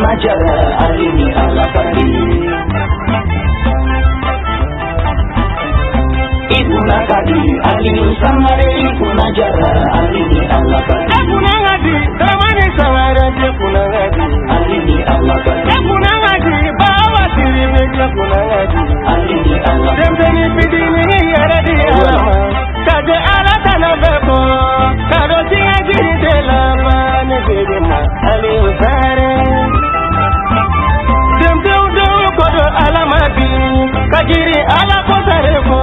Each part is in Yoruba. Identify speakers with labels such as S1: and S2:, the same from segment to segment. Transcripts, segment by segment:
S1: kuna jara Ali ni alakali Ikuna kadi Ali Sangare Ikuna jara Ali ni alakali
S2: Ekuna ngadi Ramani Sangare Ekuna ngadi
S1: Ali ni alakali
S2: Ekuna ngadi Bawa Siri Ekuna ngadi
S1: Ali ni alakali
S2: Demdeni Pidini Yaradi Alama Kaje ala Tanabeko Kado Tinga Jiri Delama Nebedema Ali Usare Demdeudu Kodo Alamadi Kajiri Ala Kosareko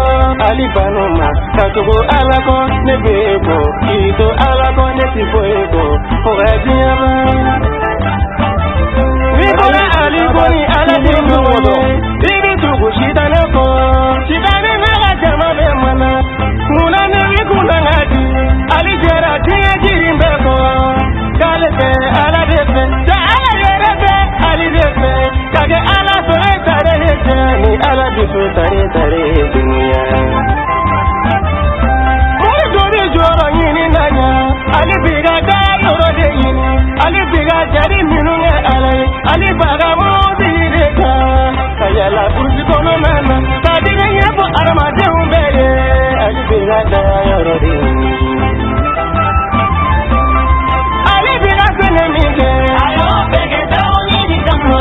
S2: Ali Banuma Katugu Alako Nebeko Ito Alako Netifoeko Ogajiyama Nikola Ali Boni Ala Dinduwe Ibi Tugu Shidaneko Shidane Naga Jama Bemana Muna Nevi Kuna Ngadi Ali Jera Tinga Jirimbeko Kalete Ala Defe Ja Ala Yerebe Ali Defe Kage Ala Sore Tare Hejani Ala Difu Tare Tare Dunia Mori Jori Joro Yini Nanya Ali Biga Da Yoro De Yini Ali Biga Jari Minunga Alai Ali Baga Modi Deka Kayala Burji Kono Nana Tadiga Yepo Aramade Umbeye Ali Biga Da Yoro De Yini Ali Biga Sene Mige
S1: Ayo Bege Dao Nini Kama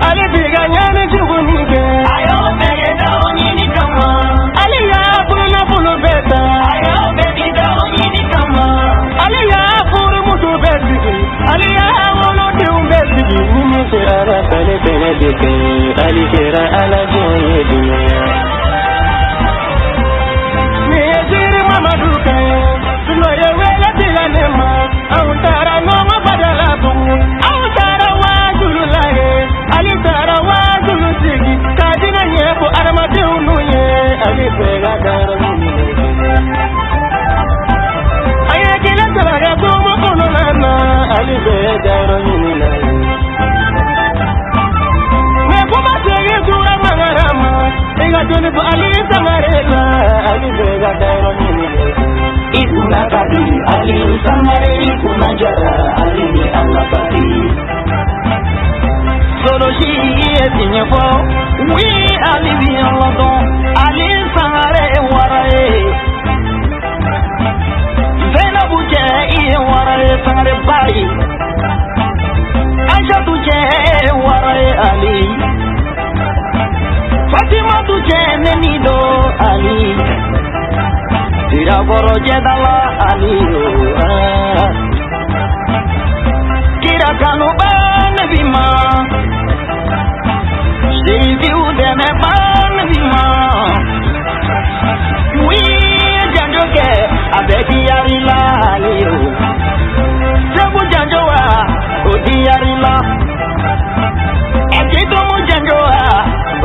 S2: Ali Biga Nyane Jugu Mige
S1: Ayo Bege Dao Nini Kama
S2: Ali Ya Pulu Pulu Beta
S1: Ayo Bege Dao Nini Kama
S2: Ali Ya Puru Mutu Besigi Ali Ya Wolo Dium Besigi Nini Sera Pele Pele Dike Ali Sera Ala Joye Dunia Nijiri Mama Dukaye Sunoye Wela Tila Nema Autara Noma Badala Tungu Autara Wajulu Laye Ali Tara Wajulu Sigi Kadina Nyeko Aramate Unuye Ali Pega Dara Ayakila Taraga Tumu Kununana Ali Pega Dara Nekuma Segi Tura Mangarama Iga Tunipu Ali Samarela Ali Pega Dara
S1: Ikuna kadi Ali Sangare Ikuna jara Ali ni alakali
S2: Solo shi etinye fo wi ali bi olodon ali sangare warae Zainabu je iye warae sangare bai Aisha tu je warae ali Fatima tu je nenido ali Tira boro je dala ali Kira kanu ba nebima Seiviu deme ban bima Wi janjoke abeki yarila aliyo Sebu janjoa odi yarila Ekito mu janjoa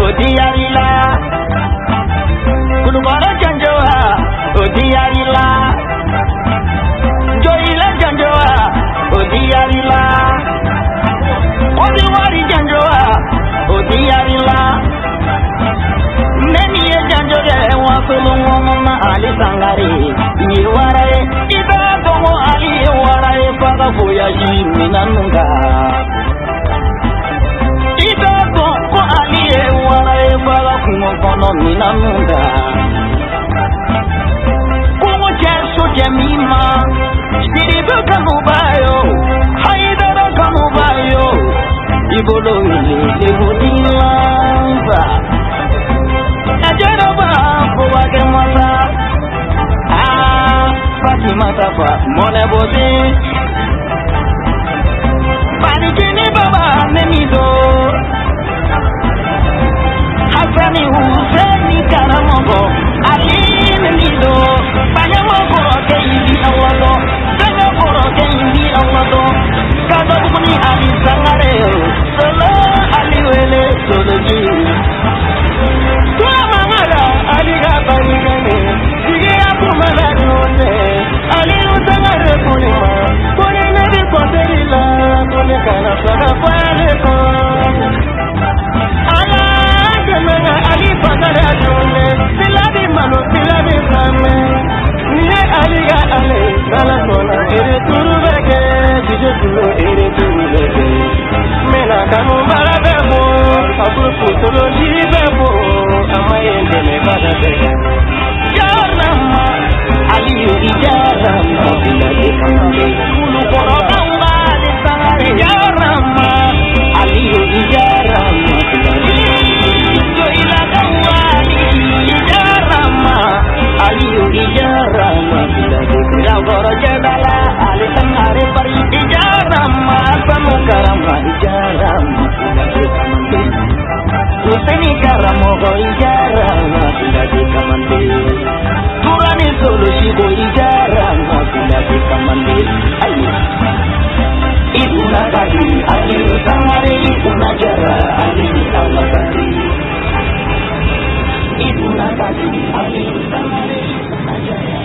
S2: odi yarila Kulubara janjoa odi yarila Joila janjoa odi yarila Odi wari janjoa Odi yarila Neni ye janjore Wasulu ngomona Ali Sangare Iwarae Ida tomo Ali Iwarae Faga voyage Minanunga Ida tomo Ali Iwarae Faga kungokono Minanunga Kumo jesu jemima Siribu kanubayo Haidara kanubayo Ibolo ile budilamba Ajaraba Bwage mata Fatima tafa Mone bozi Bani jini baba nemido Hasani Hussein Karamogo Ali nemido Banya mokoro ke indi awado Banya mokoro ke indi awado Kado bukuni Ali Sangare Solo Ali wele solo ji Tua mangala Ali gabani gane Sige aku maladu ne Ali utang
S1: mogo ijara ngapilagi kamandil Turani solo shigo ijara ngapilagi kamandil Ayo Ibu nakadi aliu sangare ibu najara aliu alakati Ibu nakadi aliu sangare ibu najara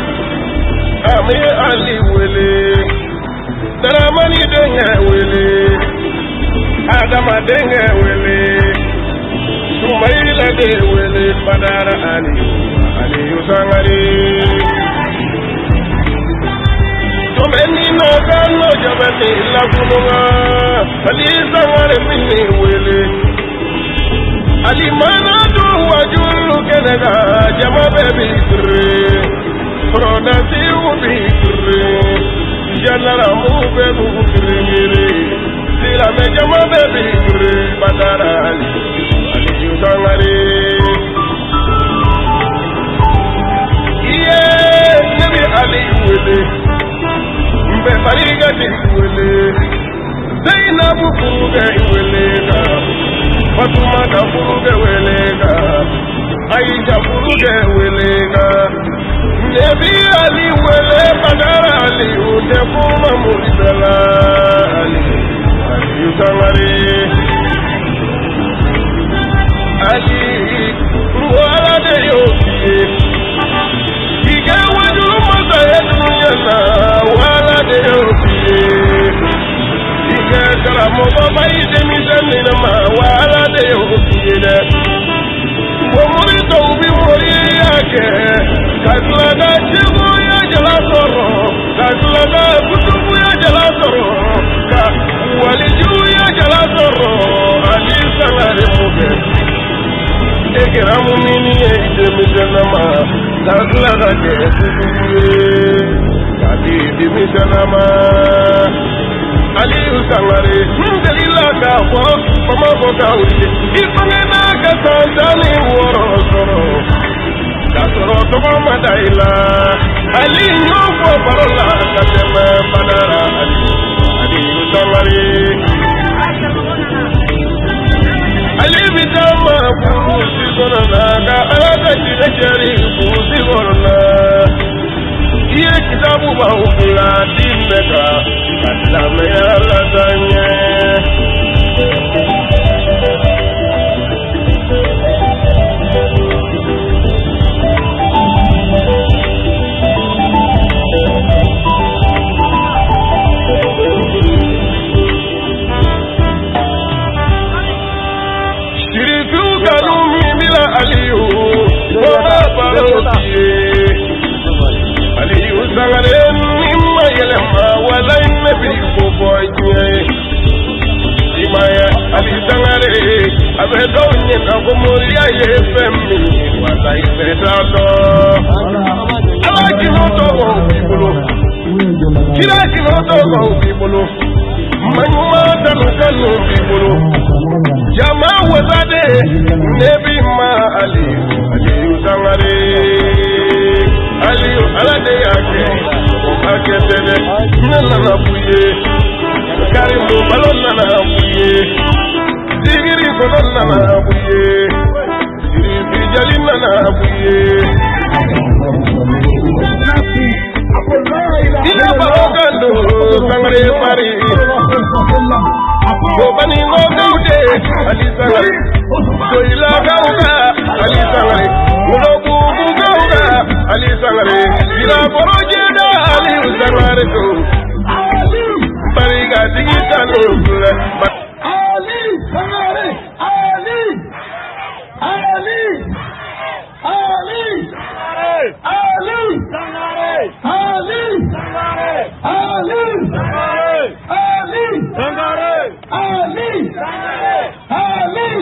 S2: Ami Ali wele, Taramani denge wele, Adama denge wele, Sumaila de wele, Badara Ali Usangari. Tomeni no kano jabani lagunga, Ali Usangari mini wele. Ali mana do wajulu kenega, jama baby kre. Pronasi ubikre, janara mube bukre, sila me jama baby kre, badara ali usangari. Iye nabi ali wele, mbe fariga di wele, Zainabu furuge wele ka, Fatuma ka furuge wele ka, Aisha furuge wele ka. Nebi Ali wele badara Ali ude kuma muridala Ali usangari Ali wala de yoki Ike wajulu masa dunya na wala de yoki Ike karamo baba ide misani na ma wala de yoki de Womuri ubi mori yake Katlana chibu ya jala soro, katlana kutubu ya jala soro, ka waliju ya jala soro, ali sangare muke. Ekiramu mini ye idemi janama, katlana ke kutubu ye, kati idemi janama. Ali usangare, dalila ka kwa, mama koka uye, ifangena ka santani woro soro. Kasoro togo madaila Ali nyoko parola kateme padara Ali usangari Ali bitama kusi gorona ka alaka chirechari kusi gorona Iye kitabu bahukula dineka Katlame ya latanye Aliyu sangare nimma yelema wala nabi ko boye imaya ali sangare abe donye na ko moriya ye femmi wala iseda do ala kinoto wo bibulu kila kinoto wo bibulu manuma danu bibulu jama wazade nebi ma aliyu sangare Aliyu alade yake aketene nana buye karimu balon nana buye digiri kolon nana buye siri jali nana buye ila barokando sangare pari Bani ngogaude ali sangare so ila gauda ali sangare ulobu gauda ali sangare ila borojeda ali sangare ko bariga digita no ali sangare ali sangare Ali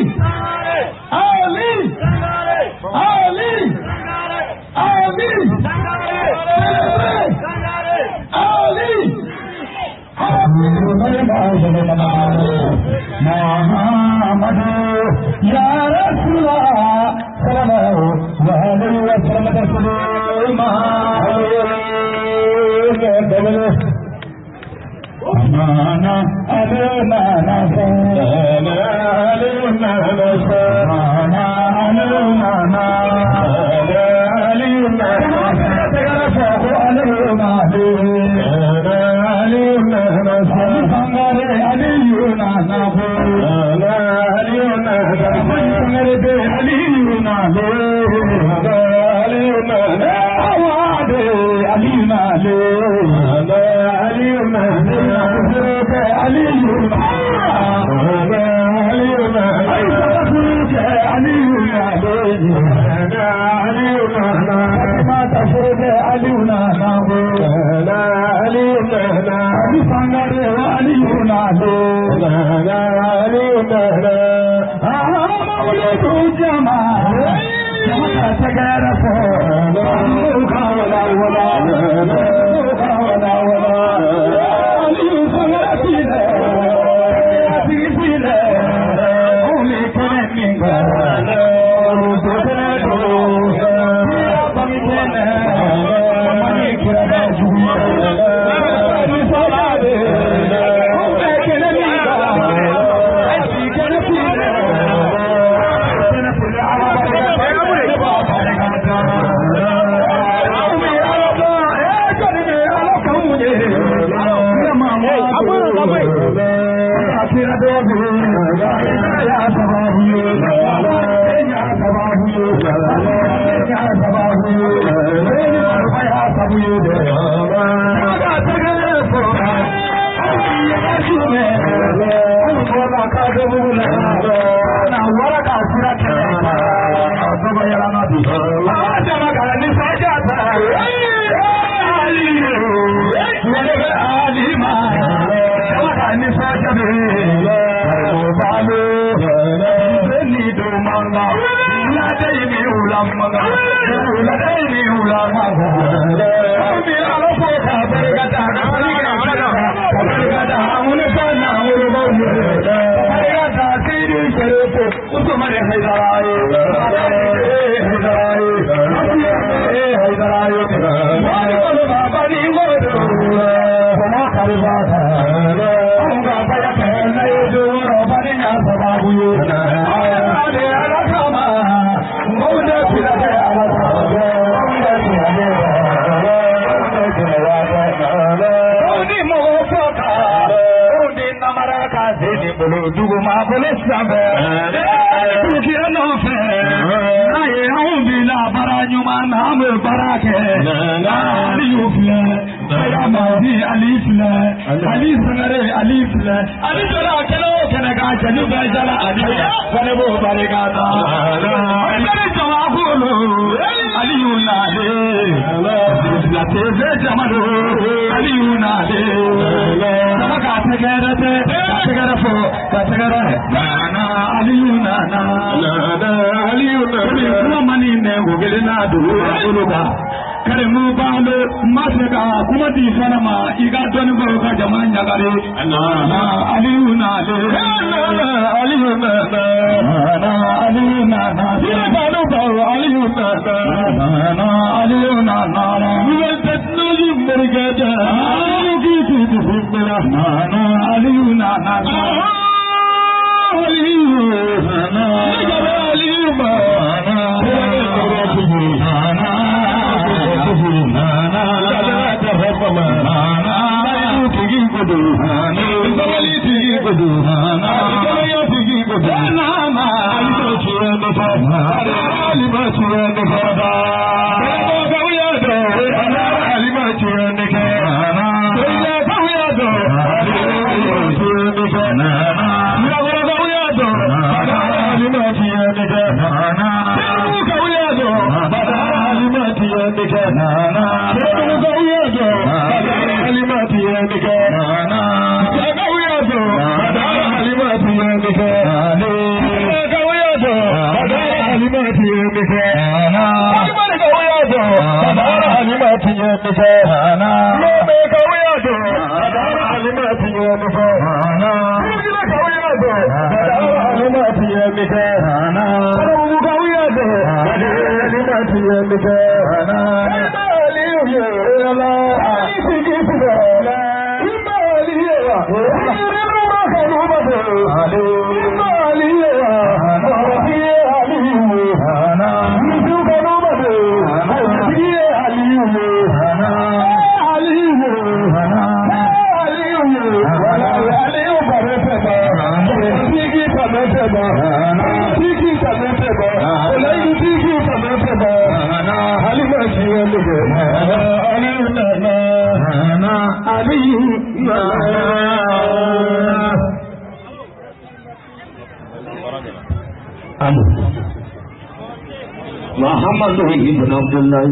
S1: محمد ابن عبد الله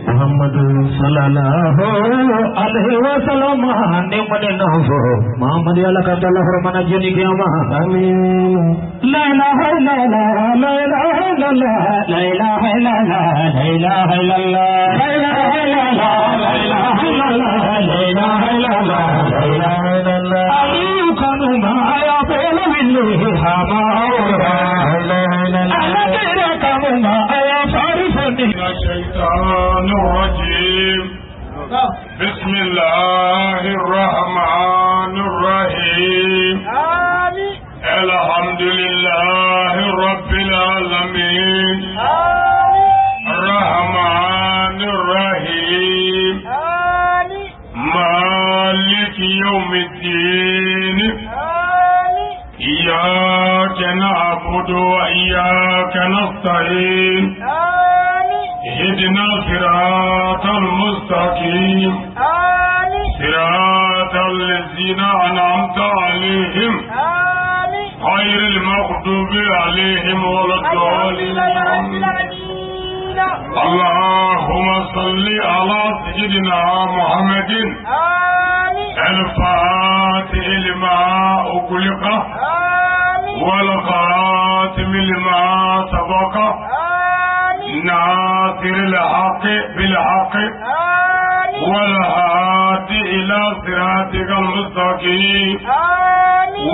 S1: محمد صلى الله عليه وسلم نعمة محمد يا لك الله فرمان جنك يا آمين لا إله إلا الله لا إله إلا الله لا إله إلا الله لا إله إلا الله لا إله إلا الله لا إله إلا الله لا إله إلا الله لا إله إلا الله علي كانوا ما يقول منه هما
S2: الشيطان الرجيم بسم الله الرحمن الرحيم الحمد لله رب العالمين الرحمن الرحيم مالك يوم الدين إياك نعبد وإياك نستعين اهدنا صراط المستقيم صراط الذين أنعمت عليهم غير المغضوب عليهم ولا الضالين اللهم صل على سيدنا محمد الفاتح لما أغلق والخاتم لما سبق ناصر الحق بالحق والهادي إلى صراطك المستقيم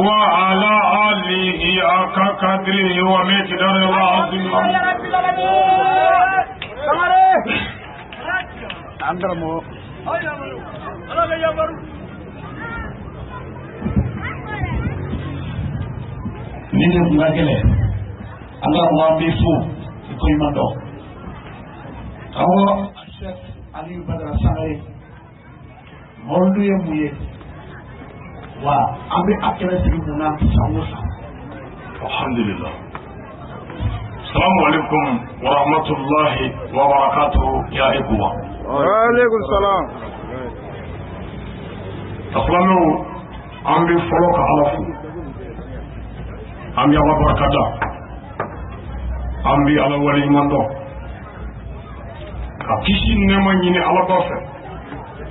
S2: وعلى آله حق قدره ومقداره العظيم
S1: Nini mungagele Allah wabifu ikoimando awo Sheikh Aliou Badara Sangaré moldu ye muye wa ambe akere sigi na samusa
S2: alhamdulillah assalamu alaikum wa rahmatullahi wa barakatuh ya ikhwa
S3: wa alaikum salam
S2: assalamu ambe foloka alafu ambi Allah barakata ambi ala wali mando ka kisi nema nyini ala bafe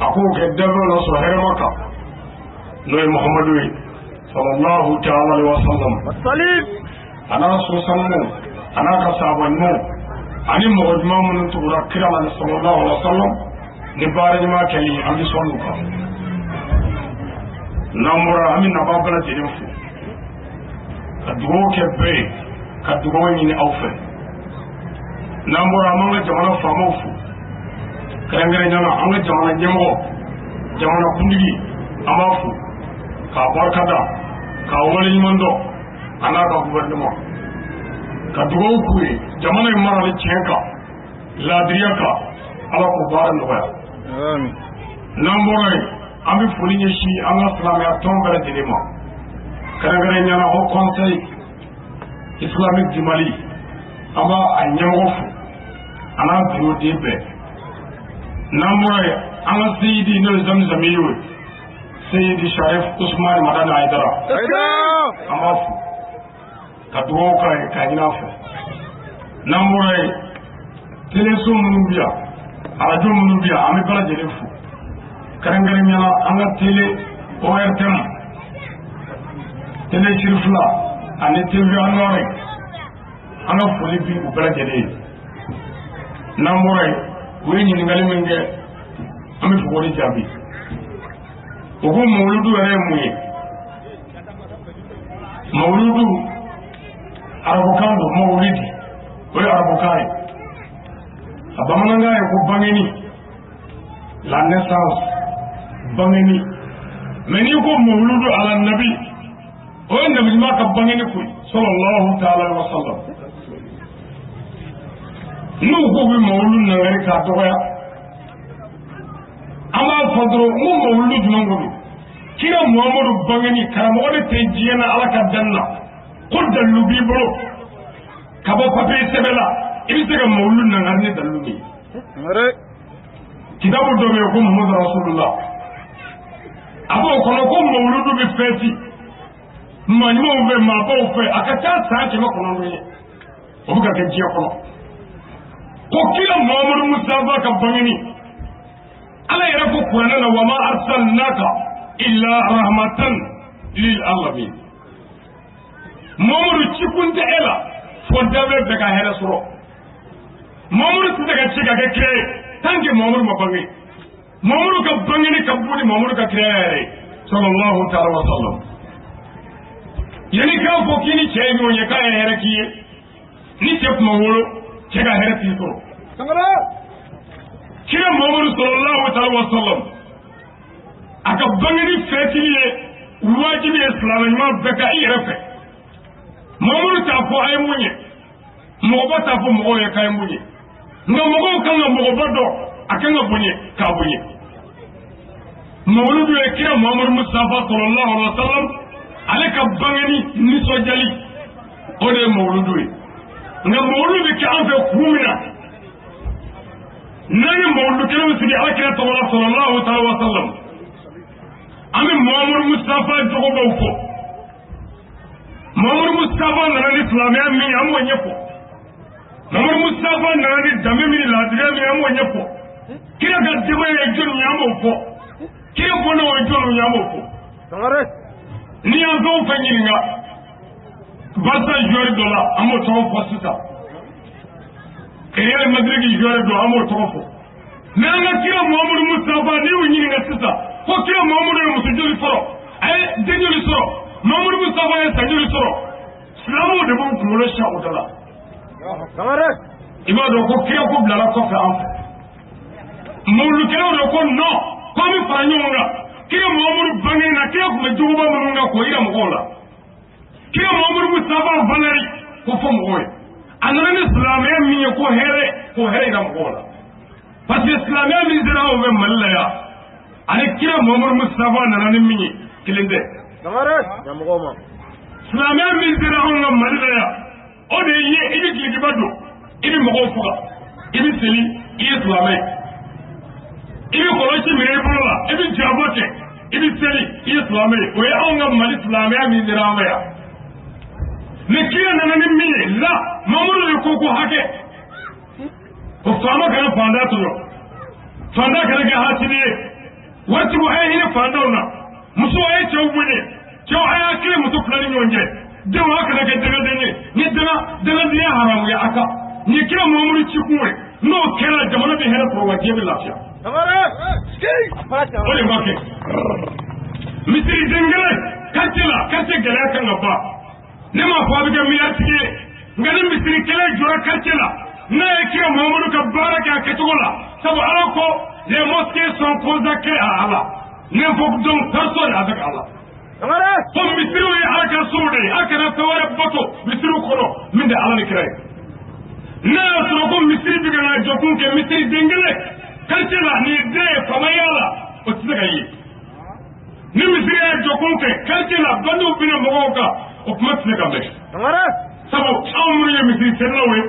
S2: ako ke debro no so hermaka no Muhammadu sallallahu ta'ala alaihi wasallam
S3: salim
S2: ana so sammu ana ka sabanno ani mu'adma mun tura kira sallallahu alaihi wasallam ni bare ma kali ambi sonu ka namura amin na babala tidin fu kadugo kebe kadugo nyini awfe nambura manga jamana famofu karangare nyana anga jamana nyemo jamana kundigi amafu ka barkada ka wali mando anaka gouvernement kadugo kuwe jamana mara le chenka ladriyaka ala ko bara noya
S3: amin
S2: nambura ambi fulinye shi anga salama tombere dinema karangare nyana au conseil islamique du Mali aba anyamofu ana biyo debe namura ana sayyidi no zamzamiyo sayyidi Sharif Usman Madana Aidara amafu kaduo kai kanyinafu namura telesu munubia arajo munubia ami bala jerefu karangare nyana anga tele ORTM tele shirfla ane TV anore anga foli bi ubala jere namore weni ningali menge ami fukori jabi ugo mawludu ere muye mawludu arabukando mawlidi we arabukai abamananga ko bangeni la naissance bangeni meni ko mawludu ala nabi
S4: o ye nabi ɲuman ka bangeni koyi sallallahu ta'ala alaihi wa sallam n'u ko bɛ mawulu nangari k'a dɔgɔya an b'a fɔ dɔrɔn n ko mawulu jumɛn ko don kira muhamadu bangeni karamɔgɔ de tɛ diɲɛ na ala ka dan na ko dalilu b'i bolo ka bɔ papiye sɛbɛn la i bɛ se ka mawulu nangari ni dalilu min ye kitabu dɔ bɛ yen ko muhammadu rasulullah a b'o kɔnɔ ko mawuludu bɛ fɛti maa ɲumanw fɛ maabaw fɛ a ka ca san 900 ye o bɛ ka kɛ diɲɛ kɔnɔ ko kira muhamadu mustafa ka bangeni ala yɛrɛ ko kuranɛ la wa ma arsalnaka illa rahmatan lil alamin muhamadu ci kun tɛ e la fo danfɛn bɛɛ ka hɛrɛ sɔrɔ muhamadu tɛ se ka ci ka kɛ kira ye tant que muhamadu ma bange muhamadu ka bangeni ka bon ni muhamadu ka kira yɛrɛ sallallahu ta'ala wa sallam yani k'a fɔ k'i ni cɛ ye ɲɔgɔn ye k'a ye hɛrɛ k'i ye ni cɛ tuma wolo cɛ ka hɛrɛ t'i sɔrɔ kira muhamadu sallallahu ta'ala wa sallam a ka bangeni fɛtili ye wajibi ye silamɛ ɲuman bɛɛ ka i yɛrɛ fɛ muhamadu t'a fɔ a ye mun ye mɔgɔba t'a fɔ mɔgɔw ye k'a ye mun ye nka mɔgɔw kan ka mɔgɔba dɔn a kan ka bonya k'a bonya mawuludu ye kira muhamadu mustafa sallallahu alaihi wa sallam ale ka bangeni nisɔndiyali o de ye mawuludu ye nka mawuludu bɛ kɛ an fɛ kun min na n'an ye mawuludu kelen sigi ala kira tɔgɔ la sallallahu ta'ala wa sallam an bɛ muhamadu mustafa jogobaw fɔ muhamadu mustafa nana ni silamɛya min an b'o ɲɛfɔ muhamadu mustafa nana ni danbe min ni laadiya min an b'o ɲɛfɔ kira ka denbaya ye jɔnni ye an b'o fɔ kira bɔnnaw ye jɔnniw ye an b'o fɔ ni y'an fɛn o fɛn ɲininka barisa joueur dɔ la an b'o tɔgɔ fɔ sisan Real Madrid joueur dɔ an b'o tɔgɔ fɔ mais an ka kira muhamadu mustafa n'i y'u ɲininka sisan ko kira muhamadu ye muso joli sɔrɔ a ye den joli sɔrɔ muhamadu mustafa ye san joli sɔrɔ silamɛw de b'u kunkolo siɲɛ o dɔ la i b'a dɔn ko kira ko bilala kɔfɛ an fɛ mawulukɛlaw de ko non ko an bɛ fara ɲɔgɔn kan kira muhamadu bangeni na kira tun bɛ jogoba minnu kan k'o yira mɔgɔw la kira muhamadu mustafa valɛri ko fɔ mɔgɔw ye a nana ni silamɛya min ye ko hɛrɛ yira mɔgɔw la parce que silamɛya min sera anw fɛ mali la yan ani kira muhamadu mustafa nana ni min ye kelen tɛ silamɛya min sera anw ka mali la yan o de ye i bɛ gilikiba don i bɛ mɔgɔw faga i bɛ seli i ye silamɛ ye i bɛ kɔlɔsi minɛ i bolo la i bɛ jabɔ kɛ i bɛ seli i ye silamɛ ye o ye anw ka mali silamɛya min sera an fɛ yan ni kira nana ni min ye la mamadu de ko hakɛ o faama kana fanda tɔjɔ fanda kana kɛ hasidi ye waritigiw a ye hinɛ fandaw na musow a ye cɛw wele cɛw a y'a kelen muso fila ni ɲɔgɔn cɛ denw a kana kɛ dɛgɛden ye ni dɛgɛdenya haramu ye a kan ni kira mamadu ci kun ye n'o kɛra jamana bɛ hɛrɛ sɔrɔ wa diɲɛ bɛ lafiya o de ma kɛ misiri den kelen quartier la quartier gɛlɛya kan ka ban ne m'a fɔ a bɛ kɛ miliyɔntigi ye nka ni misiri kelen jɔra quartier la n'a ye kira muhamadu ka baara kɛ a kɛcogo la sabu ala ko les mosquées sont consacrées à Allah n'invoque donc personne avec Allah ko misiriw ye ala ka sow de ye a kana fɛn wɛrɛ bato misiriw kɔnɔ min tɛ ala ni kira ye n'a y'a sɔrɔ ko misiri bɛ ka na jɔkun kɛ misiri den kelen quartier la ni den ye famaya la o tɛ se ka ye ni misiri y'a jɔkun kɛ quartier la bandiw bɛna mɔgɔw kan o kuma tɛ se ka mɛn sabu anw minnu ye misiri sɛnɛlaw ye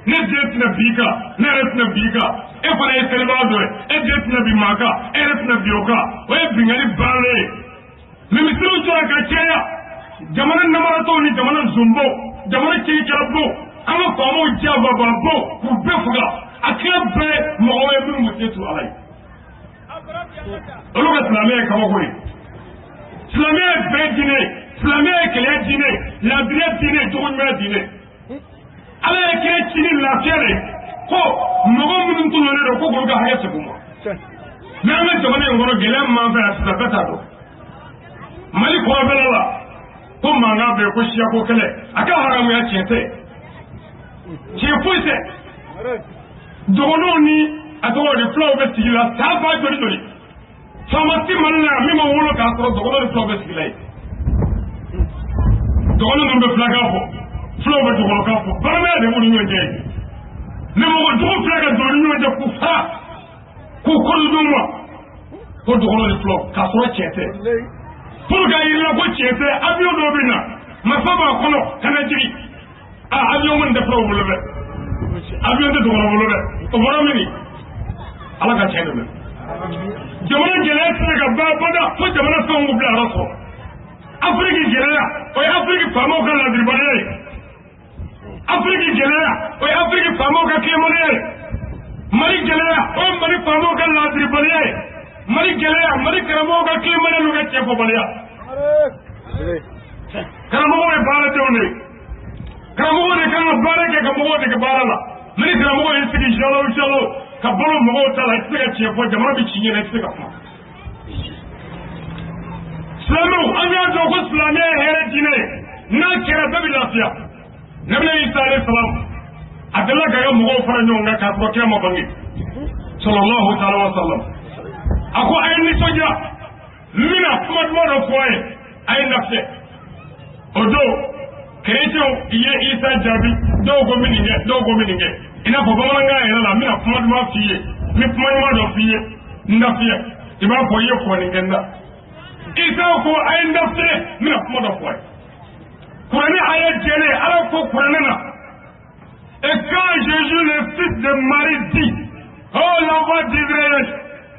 S4: ne den tɛna bi kan ne yɛrɛ tɛna bi kan e fana ye sɛnɛbaga dɔ ye e den tɛna bi maa kan e yɛrɛ tɛna bi o kan o ye binkali bannen ye mais misiriw jɔra ka caya jamana namaratɔw ni jamana zunbaw jamana kirikɛlabaw an ka faamaw jabababaw k'u bɛɛ faga a kɛra bɛɛ mɔgɔw ye minnu muso tu ala ye olu ka silamɛya ye kabako ye silamɛya ye bɛɛ diinɛ ye silamɛya ye kɛlɛya diinɛ ye laadiriya diinɛ ye jogo ɲuman diinɛ ala ye kira ci ni lafiya de ko mɔgɔ minnu tunɔnnen don ko k'olu ka hakɛ segin ma mais an ka jamana in kɔnɔ gɛlɛya min b'an fɛ yan sisan bɛɛ t'a dɔn mali kɔrɔbɛla la ko mankan bɛ ko siya ko kɛlɛ a ka haramuya tiɲɛ tɛ tiɲɛ foyi tɛ dɔgɔnɔw ni a tɔgɔ de fulaw bɛ sigi la san ba joli joli faama ti mali la yan min ma wolo k'a sɔrɔ dɔgɔnɔw ni fulaw bɛ sigi la yen dɔgɔnin ninnu bɛ filakan fɔ fulaw bɛ dɔgɔnɔkan fɔ balimaya de b'u ni ɲɔgɔn cɛ ni mɔgɔ jugu filɛ ka don ni ɲɔgɔn cɛ k'u fara k'u kɔdun ma ko dɔgɔnɔ ni fulaw k'a sɔrɔ cɛ tɛ pour que a yirila ko cɛ tɛ avion dɔw bɛ na marifa b'a kɔnɔ ka na jigin avion kɔni tɛ fulaw bolo dɛ avion tɛ dɔgɔnɔ bolo dɛ o bɔra min ala ka cɛ dɛmɛ jamana gɛlɛya tɛ se ka ban bada fo jamana fɛnw k'u bila yɔrɔ sɔrɔ Afrique gɛlɛya o ye Afrique faamaw ka ladiribaliya ye Afrique gɛlɛya o ye Afrique faamaw ka tilemaniya ye Mali gɛlɛya o ye Mali faamaw ka ladiribaliya ye Mali gɛlɛya Mali karamɔgɔw ka tilemaniya n'u ka cɛfɔbaliya karamɔgɔw ye baaradenw de ye karamɔgɔw de kan ka baara kɛ ka mɔgɔw dege baara la ni karamɔgɔ y'i sigi jalo ka balo mɔgɔw ta la i tɛ se ka tiɲɛ fɔ jamana bɛ ci ɲɛna i tɛ se ka kuma silamɛw an y'a dɔn ko silamɛya ye hɛrɛ diinɛ ye n'a kɛra bɛɛ bɛ lafiya Nabila Isa alayhi salam a delila ka mɔgɔw fara ɲɔgɔn kan k'a sɔrɔ kira ma bange sallallahu ta'ala wa sallam a ko a ye nisɔndiya n bɛna kuma duman dɔ fɔ a ye a ye lafiya o don kerecɛnw ye Isa jaabi dɔw ko n bɛ nin kɛ dɔw ko n bɛ nin kɛ i n'a fɔ bamanankan yɛrɛ la n bɛna kuma duman f'i ye n bɛ kuma ɲuman dɔ f'i ye n lafiya i b'a fɔ i ye kɔni kɛ n da Isa ko a ye lafiya n bɛna kuma dɔ fɔ a ye Kuranɛ aya jɛlen Ala ko Kuranɛ na et quand Jésus le fils de Marie dit oh la voix d'Israël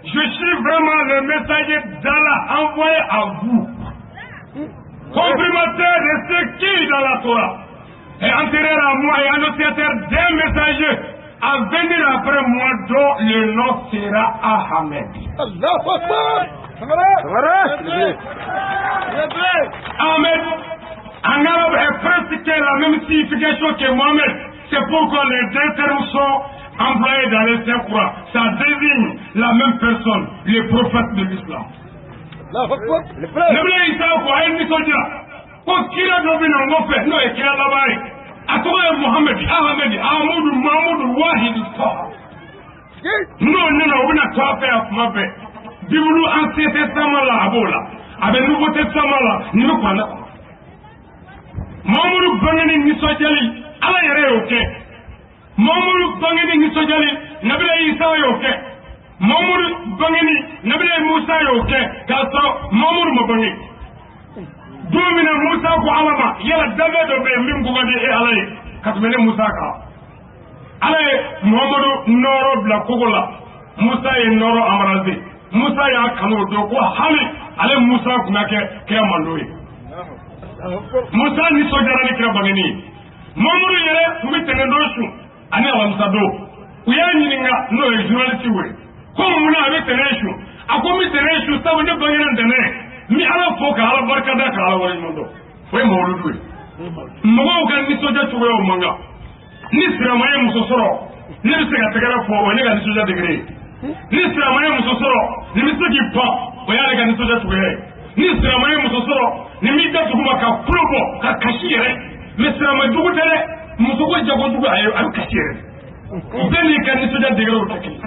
S4: je suis vraiment le messager d'Allah envoyé à vous comprimateur de ce qui est dans la Torah et antérieur à moi et annonciateur des messagers à venir après moi dont le nom sera Ahmed. Allahu Akbar. Ahmed en arabe est presque la même signification que Mohamed. C'est pourquoi les deux termes sont employés dans les Saint-Courants. Ça désigne la même personne, le prophète de l'islam. Nabila Isa ko ayi nisɔndiya ko kira dɔ bɛ na n kɔfɛ n'o ye kira laban ye a tɔgɔ ye Muhammed Ahmed Ahmadu Mahamudu Wahidi Tɔha n'o nana o bɛna to a fɛ yan kuma bɛɛ Bibulu Ancien Testament la a b'o la a bɛ Nouveau Testament la nin bɛ kuranɛ kɔnɔ Mahamudu bangeni nisɔndiyali Ala yɛrɛ y'o kɛ Mahamudu bangeni nisɔndiyali Nabila Isa y'o kɛ Mahamudu bangeni Nabila Musa y'o kɛ k'a sɔrɔ Mahamudu ma bange don min na Musa ko Ala ma yala danfɛn dɔ bɛ yen min ko ka di e Ala ye ka tɛmɛ ne Musa kan Ala ye Mahamudu nɔɔrɔ bila kogo la Musa ye nɔɔrɔ embrasser Musa y'a kanu o don ko hali ale Musa kun ka kɛ kira mando ye Musa nisɔndiyara ni kira bangeni ye Mahamudu yɛrɛ tun bɛ tɛnɛndon su ani alamisa don u y'a ɲininka n'o ye journaliste wele ko mun na a bɛ tɛnɛ su a ko n bɛ tɛnɛ su sabu ne bangena ntɛnɛn n bɛ Ala fo ka Ala barikada ka Ala waleɲuman dɔn o ye mawuludu ye mɔgɔw ka nisɔndiya cogoyaw man kan ni sirama ye muso sɔrɔ ne bɛ se ka tɛgɛrɛ fɔ o ye ne ka nisɔndiya degré ye ni sirama ye muso sɔrɔ nin bɛ se k'i pan o y'ale ka nisɔndiya cogoya ye ni sirama ye muso sɔrɔ nin b'i da dugu ma ka tulo bɔ ka kasi yɛrɛ mais sirama jugu tɛ dɛ muso ko jago jugu a bɛ kasi yɛrɛ bɛɛ n'i ka nisɔndiya degré tɛ kelen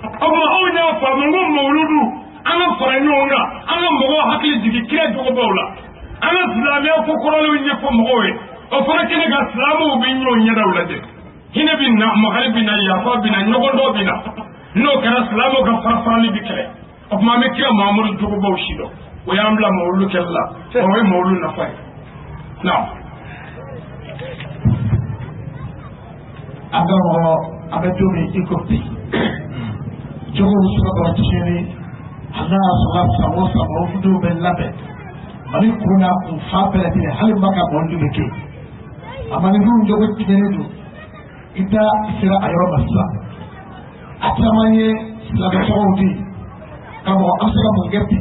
S4: o tuma anw y'a faamu ko mawuludu an ka fara ɲɔgɔn kan an ka mɔgɔw hakili jigin kira jogobaw la an ka silamɛya ko kɔrɔlenw ɲɛfɔ mɔgɔw ye o fana kɛlen ka silamɛw bɛ ɲɔgɔn ɲɛdaw lajɛ hinɛ bɛ na makari bɛ na yafa bɛ na ɲɔgɔn dɔ bɛ na n'o kɛra silamɛw ka farafarali bɛ kɛlɛ o tuma an bɛ kira Mahamadu jogobaw si dɔn o y'an bila mawuludu kɛlɛ la o ye mawuludu nafa ye naam.
S1: Alors, avec tous les écoutés, je vous souhaite tirer Allah subhanahu wa ta'ala fudu ben labe mani kuna fa pelati hal maka bondu beke amani ru jogo tinedu ita sira ayo masla atamanye la saudi kamo asra mo getti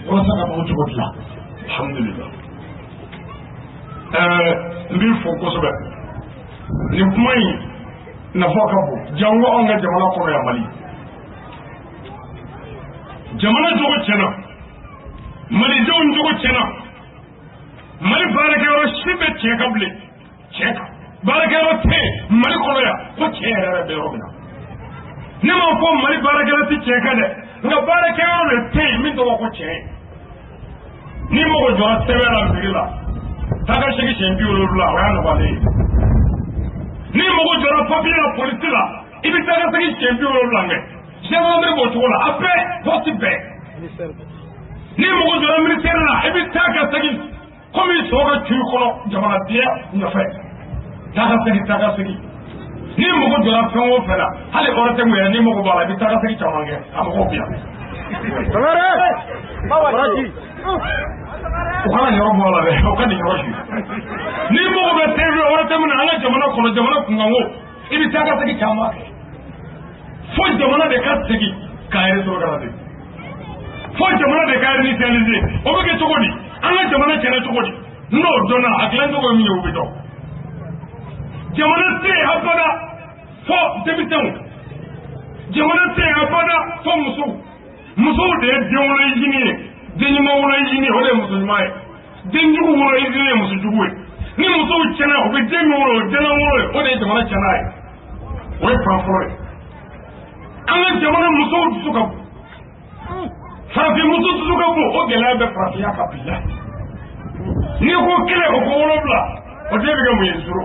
S1: wala saka mo jogo la
S4: alhamdulillah mbi fo ko sobe ni kuma yi na foka bo jango on ga jamana ko ya Mali jamana jogo cɛna malidenw jogo cɛna Mali baarakɛyɔrɔ si bɛ cɛ ka bilen cɛ kan baarakɛyɔrɔ tɛ Mali kɔnɔ yan ko cɛ yɛrɛ bɛ yɔrɔ min na ne m'a fɔ Mali baarakɛyɔrɔ tɛ cɛ kan dɛ nka baarakɛyɔrɔ de tɛ yen min tɔgɔ ko cɛ n'i mago jɔra sɛbɛn la mairie la taga sigi siɲɛ 70 o y'a nɔgɔyalen ni mɔgɔ jɔra papier la polisi la i bɛ taga sigi siɲɛ 70 mɛn gendarmerie b'o cogo la a bɛɛ poste bɛɛ ni mɔgɔ jɔra ministère la i bɛ taa ka segin komi sɔgɔ ka cu kɔnɔ jamanaden nɔfɛ taga segi ni mɔgɔ jɔra fɛn o fɛn la hali hɔrɔn tɛ mun yɛrɛ ni mɔgɔ b'a la i bɛ taga segi caman kɛ a mɔgɔw bi yan. u kana yɔrɔ bɔ a la dɛ u ka nin yɔrɔ si ni mɔgɔ bɛ tɛ hɔrɔn tɛ mun na an ka jamana kɔnɔ jamana kunkanko i bɛ taga segi caman kɛ fo jamana de ka segin k'a yɛrɛ sɔrɔ kana de fo jamana de ka réinitialiser o bɛ kɛ cogo di an ka jamana kɛra cogo di n'o dɔnna a dilan cogo ye min ye o bɛ dɔn jamana tɛ yen abada fo denmisɛnw jamana tɛ yen abada fo musow de ye den wolo izini ye den ɲuman wolo izini ye o de ye muso ɲuman ye den jugu wolo izini ye muso jugu ye ni musow tiɲɛna u bɛ den min wolo o den wolo ye o de ye jamana tiɲɛna ye o ye fan fɔlɔ ye an ka jamana musow dusu ka bon farafin muso dusu ka bon o gɛlɛya bɛ farafinya ka bi la n'i ko 1 o ko 7 o den bɛ kɛ mun ye zoro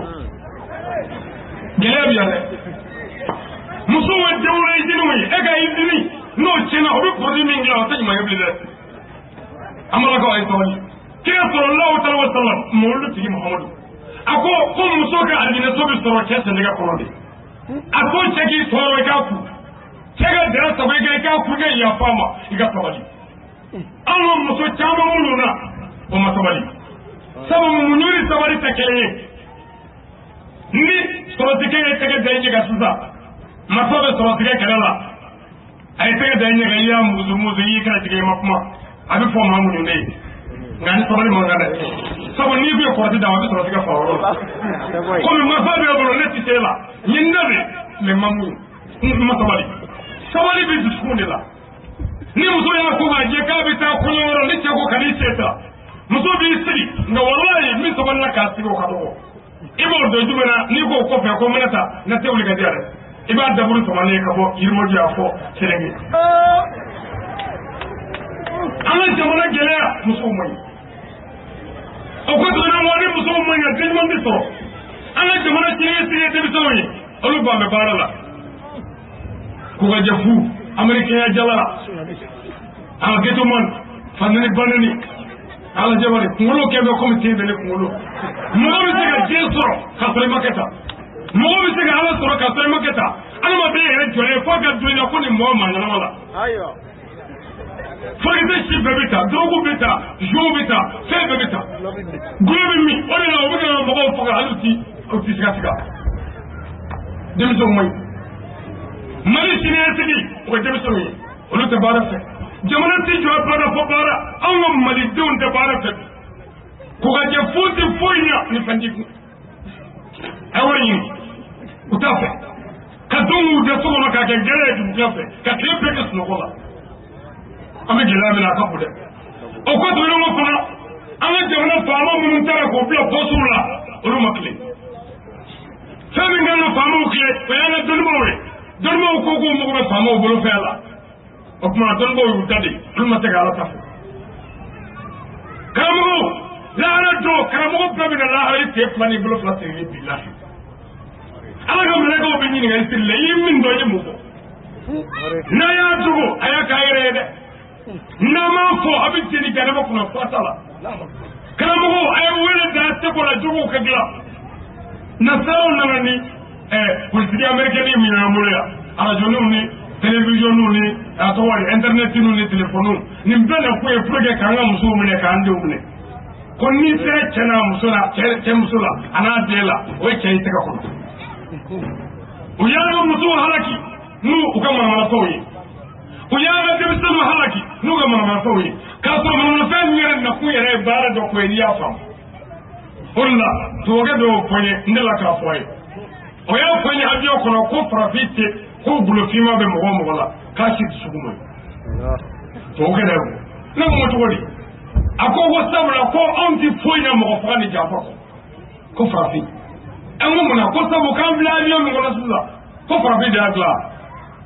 S4: gɛlɛya bɛ yan dɛ musow ye den wolo izini ye e ka izini n'o tiɲɛna o bɛ produit min dilan o tɛ ɲuman ye bilen dɛ an balakaw a ye sabali kira sallallahu alaihi wa sallam mawludu tigi Muhamadu a ko muso ka alijinɛso bɛ sɔrɔ cɛ sɛnɛgɛ kɔnɔ de a ko cɛ k'i tɔɔrɔ i k'a kun cɛ ka dɛrɛ saba i k'a kun i ka yafa ma i ka sabali an ka muso caman minnu na o ma sabali sabu muɲu ni sabali tɛ kelen ye ni sɔrɔtikɛ ye tɛgɛ da i ɲɛ kan sisan masa bɛ sɔrɔtikɛ kɛlɛ la a ye tɛgɛ da i ɲɛ kan i y'a musu y'i kana tigɛ i ma kuma a bɛ fɔ maa minnu de ye nka ni sabali man kan dɛ sabu n'i bɛ kɔrɔti d'a ma a bɛ sɔrɔtikɛ fa yɔrɔ la komi masa bɛ bolo ne ti se la n ye n da de mɛ ma mun ma sabali sabali bɛ dusukun de la ni muso y'a ko k'a jɛ k'a bɛ taa kɔɲɔyɔrɔ ni cɛ ko ka n'i se ta muso b'i sigi nka walayi min sabalila k'a sigi o ka dɔgɔ i b'o dɔn jumɛn na n'i ko kɔfɛ ko n bɛna taa ne tɛ wuli ka di yɛrɛ i b'a daburu sabalen ka bɔ yirimɔji y'a fɔ Selenge an ka jamana gɛlɛya musow man ɲi o ko tuguni ni musow man ɲi den ɲuman bɛ sɔrɔ an ka jamana siniɲɛsigi ye denmisɛnw ye olu ban bɛ baara la k'u ka jɛ fu amérikɛnya jala a ka ghetto man fanini banini ala jabari kunkolo kɛ bɛ komi ten bɛ ne kunkolo mɔgɔ bɛ se ka diɲɛ sɔrɔ k'a sɔrɔ i ma kɛ tan mɔgɔ bɛ se ka ala sɔrɔ k'a sɔrɔ i ma kɛ tan adamaden yɛrɛ jɔlen fo a ka don i la ko nin mɔgɔ manɲanama la furakisɛ si bɛɛ bɛ ta drogue bɛ ta jow bɛ ta fɛn bɛɛ bɛ ta gulɔ bɛ min o de la o bɛ ka mɔgɔw faga hali u ti siga denmisɛnw man ɲi Mali siniɲɛsigi o ye denmisɛnw ye olu tɛ baara fɛ jamana tɛ jɔ baara fɔ baara anw ka malidenw tɛ baara fɛ ko ka jɛ foyi tɛ foyi ɲɛ ni fɛntigi kun a y'o ɲini u t'a fɛ ka denw k'u jɛ so kɔnɔ k'a kɛ gɛlɛya ye dugukila fɛ ka tile bɛɛ kɛ sunɔgɔ la an bɛ gɛlɛya min na a ka bon dɛ o ko to ɲɔgɔn fana an ka jamana faama minnu taara k'o bila pɔsiw la olu ma tile fɛn min kan ka faamaw tile o y'an ka dɔnnibaw ye dɔnnibaw ko k'u mago bɛ faamaw bolo fɛn la o tuma dɔnnibaw y'u ta de olu ma se ka ala ta fɔ karamɔgɔw lahara don karamɔgɔ bɛɛ bɛ na lahara i sen 2 n'i bolo 2 siri bi lafi ala ka mɛlɛkɛw bɛ ɲininkali siri la i ye min dɔn i ye mun fɔ n'a y'a dogo a y'a k'a yɛrɛ ye dɛ n'a m'a fɔ a bɛ jeni ganaba kunna fata la karamɔgɔw a ye wele da seko la jogow ka dilan nasaraw nana ni politiki américaine min y'an bolo yan radioniw ni télévisionniw ni a tɔgɔ ye internetiw ni telefoniw nin bɛɛ na ko ye pour que k'an ka musow minɛ k'an denw minɛ ko n'i sera cɛ n'a muso la cɛ muso la a n'a den la o ye cɛ y'i tɛgɛ kɔnɔ u y'an ka musow halaki n'u ka manamanafɛnw ye u y'an ka denmisɛnninw halaki n'u ka manamanafɛnw ye k'a sɔrɔ manamanafɛn min yɛrɛ nakun yɛrɛ ye baara dɔ ko ye n'i y'a faamu o de la tubabukɛ dɔw fɔ n ye n delila k'a fɔ a ye o y'a fɔ n ye avion kɔnɔ ko farafin tɛ ko golofinma bɛ mɔgɔ o mɔgɔ la k'a si dusuku ma ye tubabukɛ dɛ ne ko cogo di a ko sabula ko anw tɛ foyi na mɔgɔ faga ni janfa kɔ ko farafin an ko mun na ko sabu k'an bila avion min kɔnɔ sisan ko farafin de y'a dilan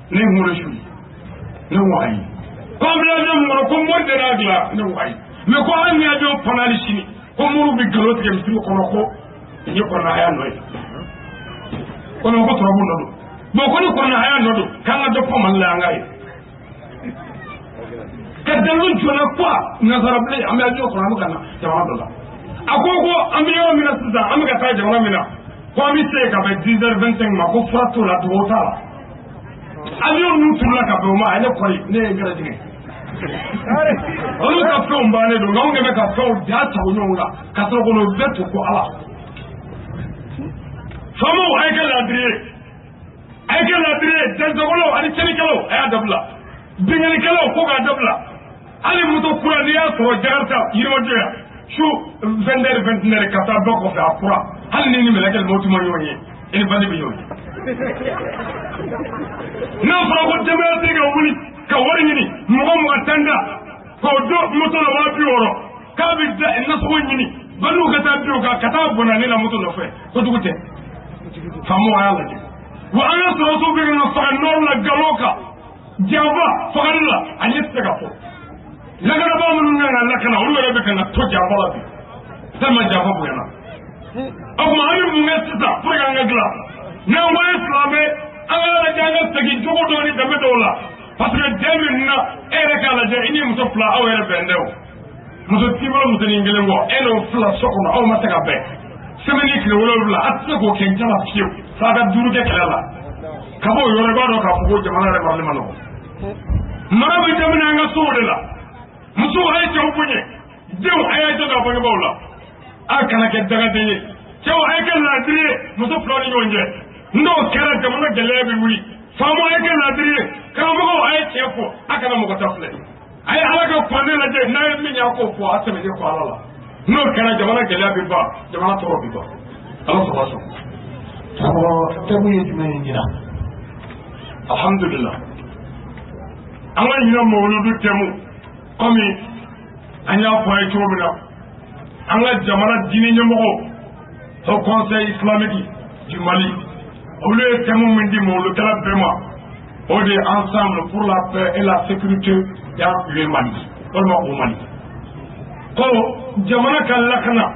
S4: ne ŋun su ne ko ayi ko an bila avion min kɔnɔ ko mori de y'a dilan ne ko ayi mais ko an ni avion panali sini ko ko muru bi galo tigɛ misiri kɔnɔ ko ni kɔnɔ haya nɔ ye kono ko tɔrɔbu nɔ don bon ko ni kɔnɔ haya nɔ don k'an ka dɔ fɔ mali la an ka ye ka dalu jɔna quoi nasarabilen an bɛ avion kɔnɔ an bɛ ka na jamana dɔ la a ko an bɛ yɔrɔ min na sisan an bɛ ka taa jamana min na ko an bɛ se ka bɛn 10h25 ma ko fura t'o la dugawu t'a la avion ninnu turula ka bɛn o ma a ye ne kɔri ne ye n gɛrɛjigɛ olu ka fɛnw bannen don nka anw de bɛ ka fɛnw da ta o ɲɔgɔn la ka sɔrɔ k'o bɛɛ to ko ala faamaw a ye kɛ laadiri ye dɛnsɛgɔlaw ani cɛnikɛlaw a y'a dabila binganikɛlaw ko k'a dabila hali moto kura n'i y'a sɔrɔ jakarta yirimajɔ yan su 20h ka taa dɔ kɔfɛ a kura hali ni ni mɛlɛkɛ mɔti ma ɲɔgɔn ye i ni bandi bɛ ɲɔgɔn ye n'a fɔra ko denbaya tɛ ka wuli ka wari ɲini mɔgɔ tanda k'o don moto la 60 k'a bɛ nasɔgɔ ɲini bandiw ka taa bin o kan ka taa bɔnna la moto nɔfɛ kojugu tɛ faamaw a y'a lajɛ wa an ka sɔrɔsiw bɛ ka faga nɔrɔ la nkalon kan janfa fagali la a ɲɛ tɛ se ka fɔ lakanabaa minnu kan ka lakana olu yɛrɛ bɛ ka na to janfa la bi tellement janfa bonyana o tuma an bɛ mun kɛ sisan pour que an ka dilan n'an ko ye silamɛ an ka lajɛ an ka segin cogo dɔw ni danbe dɔw la parce que den min na e yɛrɛ k'a lajɛ i ni muso fila aw yɛrɛ bɛn tɛ o muso t'i bolo musonin kelen kɔ e n'o fila so kɔnɔ aw ma se ka bɛn semaine tile 7 a tɛ se k'o kɛ jala fiyewu f'a ka 5 kɛ kɛlɛ la ka bɔ o yɔrɔ i b'a dɔn k'a fɔ ko jamana yɛrɛ marali ma nɔgɔn mara bɛ daminɛ an ka sow de la musow a ye cɛw bonya denw a y'a jɔ k'a bangebaaw la a kana kɛ dagaden ye cɛw a ye kɛ laadiri ye muso filaw ni ɲɔgɔn cɛ n'o kɛra jamana gɛlɛya bɛ wuli faama a ye kɛ laadiri ye karamɔgɔw a ye tiɲɛ fɔ a kana mɔgɔ ta filɛ a ye ala ka kuranɛ lajɛ n'a ye min y'a k'o fɔ a tɛmɛnen kɔ ala la n'o kɛra jamana gɛlɛya bɛ ban jamana tɔɔrɔ bɛ ban ala sɔrɔ sɔn karamɔgɔ tɛmu ye jumɛn ye ɲina alhamdulillah an ka ɲina mawuludu tɛmu komi an y'a fɔ a ye cogo min na an ka jamana diinɛ ɲɛmɔgɔw au conseil islamique du Mali olu ye thème min di mawuludukɛla bɛɛ ma o de ensemble pour la paix et la sécurité dans le Mali walima o Mali ko jamana ka lakana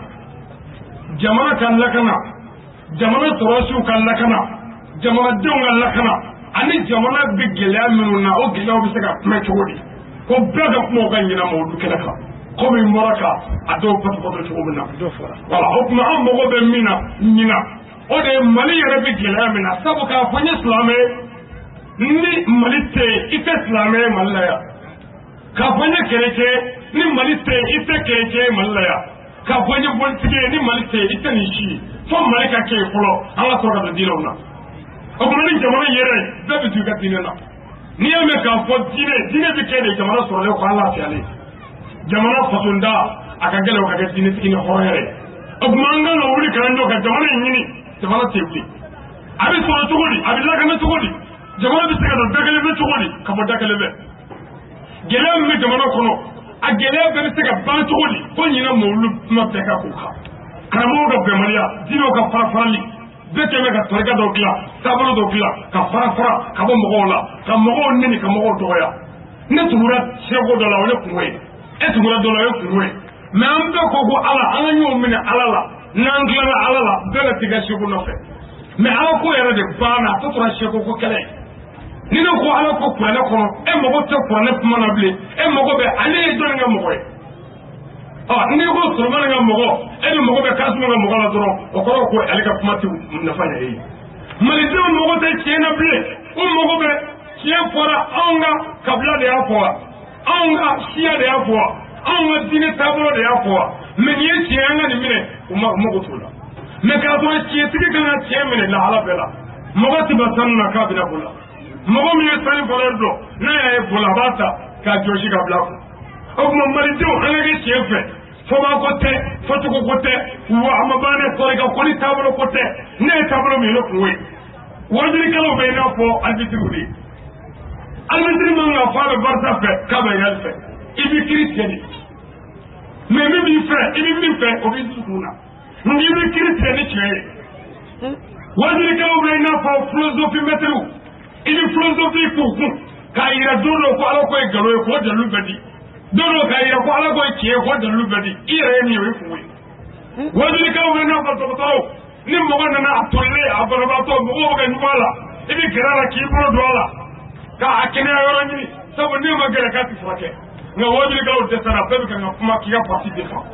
S4: jamana sɔrɔsiw ka lakana jamanadenw ka lakana ani jamana bɛ gɛlɛya minnu na o gɛlɛyaw bɛ se ka kunbɛn cogo di ko bɛɛ ka kuma o ka ɲina mawuludukɛla kan komi n bɔra ka a dɔw pɔtɔpɔtɔ cogo min na wala o tuma an mago bɛ min na ɲina o de ye Mali yɛrɛ bɛ gɛlɛya min na sabu k'a fɔ n ye silamɛ ni Mali tɛ yen i tɛ silamɛ ye Mali la yan k'a fɔ n ye chrétien ni Mali tɛ yen i tɛ chrétien ye Mali la yan k'a fɔ n ye politique ye ni Mali tɛ yen i tɛ nin si ye fo Mali ka kɛ yen fɔlɔ an ka sɔrɔ ka don diinɛw na o tuma ni jamana yɛrɛ bɛɛ bɛ to i ka diinɛ na n'i y'a mɛn k'a fɔ diinɛ bɛ kɛ de jamana sɔrɔlen ko an lafiyalen jamana fasonda a ka gɛlɛn o ka kɛ diinɛtigi ni hɔrɔn yɛrɛ o tuma an kan ka wuli k'an jɔ ka jamana in ɲini jamana tɛ wuli a bɛ sɔrɔ cogo di a bɛ lakana cogo di jamana bɛ se ka don da kelen fɛ cogo di ka bɔ da kelen fɛ gɛlɛya min bɛ jamana kɔnɔ a gɛlɛya bɛɛ bɛ se ka ban cogo di ko ɲina mawulu kuma bɛɛ ka k'o kan karamɔgɔw ka bɛnbaliya diinɛw ka fara-farali bɛɛ kɛmɛ ka tɔrɔka dɔ dilan taabolo dɔ dilan ka fara-fara ka bɔ mɔgɔw la ka mɔgɔw neni ka mɔgɔw dɔgɔya ne tugura seko dɔ la o ye kungo ye e tugura dɔ la o ye kungo ye mɛ an bɛɛ ko ala an ka ɲɔgɔn minɛ ala la n'an tilala ala la bɛɛ ka tigɛ seko nɔfɛ mɛ ala ko yɛrɛ de banna a tɔ tora seko ko kɛlɛ ni ne ko ala ko kuranɛ kɔnɔ e mago tɛ kuranɛ kuma na bilen e mago bɛ ale ye jɔnni ka mɔgɔ ye n'i ko Solomani ka mɔgɔ e ni mago bɛ Kasuma ka mɔgɔ la dɔrɔn o kɔrɔ ko ale ka kuma tɛ nafa ɲɛ e ye malidenw mago tɛ tiɲɛ na bilen o mago bɛ tiɲɛ fɔra anw ka kabila de y'a fɔ wa anw ka siya de y'a fɔ wa anw ka diinɛ taabolo de y'a fɔ wa mɛ nin ye tiɲɛ an ka nin minɛ o mago t'o la mɛ k'a sɔrɔ tiɲɛtigi kan ka tiɲɛ minɛ lahala bɛɛ la mɔgɔ tɛ ba sanu na k'a bɛna bolo mɔgɔ min ye sanu fɔlɔ dɔn n'a y'a ye bolo a b'a ta k'a jɔsi ka bila kun o tuma malidenw an ka kɛ tiɲɛ fɛ fɔba ko tɛ fɔcogo ko tɛ wa a ma ban ne sɔrɔ ka kɔni taabolo ko tɛ ne ye taabolo min ye ne kungo ye wajilikɛlaw bɛ i n'a fɔ albitiriw de ye albitiri man kan fɔ a bɛ barisa fɛ k'a bɛ yɛlɛ fɛ i bɛ kiri tigɛ de mɛ min b'i fɛ i bɛ min fɛ o b'i dusukun na n'i bɛ kiri tigɛ ni tiɲɛ ye wajilikɛlaw bɛ i n'a fɔ filozofi mɛtiriw i bɛ filozofi k'u kun k'a yira don dɔ ko ala ko ye nkalon ye k'o dalilu bɛ di don dɔ k'a yira ko ala ko ye tiɲɛ ye k'o dalilu bɛ di i yɛrɛ ye min ye o ye kungo ye wajibikaw bɛ n'a fɔ dɔgɔtɔrɔw ni mɔgɔ nana a tɔlen a banabaatɔ mɔgɔw bɛ ɲuman a la i bɛ gɛrɛ a la k'i bolo don a la k'a kɛnɛya yɔrɔ ɲini sabu n'i ma gɛrɛ k'a ti furakɛ nka wajibikaw dɛsɛra bɛɛ bɛ kan ka kuma k'i ka parti défend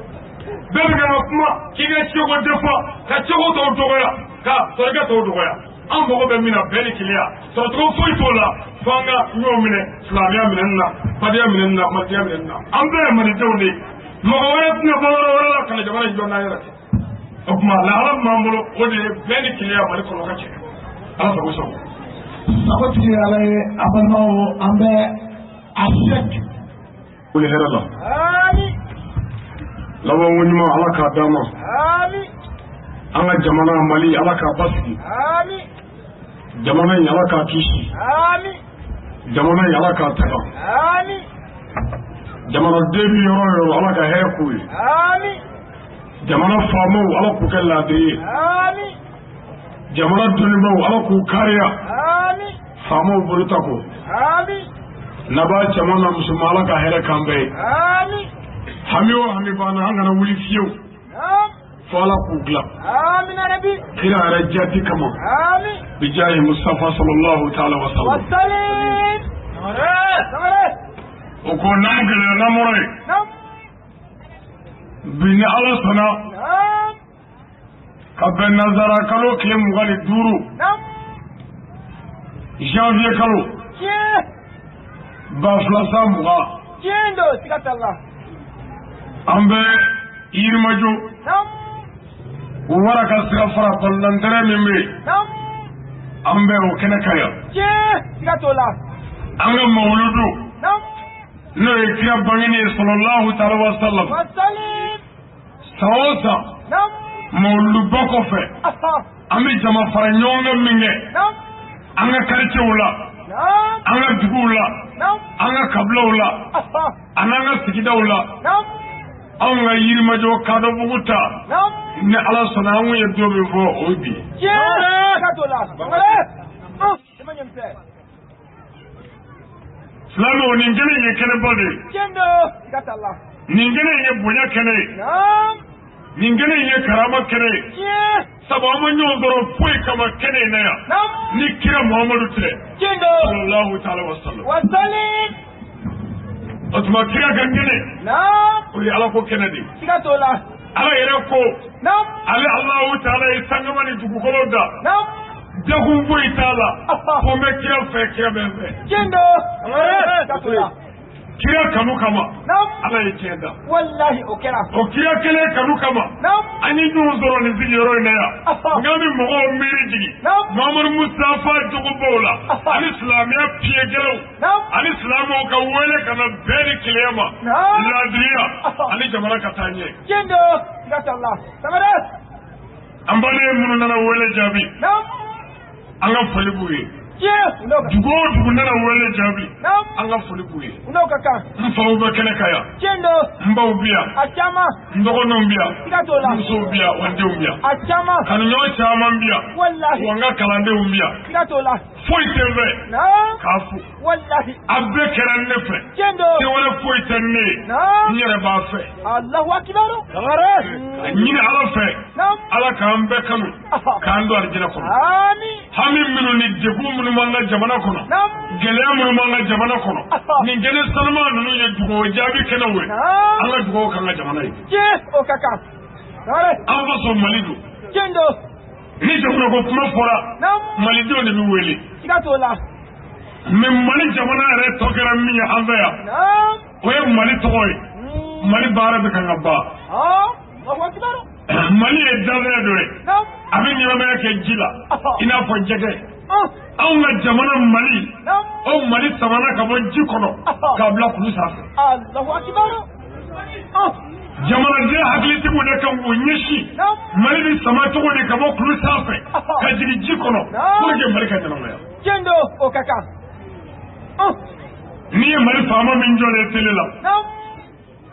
S4: bɛɛ bɛ kan ka kuma k'i ka seko défend ka seko tɔw dɔgɔya ka sɔrɔkɛ tɔw dɔgɔya an mago bɛ min na bɛɛ ni keleya sɔrɔcogo foyi t'o la fo an ka ɲɔgɔn minɛ silamɛya minɛni na fadenya minɛni na masiya minɛni na an bɛɛ ye malidenw de ye mɔgɔ wɛrɛ tɛna bɔ yɔrɔ wɛrɛ la ka na jamana in jɔ n'an yɛrɛ tɛ o tuma lahala min b'an bolo o de ye bɛɛ ni keleya mali kɔnɔ ka cɛ ala sago sago.
S1: sago tigi ala ye a balimaw an bɛ a sɛk
S4: o ye hɛrɛ la laban ko ɲuman ala k'a d'an ma an ka jamana mali ala k'a basigi jamana in ala k'a kisi jamana in ala k'a taga jamanaden bi yɔrɔ o yɔrɔ ala ka hɛrɛ k'u ye jamana faamaw ala k'u kɛ laadiri ye jamana dɔnnibaw ala k'u kariya faamaw bolo ta ko naba cɛman na musoman ala ka hɛrɛ k'an bɛɛ ye hami o hami banna an kana wuli fiyewu fo ala k'u dilan kira yɛrɛ jati kama bijahi mustafa sallallahu ta'ala wa sallam o ko n'an gɛlɛya n'an mɔra ye bi ni ala sɔnna ka bɛn nazara kalo tile 25 janvier kalo 2020 an bɛ Yirimajɔ o wara ka sira fara ballantere min bɛ an bɛ o kɛnɛ kan yan an ka mawuludu n'o ye kira bangeni ye sallallahu ta'ala wa sallam san o san mawuluduba kɔfɛ an bɛ jama fara ɲɔgɔn kan min kɛ an ka quartierw la an ka duguw la an ka kabilaw la an'an ka sigidaw la anw ka Yirimajɔ Kadɔbugu ta ni ala sɔnna an kun ye don min fɔ o bi silamɛw nin kelen ye kɛnɛba de ye nin kelen ye bonya kɛnɛ ye nin kelen ye karama kɛnɛ ye sabu an ma ɲɔgɔn sɔrɔ foyi kama kɛnɛ in na yan ni kira Muhamadu tɛ sallallahu ta'ala wa sallam o tuma kira ka kɛnɛ o ye ala ko kɛnɛ de ala yɛrɛ ko ale Allahu ta'ala ye sangama ni dugukolo da jakun foyi t'a la ko n bɛ kira fɛ kira bɛ n fɛ kira kanu kama ala ye tiɲɛ da o kira kelen kanu kama an ye ɲɔgɔn sɔrɔ nin sigiyɔrɔ in na yan nka ni mɔgɔw miiri jigin Mamadu Mustafa jogobaw la ani silamɛya piyɛkɛlaw ani silamɛw ka wele ka na bɛɛ ni keleya ma laadiriya ani jamana ka taa ɲɛ an baden minnu nana wele jaabi an ka foli b'u ye dugu o dugu nana wele jaabi an ka foli b'u ye n faw bɛ kɛnɛ kan yan n baw bi yan n dɔgɔninw bi yan n musow bi yan wa n denw bi yan kanuɲɔgɔn caman bi yan wa n ka kalandenw bi yan foyi tɛ n fɛ k'a fo a bɛɛ kɛra ne fɛ se wɛrɛ foyi tɛ ne ye n yɛrɛ b'a fɛ ɲini ala fɛ ala k'an bɛɛ kanu k'an don alijinɛ kɔnɔ hami minnu ni degun minnu b'an ka jamana kɔnɔ gɛlɛya minnu b'an ka jamana kɔnɔ nin kɛnɛ sanuma ninnu ye dugawu jaabi kɛnɛw ye an ka dugawu k'an ka jamana ye an faso Mali don ni jamana ko kuma fɔra malidenw de bɛ wele mais Mali jamana yɛrɛ tɔ kɛra min ye an fɛ yan o ye Mali tɔgɔ ye Mali baara bɛ kan ka ban Mali ye danfɛn dɔ ye a bɛ ɲɛnamaya kɛ ji la i n'a fɔ jɛgɛ anw ka jamana Mali o Mali samana ka bɔ ji kɔnɔ k'a bila kulu sanfɛ jamanaden hakilitigiw de kan k'u ɲɛsin Mali bɛ sama cogo di ka bɔ kulu sanfɛ ka jigin ji kɔnɔ pour que Mali ka ɲɛnamaya n'i ye Mali faama min jɔlen télé la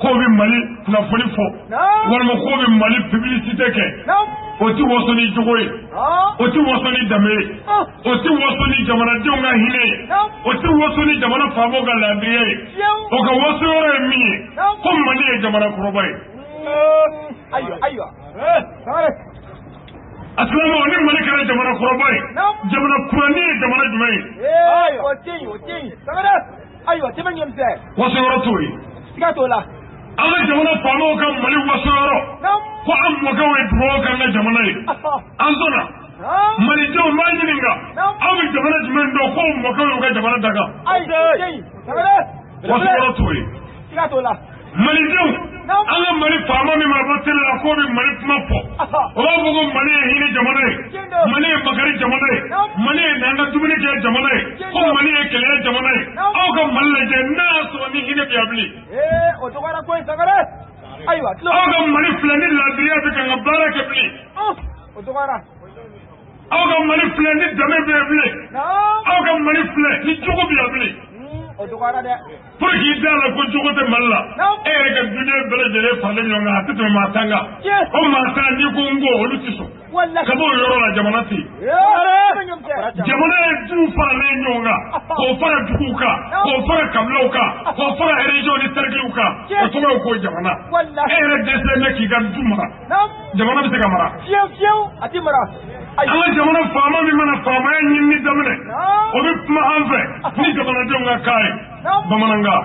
S4: k'o bɛ Mali kunnafoni fɔ walima k'o bɛ Mali publicité kɛ o ti waso ni jogo ye o ti waso ni danbe ye o ti waso ni jamanadenw ka hinɛ ye o ti waso ni jamana faamaw ka laadiriya ye o ka waso yɔrɔ ye min ye ko Mali ye jamana kɔrɔba ye Asilama ni Mali kɛra jamana kɔrɔba ye jamana kurani ye jamana jumɛn ye
S2: o tɛ yen sagada ayiwa tɛmɛ ɲɛmisɛn
S4: wasɔyɔrɔ t'o ye
S2: siga t'o la
S4: an ka jamana faamaw ka Mali wasɔyɔrɔ ko an mɔkɛw ye dugawu k'an ka jamana ye an sɔnna Malidenw b'a ɲininka aw bɛ jamana jumɛn dɔn ko mɔkɛw y'u ka jamana daga wasɔyɔrɔ t'o ye
S2: siga t'o la
S4: Malidenw an ka Mali faama min mana bɔ télé la k'o bɛ Mali kuma fɔ o b'a fɔ ko Mali ye hinɛ jamana ye Mali ye makari jamana ye Mali ye n'an ka dumuni kɛ jamana ye ko Mali ye kɛlɛ jamana ye aw ka Mali lajɛ n'a y'a sɔrɔ ni hinɛ bɛ yan bilen
S2: o dɔgɔyara ko in sagada ayiwa
S4: aw ka Mali filɛ ni laadiriya bɛ ka n ka baara kɛ bilen
S2: o dɔgɔyara
S4: aw ka Mali filɛ ni danbe bɛ yan bilen aw ka Mali filɛ ni jogo bɛ yan bilen
S2: o dɔgɔyara dɛ
S4: pour k'i da la ko jogo tɛ Mali la e yɛrɛ ka dunuya bɛɛ lajɛlen faralen ɲɔgɔn kan a tɛ tɛmɛ maa 10 kan o maa 10 n'i ko n ko olu tɛ sɔn ka bɔ o yɔrɔ la jamana tɛ yen jamana ye duw faralen ɲɔgɔn kan k'o fara duguw kan k'o fara kabilaw kan k'o fara région ni cercles kan o tɔgɔ ye ko jamana e yɛrɛ dɛsɛlen bɛ k'i ka du mara jamana bɛ se ka mara
S2: fiyewu a tɛ mara
S4: an ka jamana faama min mana faamaya ɲinini daminɛ o bɛ kuma an fɛ ni jamanadenw ka kan ye bamanankan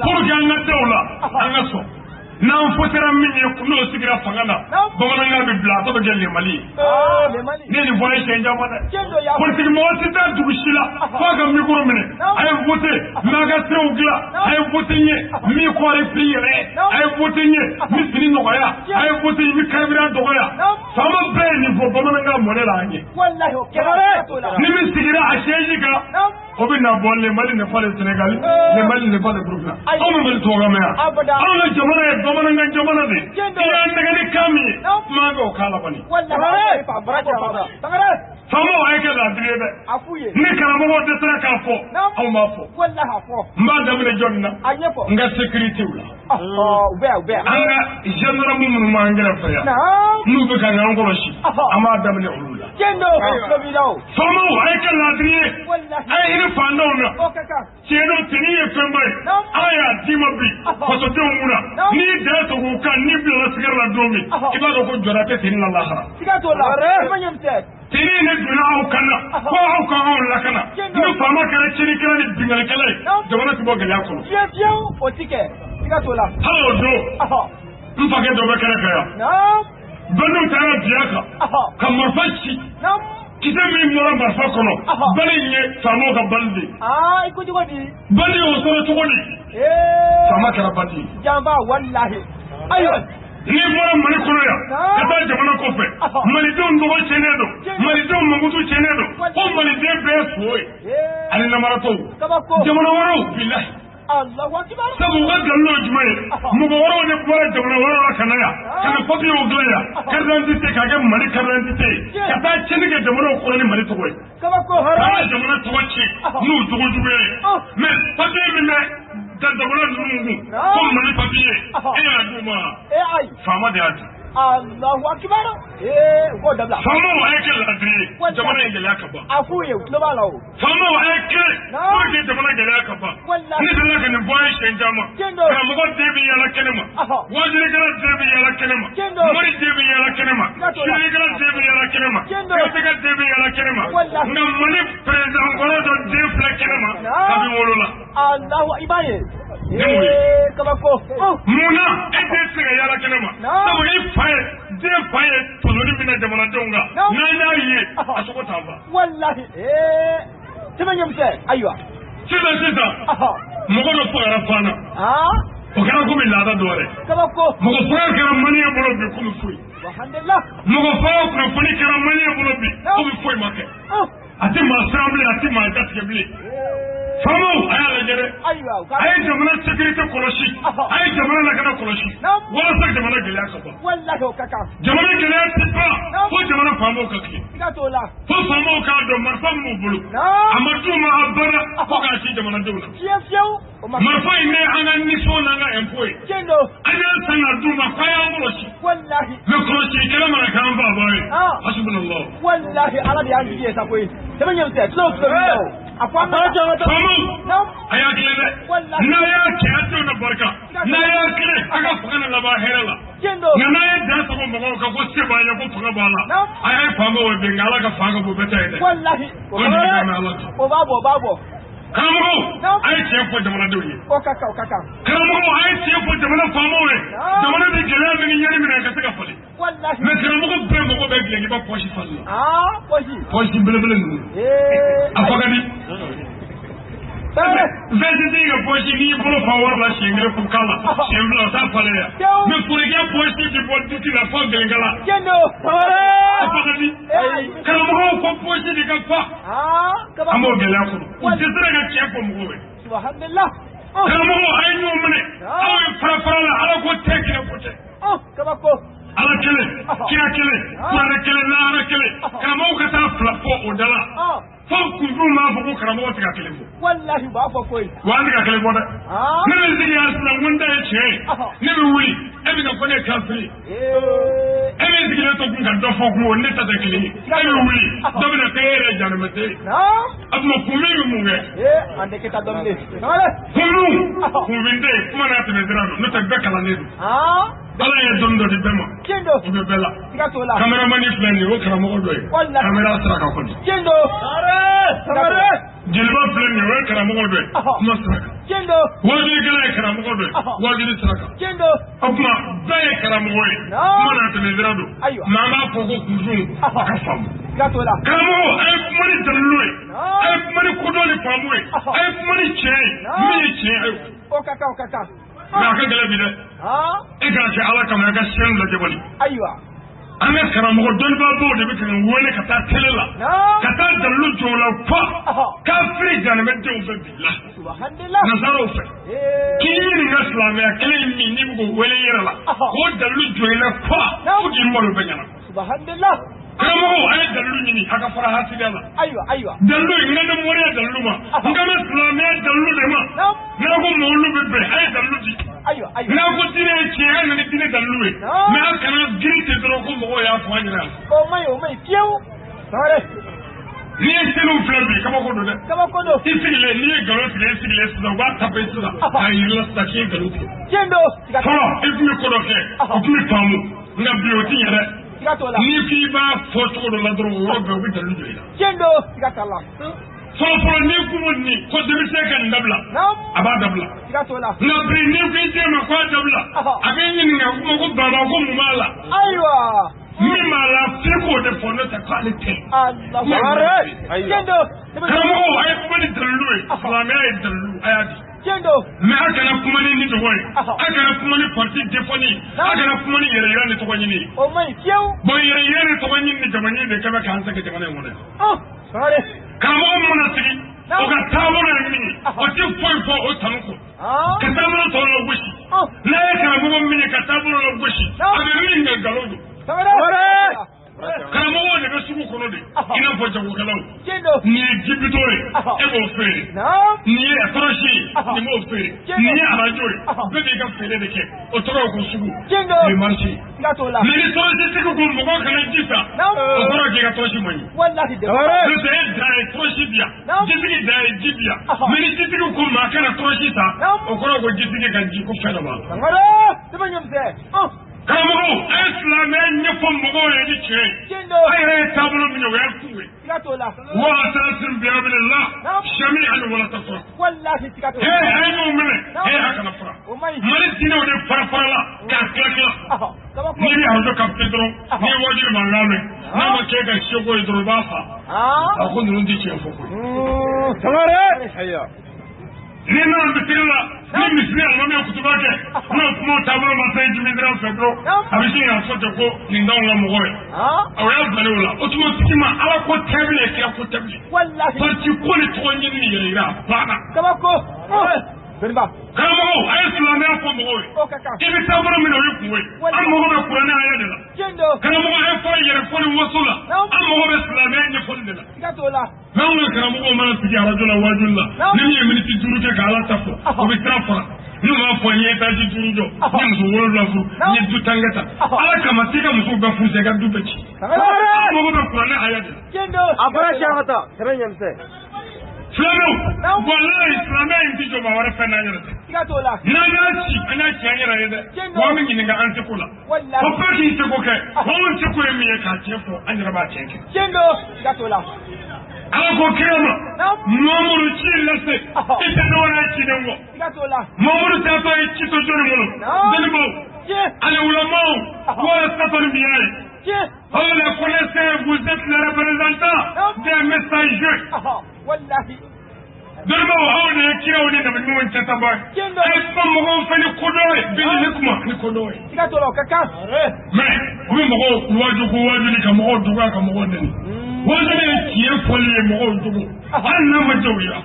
S4: pour que an ka da o la an ka sɔn n'an fɔtara min ye n'o sigira fanga na bamanankan bɛ bila a tɔ bɛ kɛ lemali ye ne nin fɔ a ye siɲɛ caman dɛ politique mɔgɔ tɛ taa dugu si la f'a ka micro minɛ a ye voté mais a ka siraw dilan a ye voté n ye min kɔɔri prix yɛlɛ a ye voté n ye min fini nɔgɔya a ye voté n ye min carburant dɔgɔya faama bɛɛ ye nin fɔ bamanankan mɔnɛ la an ye ni min sigira a siège kan o bɛ na bɔ le Mali n'est pas le Sénégal le Mali n'est pas le Burkina anw bɛ Mali tɔgɔ mɛn yan anw ka jamana ye bamanankan jamana de i y'a nɛgɛ ni kan min ye maa bɛ o k'a la kɔni faamaw a ye kɛ laadiri ye dɛ ni karamɔgɔw dɛsɛra k'a fɔ anw b'a fɔ n b'a daminɛ jɔnni na n ka sécuritéw la an ka gendarme minnu b'an kɛrɛfɛ yan n'u bɛ ka ɲɔgɔn kɔlɔsi an b'a daminɛ olu la faamaw a ye kɛ laadiri ye a ye hinɛ fantanw na tiɲɛ don tini ye fɛnba ye ala y'a d'i ma bi fasodenw mun na n'i dɛsɛ k'u kan n'i bilala sigara la don min i b'a dɔn ko jɔda tɛ tini la lahara tini ne donna aw kan na ko aw ka anw lakana ni faama kɛra tiɲɛnikɛla ni binganikɛla ye jamana tɛ bɔ gɛlɛya kɔnɔ hali o don n fakɛ dɔ bɛ kɛrɛfɛ yan bandiw taara biya kan ka marifa ci kisɛ min bɔra marifa kɔnɔ bali in ye faamaw ka bali de bali y'o sɔrɔ cogo di faama kɛra bali n'i bɔra Mali kɔnɔ yan ka taa jamana kɔfɛ malidenw dɔgɔ tiɲɛnen don malidenw mankutu tiɲɛnen don ko maliden bɛɛ ye so ye ani namaratɔw jamana wɛrɛw bilahi sabu u ka dalilu ye jumɛn ye mɔgɔ wɛrɛw de bɔra jamana wɛrɛw la ka na yan ka na papiyew dilan yan carte d'identité k'a kɛ Mali carte d'identité ye ka taa tiɲɛni kɛ jamanaw kɔnɔ ni Mali tɔgɔ ye an ka jamana tɔgɔ tiɲɛ n'u jogo juguya ye mais papiye min bɛ jamana ninnu kun ko Mali papiye e y'a d'u ma faama de y'a di
S2: Allahu akbar ko dabla
S4: faamaw a ye kɛ laadiri ye jamana in gɛlɛya ka ban
S2: a f'u ye u tulo b'a la o
S4: faamaw a ye kɛ pour que jamana gɛlɛya ka ban ne delila ka nin fɔ a ye siɲɛ caman karamɔgɔ den bɛ yaala kɛnɛ ma wajilikɛla den bɛ yaala kɛnɛ ma mori den bɛ yaala kɛnɛ ma suɲɛnikɛla den bɛ yaala kɛnɛ ma garijɛgɛ den bɛ yaala kɛnɛ ma nka Mali président kɔrɔ dɔ den filɛ kɛnɛ ma kabini wolola
S2: Allahu i b'a ye kabako
S4: munna e den tɛ se ka yaala kɛnɛ ma sabu i fa ye den fa ye tɔɲɔni min na jamanadenw kan n'an y'a ye a sogo t'an fa
S2: wallahi tɛmɛ ɲɛmisɛn ayiwa
S4: sisan mɔgɔ dɔ fagara fana o kɛra komi laada dɔ wɛrɛ mɔgɔ faga kɛra maliyɛn bolo bi komi foyi mɔgɔ faga kunnafoni kɛra maliyɛn bolo bi komi foyi ma kɛ a tɛ maa siran bilen a tɛ maa datigɛ bilen faamaw a y'a lajɛ dɛ a ye jamana sécurité kɔlɔsi a ye jamana lakana kɔlɔsi walasa jamana gɛlɛya ka ban jamana gɛlɛya tɛ ban fo jamana faamaw ka tile fo faamaw k'a dɔn marifa min b'u bolo a ma d'u ma abada fo k'a ci jamanadenw na marifa in bɛ an ka nisɔn n'an ka impôt ye an y'an san ka d'u ma k'a y'an kɔlɔsi mais kɔlɔsilikɛla mana k'an faaba ye hasbunallah
S2: ala de y'an jigi ye sa koyi tɛmɛ ɲɛmisɛn tulo filɛ a fɔ an ka
S4: a y'a kelen dɛ n'a y'a kɛ a denw na barika n'a y'a kelen a ka fanga na laban hɛrɛ la
S2: Kendo.
S4: Nka n'a ye dan sɔgɔ mɔgɔw kan ko se b'a ye ko fanga b'a la. A ye faama o bɛn nka Ala ka fanga b'o bɛɛ ta ye dɛ.
S2: Wallahi.
S4: O de bɛ k'an Ala to.
S2: O b'a bɔ, o b'a bɔ.
S4: Karamɔgɔw a ye tiɲɛ fɔ jamanadenw ye.
S2: O ka kan, o ka kan.
S4: Karamɔgɔw a ye tiɲɛ fɔ jamana faamaw ye. Jamana bɛ gɛlɛya min ni ɲani minɛ ka se ka falen.
S2: Wallahi.
S4: Mais karamɔgɔ bɛɛ mago bɛ gɛlɛyaba pɔsi falen la.
S2: Pɔsi.
S4: Pɔsi belebele ninnu. A fɔ ka di. Vɛtitigi ka pɔsi n'i y'i bolo fa wari la siɲɛ kelen k'u k'a la siɲɛ fila o t'a falen yan. Mais forokɛ pɔsi bɛ bɔ diti la fɔ gɛlɛnkala.
S2: Kendo.
S4: A fɔ ka di. Karamɔgɔw ko pɔsi de ka fa. An b'o gɛlɛya kɔnɔ. U tɛ se ka tiɲɛ fɔ mɔgɔw ye.
S2: Subhanallah.
S4: Karamɔgɔw a ye ɲɔgɔn minɛ. Aw ye fara fara la Ala ko tɛ kira ko tɛ.
S2: Kabako.
S4: Ala kelen, kira kelen, kuranɛ kelen, lahara kelen. Karamɔgɔw ka taa fila fɔ o da la. Fo kunfin m'a fɔ ko karamɔgɔ tɛ ka kelen fɔ.
S2: Wallahi u b'a fɔ koyi.
S4: Wa an tɛ ka kelen fɔ dɛ. Ne bɛ sigi yan sisan ko n ta ye tiɲɛ ye. Ne bɛ wuli e bɛ ka fɔ ne ye kafiri. E bɛ sigilen to kun ka dɔ fɔ kun o ne ta tɛ kelen ye. E bɛ wuli dɔ bɛ na kɛ e yɛrɛ janɛmɛtɛ ye. A tuma kunfin bɛ mun kɛ?
S2: An tɛ kɛ taa dɔɔnin.
S4: Kunfin tɛ yen kuma n'a tɛmɛ sira don n'o tɛ bɛɛ kalannen don. Ala ye dɔnni dɔ di bɛɛ ma. O bɛ bɛɛ la. Kameramani filɛ nin ye o karamɔgɔ dɔ ye. Kamera sira kan kɔni. Jeliba filɛ nin ye o ye karamɔgɔ dɔ ye. Kuma sira kan. Wajilikɛla ye karamɔgɔ dɔ ye. Wajili sira kan. O tuma bɛɛ ye karamɔgɔ ye. Kuma n'a tɛmɛ sira don. Maa b'a fɔ ko kunfin a ka faamu. Karamɔgɔ a ye kuma ni dalilu ye. A ye kuma ni kodɔn ni faamu ye. A ye kuma ni tiɲɛ ye. Min ye tiɲɛ ye.
S2: O ka kan.
S4: Nka a ka gɛlɛn bi dɛ. E kana kɛ Ala kama i ka siyɛn lajɛ kɔni.
S2: Ayiwa.
S4: An ka karamɔgɔ dɔnnibaabaw de bɛ ka n wele ka taa télé la. Ka taa dalilu jɔ o la fa. Kafiri janɛmɛdenw fɛ bi la. Nazaraw fɛ. K'i ɲininka silamɛya kelen in min n'i bɛ k'o wele i yɛrɛ la. K'o dalilu jɔ i la fa. Fo k'i malo bɛɛ ɲɛna. Karamɔgɔw a ye dalilu ɲini a ka fara hasidiya la. Dalilu in n ka ne mɔriya dalilu ma. N ka bɛ silamɛya dalilu de ma. N'a ko mɔgɔlu bɛ bɛn a ye dalilu di. N'a ko diinɛ ye tiɲɛ a nana diinɛ dalilu ye. Mais a kana girin ten dɔrɔn ko mɔgɔw y'a fɔ an ɲɛna.
S2: O ma ɲi fiyewu.
S4: N'i ye seliw filɛ bi kabako don dɛ. I sigilen n'i ye nkalon tigɛ i sigilen sisan u b'a taper sisan k'a yir'i la sisan k'i ye nkalon tigɛ. Fɔlɔ i tun bɛ ko dɔ kɛ o tun bɛ faamu nka bi o ti ɲɛ dɛ. N'i k'i b'a fɔ cogo dɔ la dɔrɔn o yɔrɔ bɛɛ u bɛ dalilu jɔ i la. Fɔlɔfɔlɔ n'i kun ko nin ko denmisɛn ka nin dabila a b'a dabila. Nka bi n'i ko i den ma ko a dabila a bɛ ɲininka ko baba ko mun b'a la. Min b'a la f'i k'o de fɔ n'o tɛ k'ale tɛ. Karamɔgɔw a ye kuma ni dalilu ye silamɛya ye dalilu a y'a di. Mais a kana kuma ni tɔgɔ ye a kana kuma ni parti défini a kana kuma ni yɛrɛ yira ni tɔgɔ ɲini. Bon yɛrɛ yira ni tɔgɔ ɲini ni jamana de kɛ bɛ k'an sɛgɛn jamana in kɔnɔ. Karamɔgɔ mana sigi o ka taabolo ye min ye o tɛ foyi fɔ o tanu kɔ ka taabolo tɔw la gosi n'a ye karamɔgɔ min ye ka taabolo la gosi a bɛ min kɛ nkalon don. Karamɔgɔw de bɛ sugu kɔnɔ de i n'a fɔ jagokɛlaw n'i ye jibito ye e b'o feere n'i ye tɔrɔsi ye nin b'o feere n'i ye arajo ye bɛɛ b'i ka feere de kɛ o tɔgɔ ko sugu ni marché mais ni tɔrɔsitigi ko mɔgɔ kana ji ta o kɔrɔ k'i ka tɔrɔsi man ɲi n'o tɛ e da ye tɔrɔsi di yan jitigi da ye ji di yan mais ni jitigi ko maa kana tɔrɔsi ta o kɔrɔ ko jitigi ka ji ko fɛn dɔ b'a la. Karamɔgɔw a ye silamɛya ɲɛfɔ mɔgɔw ye ni tiɲɛ ye a yɛrɛ ye taabolo min ye o y'a f'u ye walasa bilamina sami ani walasa fura a ye ɲɔgɔn minɛ a kana fura Mali diinɛw de fara la k'a tila n'i bɛ arajo kapite dɔrɔn n'i ye wajibi mankan mɛn n'a ma kɛ ka seko ye dɔrɔn i b'a fa a ko ninnu tɛ tiɲɛ fɔ koyi. Ni nana misiri la ni misiri alimami ye kutuba kɛ n'o kuma taabolo ma se jimindira fɛ dɔrɔn a bɛ se k'a fɔ ten ko nin t'anw ka mɔgɔ ye o y'a bilalen o la o tuma tigi ma ala ko tɛbili ye kira ko tɛbili parti ko ni tɔgɔ ɲini ni yɛrɛ yira a banna. Karamɔgɔw a ye silamɛya fɔ mɔgɔw ye i bɛ taabolo min na o ye kungo ye an mago bɛ kuranɛ aya de la karamɔgɔ a ye fɔ yɛrɛ fɔ ni waso la an mago bɛ silamɛya ɲɛfɔli de la. N'anw ka karamɔgɔw mana sigi arajo la wajuli la ni min ye miniti 5 kɛ k'ala ta fɔ o bɛ sira fara n'u m'a fɔ n ye étage 5 jɔ n ye muso 7 furu n ye du 10 kɛ tan ala kama t'i ka musow bɛɛ furu sa i ka du bɛɛ ci an mago bɛ kuranɛ aya de la. Filanan walayi silamɛya in tɛ jɔ maa wɛrɛ fɛn n'a yɛrɛ tɛ.
S2: siga to la
S4: na ci ana ci an yara ne da wa min ginga an ci kula
S2: wallahi
S4: ko fa ki ci ko kai ko mun ci ko mi ka ce ko an yara ba ce ki
S2: kendo siga to la
S4: ala ko kema mamuru ci lasse ita da wani ci dan go
S2: siga to la
S4: mamuru ta to ci to jori mu dan bo ala ulama wa safar biyai Hola, connaissez, vous êtes le représentant des messagers.
S2: Wallahi.
S4: Darba wa ne kira wani da mun wance ta ba. Ai ban mu gon fani kodoy, bin ne kuma ni kodoy.
S2: Kika to lo kaka.
S4: Mais, mu mu waju ni ka mu duga ka mu ne. Wanda ne kiye folle mu dugu. An na ma jawiya.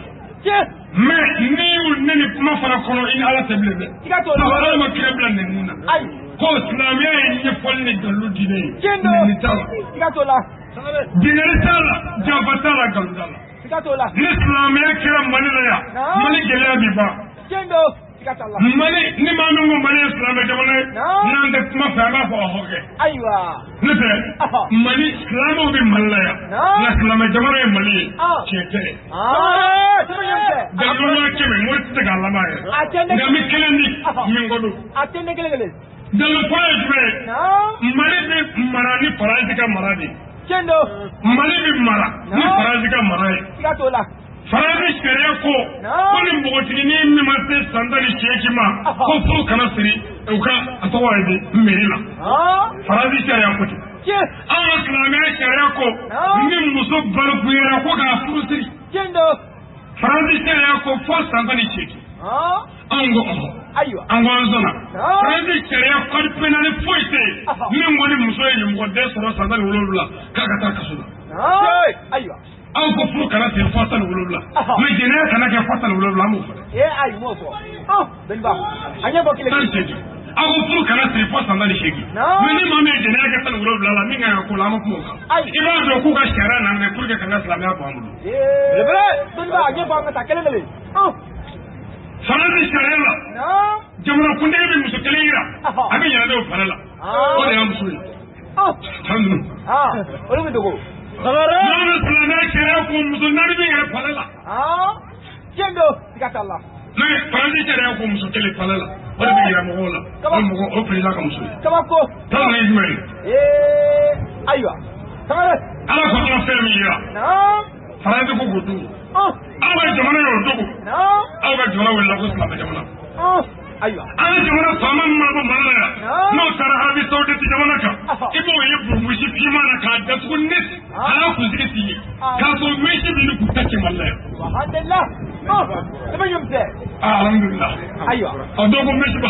S4: Mais ni kuma fara kono in ala tablebe.
S2: Kika to lo.
S4: Ala ma kire blan ne nuna.
S2: Ai.
S4: Ko islamiya yin folle dalu dine. Ni tala.
S2: Kika to la.
S4: Dinere tala, jabatala galudala.
S2: Sikatola.
S4: L'islam ya kira mani la ya. Mani gɛlɛya bi ban.
S2: Kendo. Sikatala.
S4: Mani ni maa min ko mani ye silamɛ jamana ye. N'an tɛ kuma fɛ an b'a fɔ a hɔkɛ.
S2: Ayiwa.
S4: Ne tɛ. Mali silamɛw bɛ Mali la yan. Nka silamɛ jamana ye Mali ye. Tiɲɛ tɛ. Dalilu kɛmɛ mori tɛ se k'a laban yɛrɛ. Nka mi kelen di min ko don.
S2: A tɛ ne kelen kelen.
S4: Dalilu fɔlɔ ye jumɛn ye? Mali bɛ mara ni Faransi ka mara de.
S2: Kendo.
S4: Mali bɛ mara ni Faransi ka mara ye.
S2: Sikatola.
S4: Faransi sariya ko ni npogotigi ni min ma se san 18 ma ko furu kana siri u ka a tɔgɔ ye di mairie la. Faransi sariya ko ten. An ka silamɛya sariya ko ni muso balikuyara ko k'a furu siri. Faransi sariya ko fo san 18. An ko ɔhɔ.
S2: Ayiwa.
S4: An ko an sɔnna. Faransi sariya code pénal foyi tɛ yen min ko ni muso ye mɔgɔ den sɔrɔ san 17 k'a ka taa kaso la.
S2: Ayiwa.
S4: Aw ko furu kana ten fo san 17 mais jɛnɛya kana kɛ fo san 17 an b'o fɔ.
S2: Ayi m'o fɔ. Bɛnba a ɲɛ bɔ kelen.
S4: Aw ko furu kana ten fo san 18 mais ni maa min ye jɛnɛya kɛ san 17 la min kan ka ko la an ma kuma o kan. I b'a dɔn k'u ka sariya na mais pour que ka n ka silamɛya bɔ an bolo.
S2: Bɛnba a ɲɛ bɔ an ka taa kelen kelen.
S4: Faransi sariya la jamana kuntigi bɛ muso kelen yira a bɛ yɛlɛ o fara la o de y'a muso ye.
S2: Olu bɛ dogo.
S4: N'an bɛ silamɛya sariya ko muso naani bɛ yɛlɛ fara la.
S2: Kendo sikatala.
S4: Mais Faransi sariya ko muso kelen fara la o de bɛ yɛlɛ mɔgɔw la o mɔgɔ o président ka muso ye.
S2: Kabako.
S4: Taa ni jumɛn ye.
S2: Ayiwa. Kamara.
S4: Ala ko an fɛn min yira. Faransi ko k'o dogo. Aw ka jamana y'o dogo. Aw ka jamana wulila ko silamɛ jamana.
S2: Ayiwa.
S4: An ka jamana faama min mana bɔ Mali la yan n'o taara Arabi Saoudite jamana kan i b'o ye burumusi finman na k'a datugu net a y'a kunsigi t'i ye k'a sɔrɔ mesi bɛ ni k'u ta cɛ Mali la yan.
S2: Alhamdulilah. I bɛ ɲɔn fɛ.
S4: Alhamdulilah.
S2: Ayiwa.
S4: A dɔw ko mesi ba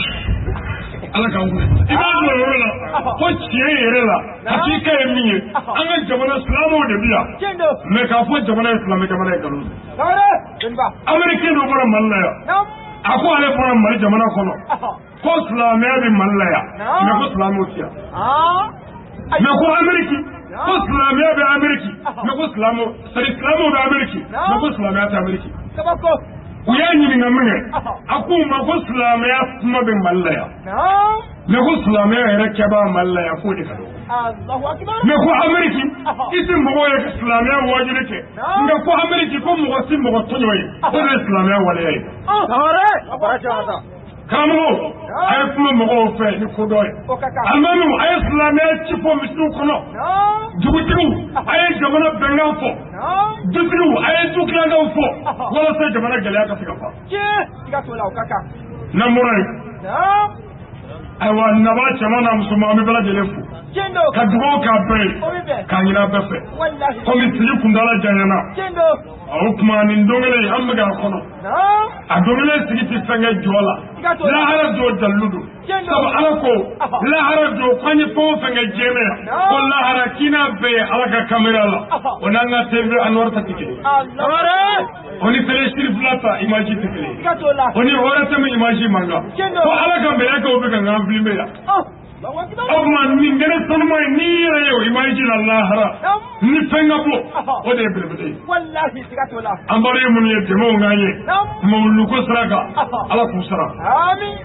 S4: Ala k'an wuli. I b'a sɔrɔ yɔrɔ la ko tiɲɛ yɛrɛ la hakika ye min ye an ka jamana silamɛw de bi yan mais k'a fɔ jamana ye silamɛ jamana ye nkalon. Américain dɔ bɔra Mali la yan. A ko ale fɔra Mali jamana kɔnɔ ko silamɛya bɛ Mali la yan mais ko silamɛw tɛ yan. Mais ko Amérique ko silamɛya bɛ Amérique mais ko silamɛw bɛ Amérique mais ko silamɛya tɛ Amérique. U y'a ɲininka min kɛ a ko u ma ko silamɛya kuma bɛ Mali la yan mais ko silamɛya yɛrɛ kɛbaa Mali la yan k'o de ka dɔgɔ. Mais ko Amérique i tɛ mɔgɔw ye silamɛya wajibi kɛ nka ko Amérique ko mɔgɔ si mɔgɔ tɔɲɔ ye o de ye silamɛya waleya ye. Karamɔgɔ a ye kuma mɔgɔw fɛ ni ko dɔ ye alimamiw a ye silamɛya ci fɔ misiw kɔnɔ dugutigiw a ye jamana bɛnkan fɔ dutigiw a ye du tilancɛw fɔ walasa jamana gɛlɛya ka se ka ban. N'an bɔra yen ayiwa naba cɛman n'a musoman an bɛ bɛɛ lajɛlen fo ka dugawu k'a bɛɛ ye k'a ɲini a bɛɛ fɛ komi sigi kuntala janyana o tuma nin don kelen an bɛ k'a kɔnɔ a don kelen sigi tɛ fɛn kɛ jɔ la lahara jɔ dalilu don sabu Ala ko lahara jɔ k'an ye fɛn o fɛn kɛ diɲɛ na yan ko lahara k'i n'a bɛɛ ye Ala ka kamera la o n'an ka TV Anwar ta tɛ kelen o ni télé sirifila ta image tɛ kelen o ni ORTM image man kan ko Ala ka mɛlɛkɛw bɛ ka n filmer yan. O tuma nin kɛra sanuma ye n'i yɛrɛ ye o image la lahara ni fɛn ka bɔ o de ye belebele ye. An bɔra ye minnu ye dɛmɛw k'an ye mawuluko sira kan Ala k'u sara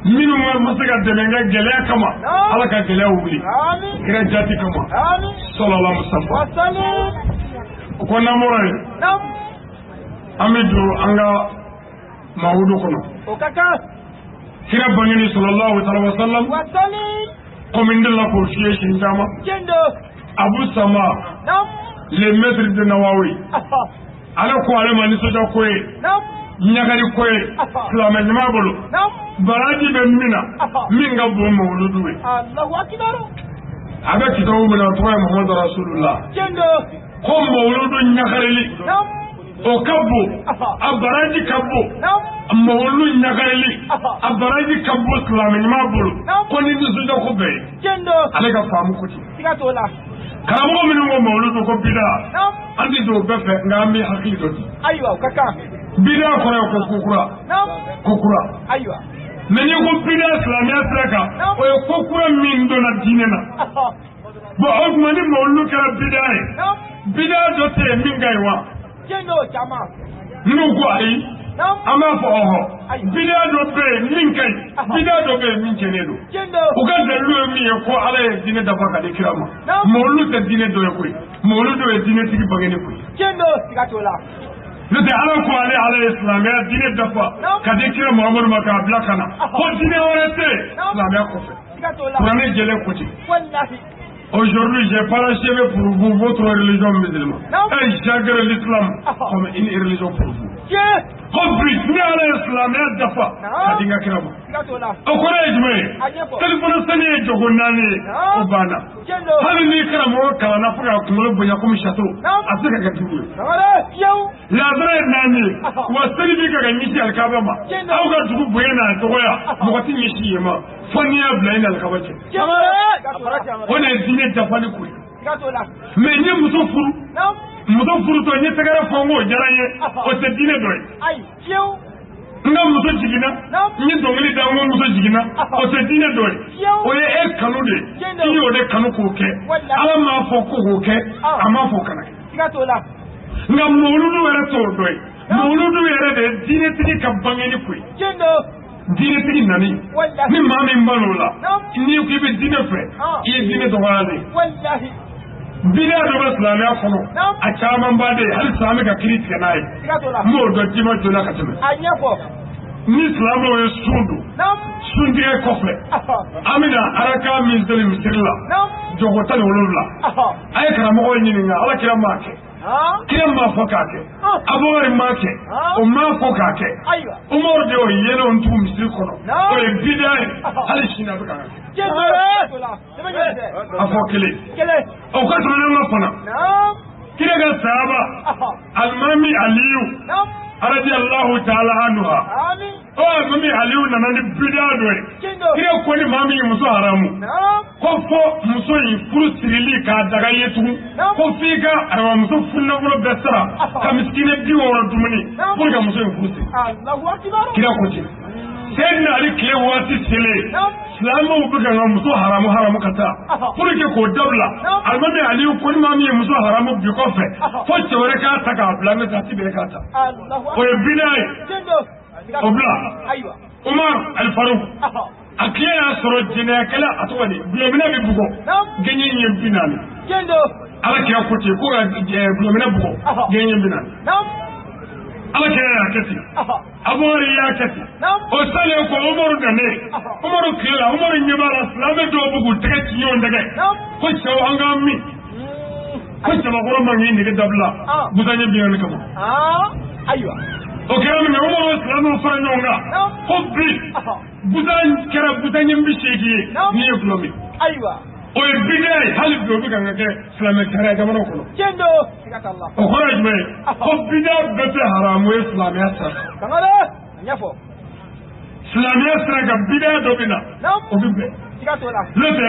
S4: minnu ma se ka dɛmɛ kɛ gɛlɛya kama Ala ka gɛlɛya wuli kira jati kama sallallahu alaihi wasallam. O ko n'an bɔra yen an bɛ don an ka mawudu kɔnɔ kira bangini sallallahu alaihi wasallam komin de la ko fiye shin jama Abu Sama le maître de Nawawi ala ko ale mani soja koye nyagari koye islamé nyama bolo baraji be mina min ga bo mawludu we Allahu akbar abe kitabu mina to Muhammad Rasulullah ko mawludu nyagari o kabbo abaraji kabbo mawlu nyagareli abaraji kabbo islam nyama bolo ko ni soja ko be ale ga famu ko ti karamo min mo mawlu ko bida andi do be fe ngami hakiko aywa kaka bida ko ko kukura aywa men ko bida islamia traka o ko kukura min do na dinena bo ogmani mawlu kara bida do te min gaiwa jama nugo ai ama fo oho bida do be min kai bida do be min kenedo o ga dalu mi ko ala e dine da baka de kirama mawlu te dine do ko mawlu do e dine tigi bagene ko sigatola le de ala ko ala islam ya dine da fa ka de kira muhammad maka blakana ko dine orete islam ya ko sigatola pour ne jele ko ti wallahi. Aujourd'hui, j'ai parachevé pour vous votre religion musulmane. Et j'agrée l'islam comme une religion pour vous. Compris, mais à l'islam, il y a des fois. Kadinga kirama. Okoreji me. Téléphone sani jogonani obana. Hali ni kirama kala na fuka kumule bonya kumi chateau. Asika katibu. La vraie nani. Wa sani bika ga nyishi alkabama. Au ga dugu boyena togoya. Mokati nyishi yema. Fania blaina alkabache. On est dîné Japani kuri. Mais ni muso furu to ni tegara fongo jaraye o te dîné doy. Ai, nga muso jigina ni dongli da ngo muso jigina o te dîné doy. O ye e kanu de. Ti o de kanu ko ke. Ala ma fo ko ke, ama fo kana. Nga moludu wera to doy. Moludu wera de dîné tigi ka bangeni kuri. Dine tigi nani ni mami mbalola ni ko be dine fe i dine to wale wallahi bida do islam ya kono a chaman bade hal sami ka kritika nai mo do jima to na kateme anyako ni islam o sundu sundi e kofle amina araka min dole misirla jogo tan wolola ay kara mo ni nga ala kira make kira ma fokake abori make o ma fokake umar de o yeno ntu misir kono o e bidai hali shina buka afokele o ka to na fana kira ga sahaba almami aliyu radiyallahu ta'ala anha amin o mami aliyu nanani bidado kira ko ni mami muso haramu ko fo muso yi furu sirili ka daga yetu ko figa arwa muso funna wuro besara ka miskine biwo wuro dumuni pour ga muso yi furu sirili Allahu akbar kira ko ci sayyidina ali kile wati sele islamu buga ga muso haramu kata pour ke ko dabla almami aliyu ko ni mami muso haramu bi ko fe fo cewre ka ta ka bla me ta tibe ka ta Allahu akbar o binai obla aywa Umar al-Faruq akiya ya soro jina kala atwani blomina bi bugo ganyen yin binani kendo ala kiya kote ko blomina bugo ganyen yin binani ala kiya ya kati abori ya kati o sale ko Umar da ne Umar kila Umar nyabala islame do bugu tege ciyon daga ko cewa an ga mi ko cewa ko man yin daga dabla buzanye biyan kama aywa o kera mi Umar islamu faranyonga hobbi buzan yimbi shegi ni eklomi aywa o e bidai halif do bi kanga ke islamic tare da mono kono kendo sigata Allah o kharaj me hobbi da bete haramu islamiyya sa kangala nyafo islamiyya sa ga bidai do bina o bibbe sigata Allah lete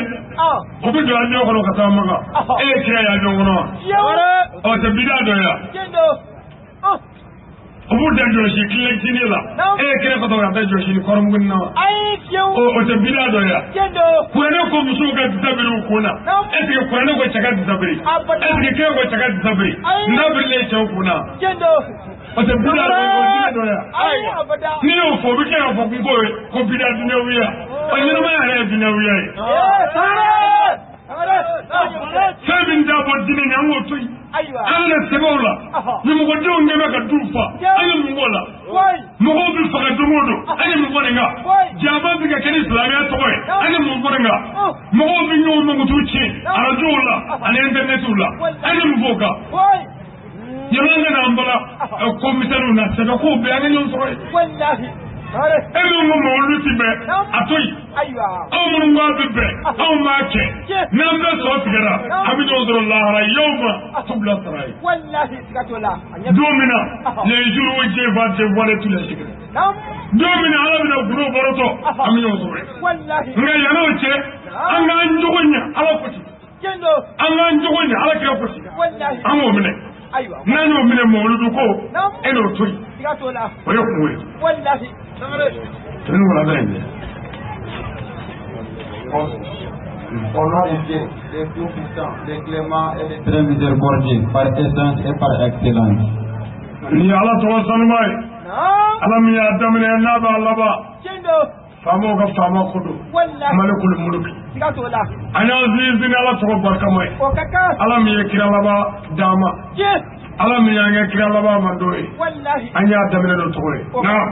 S4: o bi do anyo kono kata maga e kira ya do ngono o te bidai do ya kendo obu dan joshi kile jinila kire ko to ga joshi ni korom gunna ay yow o te bila do ya kendo ko ne ko musu ga dabiru kuna ke ko ne ko chaga dabiri ke ko chaga dabiri dabiri le chaw kuna kendo o te bila do ya ay abada ni o fo bi ke fo ko bila dina wiya o ni ma ya dina wiya sabin da bo dina ne mo toy ala sebola ni mo godo ngema ka dufa ani mo wala mo go bi faga domodo ani mo wala nga jaba mɔgɔw bɛ ɲɔgɔn mankutu tiɲɛ arajow la ani internetiw la an ye mun fɔ o kan yɛlɛ an ka n'an bala komisɛriw na sɛbɛkow bɛɛ an ka ɲɔgɔn sɔrɔ yen e min ko mawulu ti bɛn a to yen aw minnu b'a bɛ bɛn anw b'a kɛ n'an bɛɛ sɔ tigɛra an bɛ ɲɔgɔn sɔrɔ lahara yaw ma tubila sara ye don min na les jours où Dieu va dévoiler tous les secrets don min na ala bɛna gundo bɔrɔtɔ an bɛ ɲɔgɔn sɔrɔ yen nka yan'o cɛ an k'an jogo ɲɛ ala koti an k'an jogo ɲɛ ala kira koti an k'o minɛ n'an y'o minɛ mawuludu ko e n'o to yen o ye kungo ye tɛnɛ wala bɛrɛ ɲɛ
S5: Au nom de Dieu, le Tout-Puissant, le Clément et le Très Miséricordieux, par essence et par excellence.
S4: Ni ala tɔgɔ sanuba ye ala min y'a daminɛ n'a b'a laban faamaw ka faama ko don malikul mulki an y'an sinsin ni ala tɔgɔ barikama ye ala min ye kira laban d'an ma ala min y'an kɛ kira laban mando ye an y'a daminɛ n'o tɔgɔ ye naam.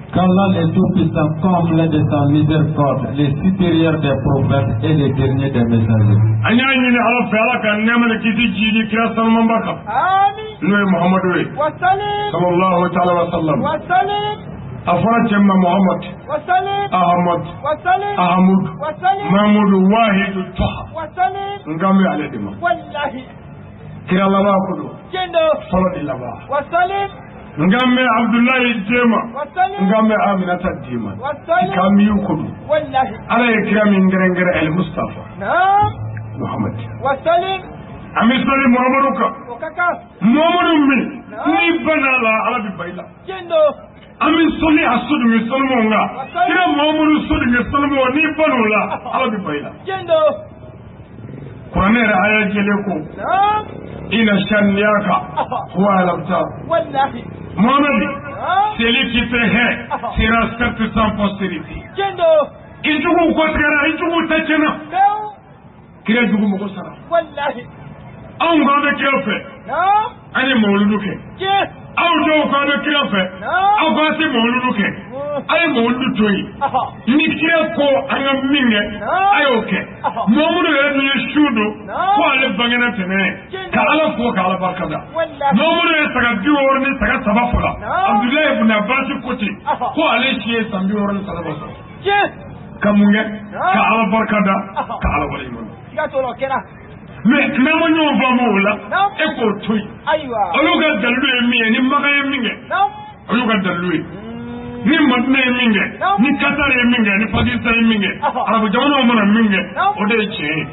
S5: Qu'Allah le Tout-Puissant comble de sa miséricorde, les supérieurs des prophètes et les derniers des messagers.
S4: An y'a ɲini ala fɛ ala ka nɛɛma ni kisi jiidi kira sanumanba kan n'o ye Muhammadu ye sallallahu ta'ala wa sallam a fɔra cɛ ma Muhammad Ahmad Ahamud Mahmudu Wahidu Taha n kan bɛ ale de ma kira laban ko don fɔlɔ de laban n kan bɛ Abdulayi Dema n kan bɛ Aminata Dema i kan mi ko don ala ye kira min gɛrɛngɛrɛ El Mustafa Muhammad an bɛ sɔli Muhammadu kan Muhammadu min n'i banna la ala bɛ ba i la an bɛ sɔli a sodunge sɔlimɔgɔw kan kira Muhammadu sodunge sɔlimɔgɔw n'i banna o la ala bɛ ba i la kuranɛ yɛrɛ aya jɛlen ko ina shaniyaka huwa al-abtar Muhammad celui qui fait haie sera certes sans postérité i jugu kɔtigɛra i jugu tɛ tiɲɛna kira jugu mɔgɔ sara anw k'an bɛ kira fɛ an ye mawuludu kɛ aw dɔw k'an bɛ kira fɛ aw k'an tɛ mawuludu kɛ a ye mawuludu to yen ni kira ko an ka min kɛ a y'o kɛ Muhammadu yɛrɛ min ye su don ko ale bangena tɛnɛn ka ala fo ka ala barika da Muhammadu ye saga 60 ni saga 3 faga Abdulayi ibn Abbas ko ten ko ale si ye san 60 ni 3 sɔrɔ ka mun kɛ ka ala barika da ka ala waleɲuman mais n'an ma ɲɔgɔn faamu o la e k'o to yen olu ka dalilu ye min ye ni Makan ye min kɛ olu ka dalilu ye ni Madina ye min kɛ ni Qatar ye min kɛ ni Pakistan ye min kɛ arabu jamanaw mana min kɛ o de ye tiɲɛ ye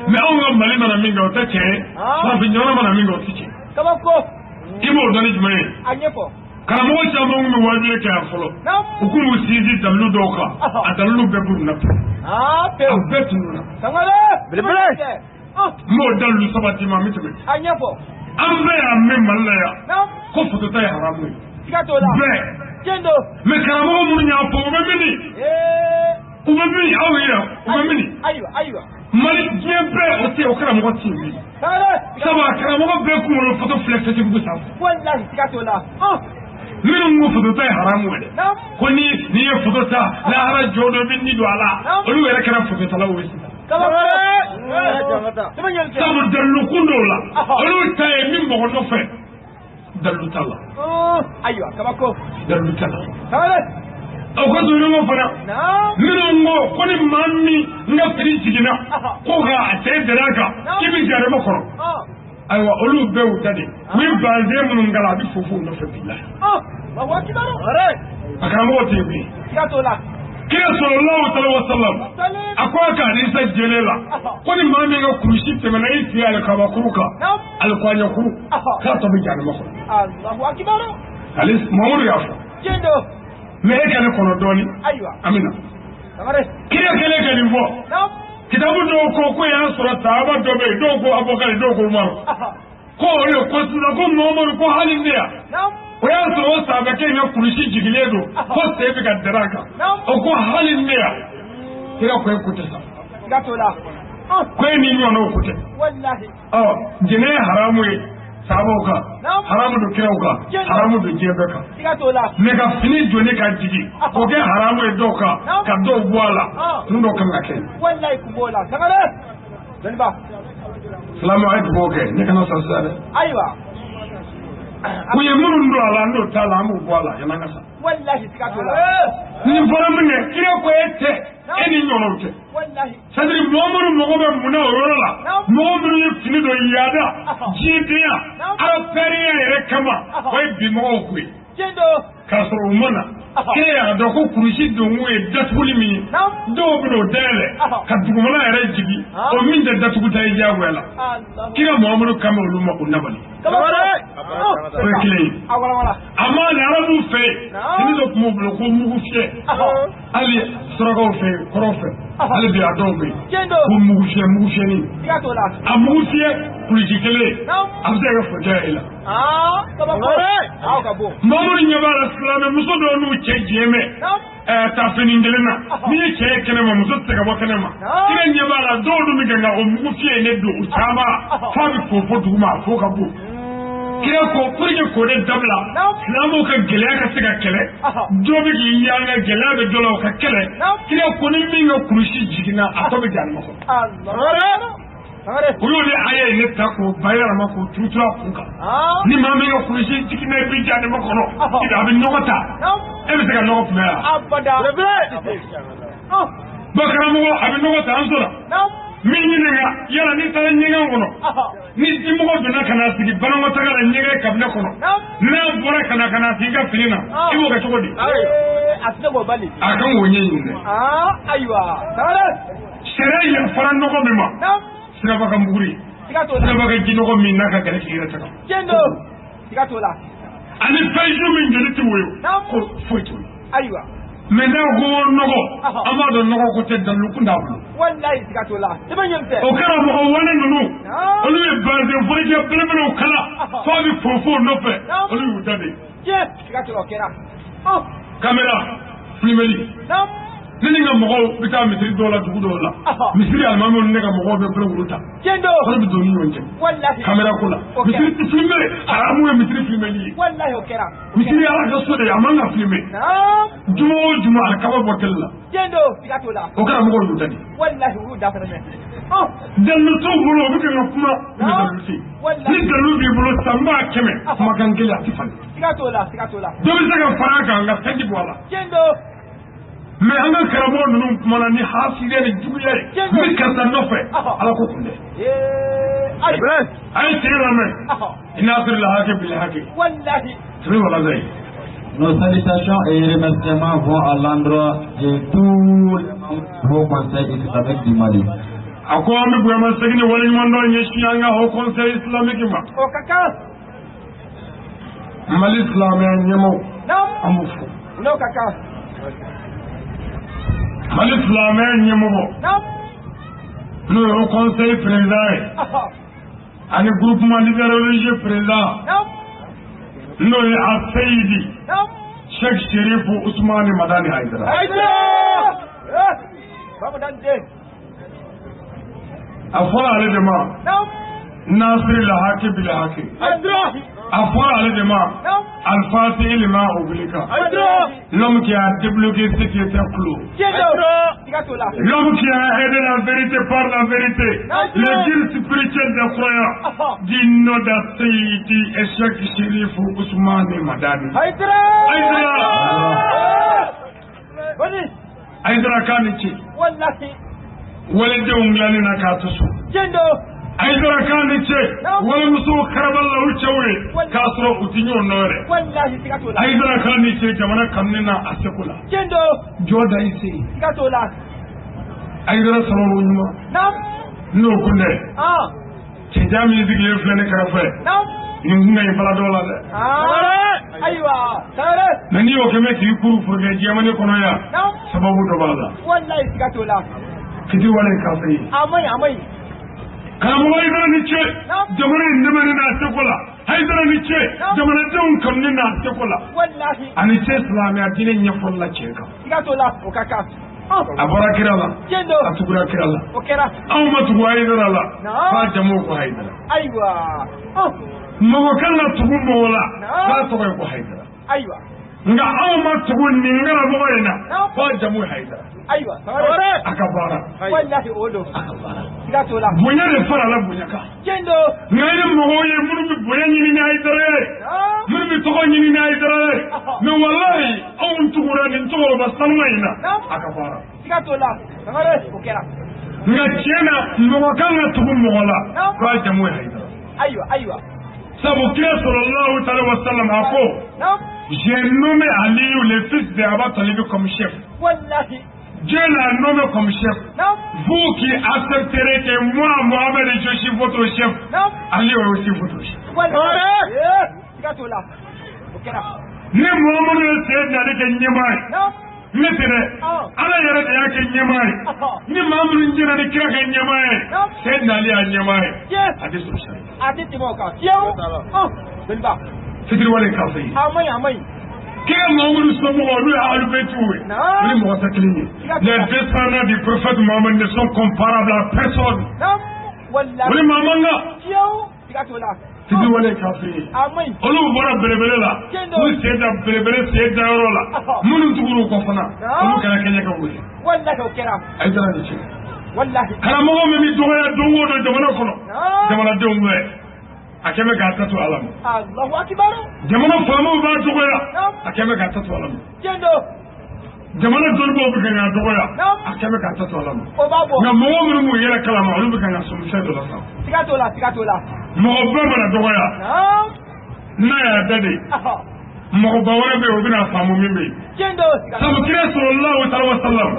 S4: mais anw ka Mali mana min kɛ o tɛ tiɲɛ ye farafin jamana mana min kɛ o tɛ tiɲɛ i b'o dɔn ni jumɛn ye karamɔgɔ caman kun bɛ wajibi kɛ yan fɔlɔ u kun b'u sinsin dalilu dɔw kan a dalilu bɛɛ b'u nafa a bɛɛ tununna n b'o dalilu sabati ma min tɛmɛ an bɛɛ y'a mɛn Mali la yan ko fotota ye haramu ye bɛɛ mais karamɔgɔ minnu y'a fɔ u bɛ mini aw ye yan u bɛ mini Mali diɲɛ bɛɛ o tɛ o karamɔgɔ tɛ yen sabu a karamɔgɔ bɛɛ kunkolo foto filɛ Facebook sanfɛ minnu ko fotota ye haramu ye dɛ ko n'i ye foto ta lahara jɔ dɔ bɛ ni don a la olu yɛrɛ kɛra fototalaw ye sisan sabu dalilu kun dɔw la olu ta ye min mɔgɔ nɔfɛ dalilu t'a la dalilu t'a la aw ka to ɲɔgɔn fana minnu ko ni maa min n ka fini jiginna ko ka a cɛ dɛrɛ a kan k'i bɛ jarama kɔrɔ ayiwa olu bɛɛ y'u ta de ni bazɛn minnu kala a bɛ fo fo nɔfɛ bi la a karamɔgɔ tɛ yen bi kira sallallahu alaihi wasallam a ko a ka hadisa jɛlen la ko ni maa min ka kurusi tɛmɛna i fɛ alikabakuru kan alikɔɲɛkuru k'a tɔ bɛ jarama kɔrɔ ale Mamadu y'a fɔ mais e ka ne kɔnɔ dɔɔnin amina kira kɛlen ka nin fɔ kitabu dɔw ko y'an sɔrɔ sahaba dɔ bɛ yen dɔw ko Abubakari dɔw ko Umaru ko o de ko sisan ko Mamadu ko hali ne yan o y'a sɔrɔ o sahabakɛ in ka kurusi jigilen don ko sen bɛ ka dɛrɛ a kan o ko hali ne yan kira ko e ko tɛ sa ko e ni ɲɔgɔnnaw ko tɛ jɛnɛ ye haramu ye sahabaw kan haramu don kiraw kan haramu don diɲɛ bɛɛ kan mais ka fini jonni ka jigi o kɛ haramu ye dɔw kan ka dɔw bɔ a la kun dɔ kan ka kɛ silamɛ a ye dugawu kɛ ne kana sa sisan dɛ kun ye minnu don a la n'o t'a la an b'u bɔ a la yan'an ka sa nin fɔra min kɛ kira ko e tɛ e ni ɲɔgɔnw tɛ c'est-à-dire mɔgɔ minnu mago bɛ mun na o yɔrɔ la mɔgɔ minnu ye fini dɔ yaada diɲɛdenya arapɛriya yɛrɛ kama o ye bi mɔgɔw ko ye k'a sɔrɔ u ma na kira y'a dɔn ko kurusi donkun ye datuguli min ye dɔw bɛ n'o dayɛlɛ ka dugumana yɛrɛ jigi o min tɛ datugu ta ye diyagoya la kira Muhamadu kama olu ma o nabali o ye kelen ye amma ni arabu fɛ yen fini dɔ tun b'u bolo ko mugu fiyɛ hali surakaw fɛ yen kɔrɔ fɛ hali bi a dɔw bɛ yen ko mugu fiyɛni a mugu fiyɛ kulusi kelen a bɛ se ka kɛ fɔjɛ ye la Muhamadu ɲɛ b'a la silamɛ muso dɔw n'u cɛ jɛmɛ taa fini kelen na n'i ye cɛ ye kɛnɛ ma muso tɛ se ka bɔ kɛnɛ ma kira ɲɛ b'a la dɔw dun bɛ kɛ nka o mugu fiyɛ ne don u caman f'a bɛ ko fɔ dugu ma a fo ka bon kira ko pour que k'o de dabila silamɛw ka gɛlɛya ka se ka kɛlɛ dɔ bɛ k'i yaala gɛlɛya bɛ dɔ la o ka kɛlɛ kira ko ni min ka kulusi jiginna a tɔ bɛ jaa kɔrɔ o y'o de aya ye ne ta k'o bayɛlɛma k'o turutura a kun kan ni maa min ka kulusi jiginna i bɛ jaa kɔrɔ a bɛ nɔgɔ ta e bɛ se ka nɔgɔ kunbɛ yan ba karamɔgɔ a bɛ nɔgɔ ta an sɔrɔ min ɲininka yala n'i taara ɲɛgɛn kɔnɔ ni dimɔgɔ donna ka na sigi banakɔtaga la ɲɛgɛn kabinɛ kɔnɔ n'a bɔra ka na sigi ka fini na i b'o kɛ cogo di a kan k'o ɲɛɲini dɛ sariya yafara nɔgɔ min ma siraba ka muguri siraba ka jinɔgɔ min n'a ka gɛrɛ k'i yɛrɛ taga ani fɛnju min joli tɛ woyo ko foyi t'o ye mais n'a ko nɔgɔ an b'a dɔn nɔgɔ ko tɛ dalu kun t'a bolo o kɛra mɔgɔ wale ninnu olu ye bazɛn forojɛ belebelew kala f'a bɛ fofo nɔfɛ olu y'u da de kamera filimeli ne ni ka mɔgɔw bɛ taa misiri dɔw la dugu dɔw la misiri alimamiw ni ne ka mɔgɔw bɛ bere wolo ta fɔlɔ bɛ don ni ɲɔgɔn cɛ kamera ko la misiri tɛ filime haramu ye misiri filimeli ye misiri ala ka so de ye a man ka filime juma o juma alikaba bɔ kɛlɛ la o kɛra mɔgɔw y'u da de dalu t'u bolo o bɛ kɛ ka kuma u bɛ dalu se ni dalu b'i bolo san b'a kɛmɛ kumakan kelen a tɛ falen dɔ bɛ se ka fara a kan nka fɛn tɛ bɔ a la mais an ka karamɔgɔ ninnu kumana ni hasidiya ni juguya ye min karisa nɔfɛ ala ko kun dɛ a ye tiɲɛ lamɛn i n'a sɔrɔ lahake bi lahake sɛbɛn wala zayi.
S5: Nos salutations et remerciements vont à l'endroit de tous les hauts conseils islamiques du Mali.
S4: A ko an bɛ bonya segin ni waleɲuman dɔ ɲɛsin an ka haut conseil islamique ma. Mali silamɛ ɲɛmɔgɔ an b'u fo. Mali silamɛ ɲɛmɔgɔ n'o ye haut conseil président ye ani groupement leader religieux président n'o ye a seyidi Cheikh Sherifu Usmani Madani Haidara. A fɔra ale de ma Nasiri lahake bi lahake a fɔra ale de ma Al-Fatih lima ughliqa l'homme qui a débloqué ce qui était clos, l'homme qui a aidé la vérité par la vérité, le guide spirituel des croyants dit Noda Seyidi et Cheikh Sherifu Usmani Madani Haidara Kanichi wale denw dilanni na k'a to so Haidara Kani cɛ wale muso karabala u cɛw ye k'a sɔrɔ u ti ɲɔgɔn nɔ yɛrɛ Haidara Kani cɛ jamana kanuni na a seko la jɔ da i se Haidara sababu ɲuman n'o kun dɛ cɛnjan min sigilen filɛ ne kɛrɛfɛ nin kun ka ɲi bala dɔ la dɛ mais n'i y'o kɛ mɛ k'i kuru forokɛ jɛmani kɔnɔ yan sababu dɔ b'a la kiti wale k'a fɛ yen karamɔgɔ Haidara ni ce jamana in dɛmɛni n'a seko la Haidara ni ce jamanadenw kanuni n'a seko la ani ce silamɛya diinɛ ɲɛfɔli la cɛ kan a bɔra kira la a tugura kira la anw ma tugu Haidara la f'a jamu ko Haidara mɔgɔ kan ka tugu mɔgɔ la k'a tɔgɔ ye ko Hayidara
S2: ayiwa
S4: nka anw ma tugu nin kɛra mɔgɔ in na k'a jamu ye Hayidara
S2: ayiwa
S4: a ka baara
S2: wallahi o don siga t'o la
S4: bonya de farala bonya kan
S2: tiɲɛ don
S4: nka ni mɔgɔw ye minnu bɛ bonya ɲini ni Hayidara ye minnu bɛ tɔgɔ ɲini ni Hayidara ye mais wallahi anw tugura nin cɛkɔrɔba sanuma in na a ka baara
S2: siga t'o la o kɛra
S4: nka tiɲɛ na mɔgɔ kan ka tugu mɔgɔ la k'a jamu ye Hayidara
S2: ayiwa
S4: sabu kira sallallahu alayhi wa sallam a ko j'ai nommé Aliou le fils de Aba Talib comme chef
S2: wallahi
S4: Dieu l'a nommé comme chef vous qui accepterez que moi Mohamed je suis votre chef Aliou est aussi votre chef
S2: siga t'o la o kɛra
S4: ni Mohamed ye sen dali kɛ ɲɛmaa ye ne tɛ dɛ Ala yɛrɛ de y'a kɛ ɲɛmaa ye ni maa minnu jɛna ni kira kɛ ɲɛmaa ye sen dali y'a ɲɛmaa ye a tɛ sɔrɔ sari
S2: a tɛ tɛmɛ o kan fiyewu dɔnniba
S4: fitiri wale k'a fɛ yen
S2: a maɲi
S4: kira Mohamed somɔgɔw n'u ye alubɛtiw ye ni mɔgɔ tɛ kelen ye les descendants du prophète Mohamed ne sont comparables à personne o ni maa man kan
S2: fiyewu siga t'o la
S4: fitiri wale k'a fɛ yen olu bɔra belebele la n'u sen da belebele sen da yɔrɔ la minnu tugura u kɔ fana olu kɛra kɛɲɛkaw ye
S2: wallahi o kɛra
S4: a ye dara ni cɛ
S2: wallahi
S4: karamɔgɔ min bɛ dɔgɔya don o don jamana kɔnɔ jamanadenw bɛɛ a kɛmɛ k'a ta to Ala ma
S2: Allahu akbar
S4: jamana faamaw b'a dɔgɔya a kɛmɛ k'a ta to Ala ma
S2: tiɲɛ don
S4: jamana dɔnnibaw bɛ kan k'a dɔgɔya a kɛmɛ k'a ta to Ala ma
S2: o b'a bɔ
S4: nka mɔgɔ minnu m'u yɛrɛ kalama olu bɛ kan ka sɔmi fɛn dɔ la sa
S2: siga t'o la
S4: mɔgɔ bɛɛ mana dɔgɔya n'a y'a da de mɔgɔba wɛrɛ bɛ yen o bɛna faamu min bɛ yen
S2: tiɲɛ don
S4: sabu kira sallallahu alaihi wa sallam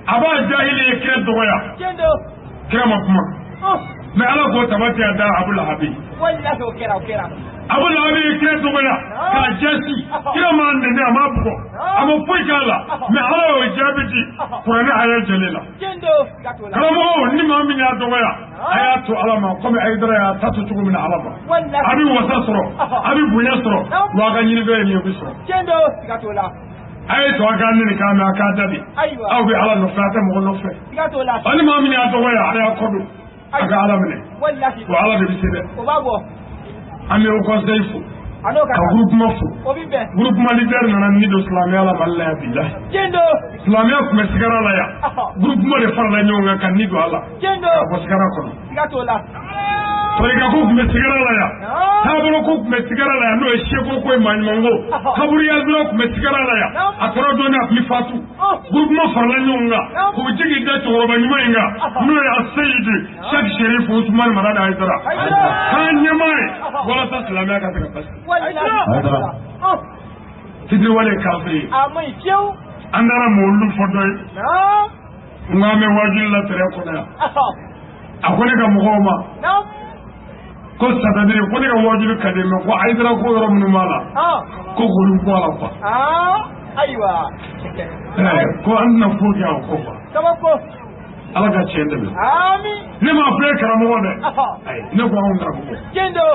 S4: a b'a jahili ye kira dɔgɔya
S2: tiɲɛ don
S4: kira ma kuma mais Ala k'o tabati a da Abu Lahabi
S2: wallahi o kɛra
S4: Abu Lahabi ye kira dɔgɔya k'a jɛsi kira m'a nɛnɛ a m'a bugɔ a ma foyi k'a la mais Ala y'o jaabi di kuranɛ aya jɛlen la
S2: tiɲɛ don siga t'o la
S4: karamɔgɔw ni maa min y'a dɔgɔya a y'a to Ala ma komi Hayidara y'a ta to cogo min na Ala ma a bɛ wasa sɔrɔ a bɛ bonya sɔrɔ wa a ka ɲini bɛɛ ye nin o bɛ sɔrɔ
S2: tiɲɛ don siga t'o la
S4: a ye to a k'a nɛni k'a mɛn a k'a dabi aw bɛ Ala nɔfɛ a tɛ mɔgɔ nɔfɛ
S2: siga t'o la
S4: ni maa min y'a dɔgɔya a y'a kɔ don a ka Ala minɛ
S2: wallahi
S4: wa Ala de bɛ se dɛ
S2: o b'a bɔ
S4: an bɛ o conseil fo
S2: a n'o ka
S4: ka groupement fo
S2: o bɛ bɛn
S4: groupement leader nana ni don silamɛya la Mali la yan bilahi
S2: tiɲɛ don
S4: silamɛya tun bɛ sigara la yan groupement de farala ɲɔgɔn kan ka ni don a la
S2: tiɲɛ
S4: ka
S2: don
S4: bɔ sigara kɔnɔ
S2: siga t'o la
S4: tarikako tun bɛ sigara la yan taabolo ko tun bɛ sigara la yan n'o ye seko ko ye maɲumanko kaburuyazira tun bɛ sigara la yan a tora dɔɔnin a tun bɛ fatu groupement farala ɲɔgɔn kan k'u jigi da cɛkɔrɔba ɲuman in kan n'o ye Aseyidi Sɛki Sɛrifu Usumani Mamadu Hayidara k'a ɲɛmaa ye walasa silamɛya ka se ka basi fitiri wale k'a fɛ yen
S2: a maɲi fiyewu
S4: an taara mawuludu fɔ dɔ ye n k'an bɛ wajuli la tɛrɛn kɔnɔ yan a ko ne ka mɔgɔw ma ko satadiri ko ne ka wajuli ka di mais ko Hayidara ko yɔrɔ minnu b'a la ko k'olu bɔ a la quoi
S2: ayiwa
S4: ko an tɛna foyi kɛ o ko quoi
S2: kabako
S4: Ala ka tiɲɛ dɛmɛ
S2: ami
S4: ne m'a fɔ e karamɔgɔ dɛ ne ko anw karamɔgɔ
S2: tiɲɛ don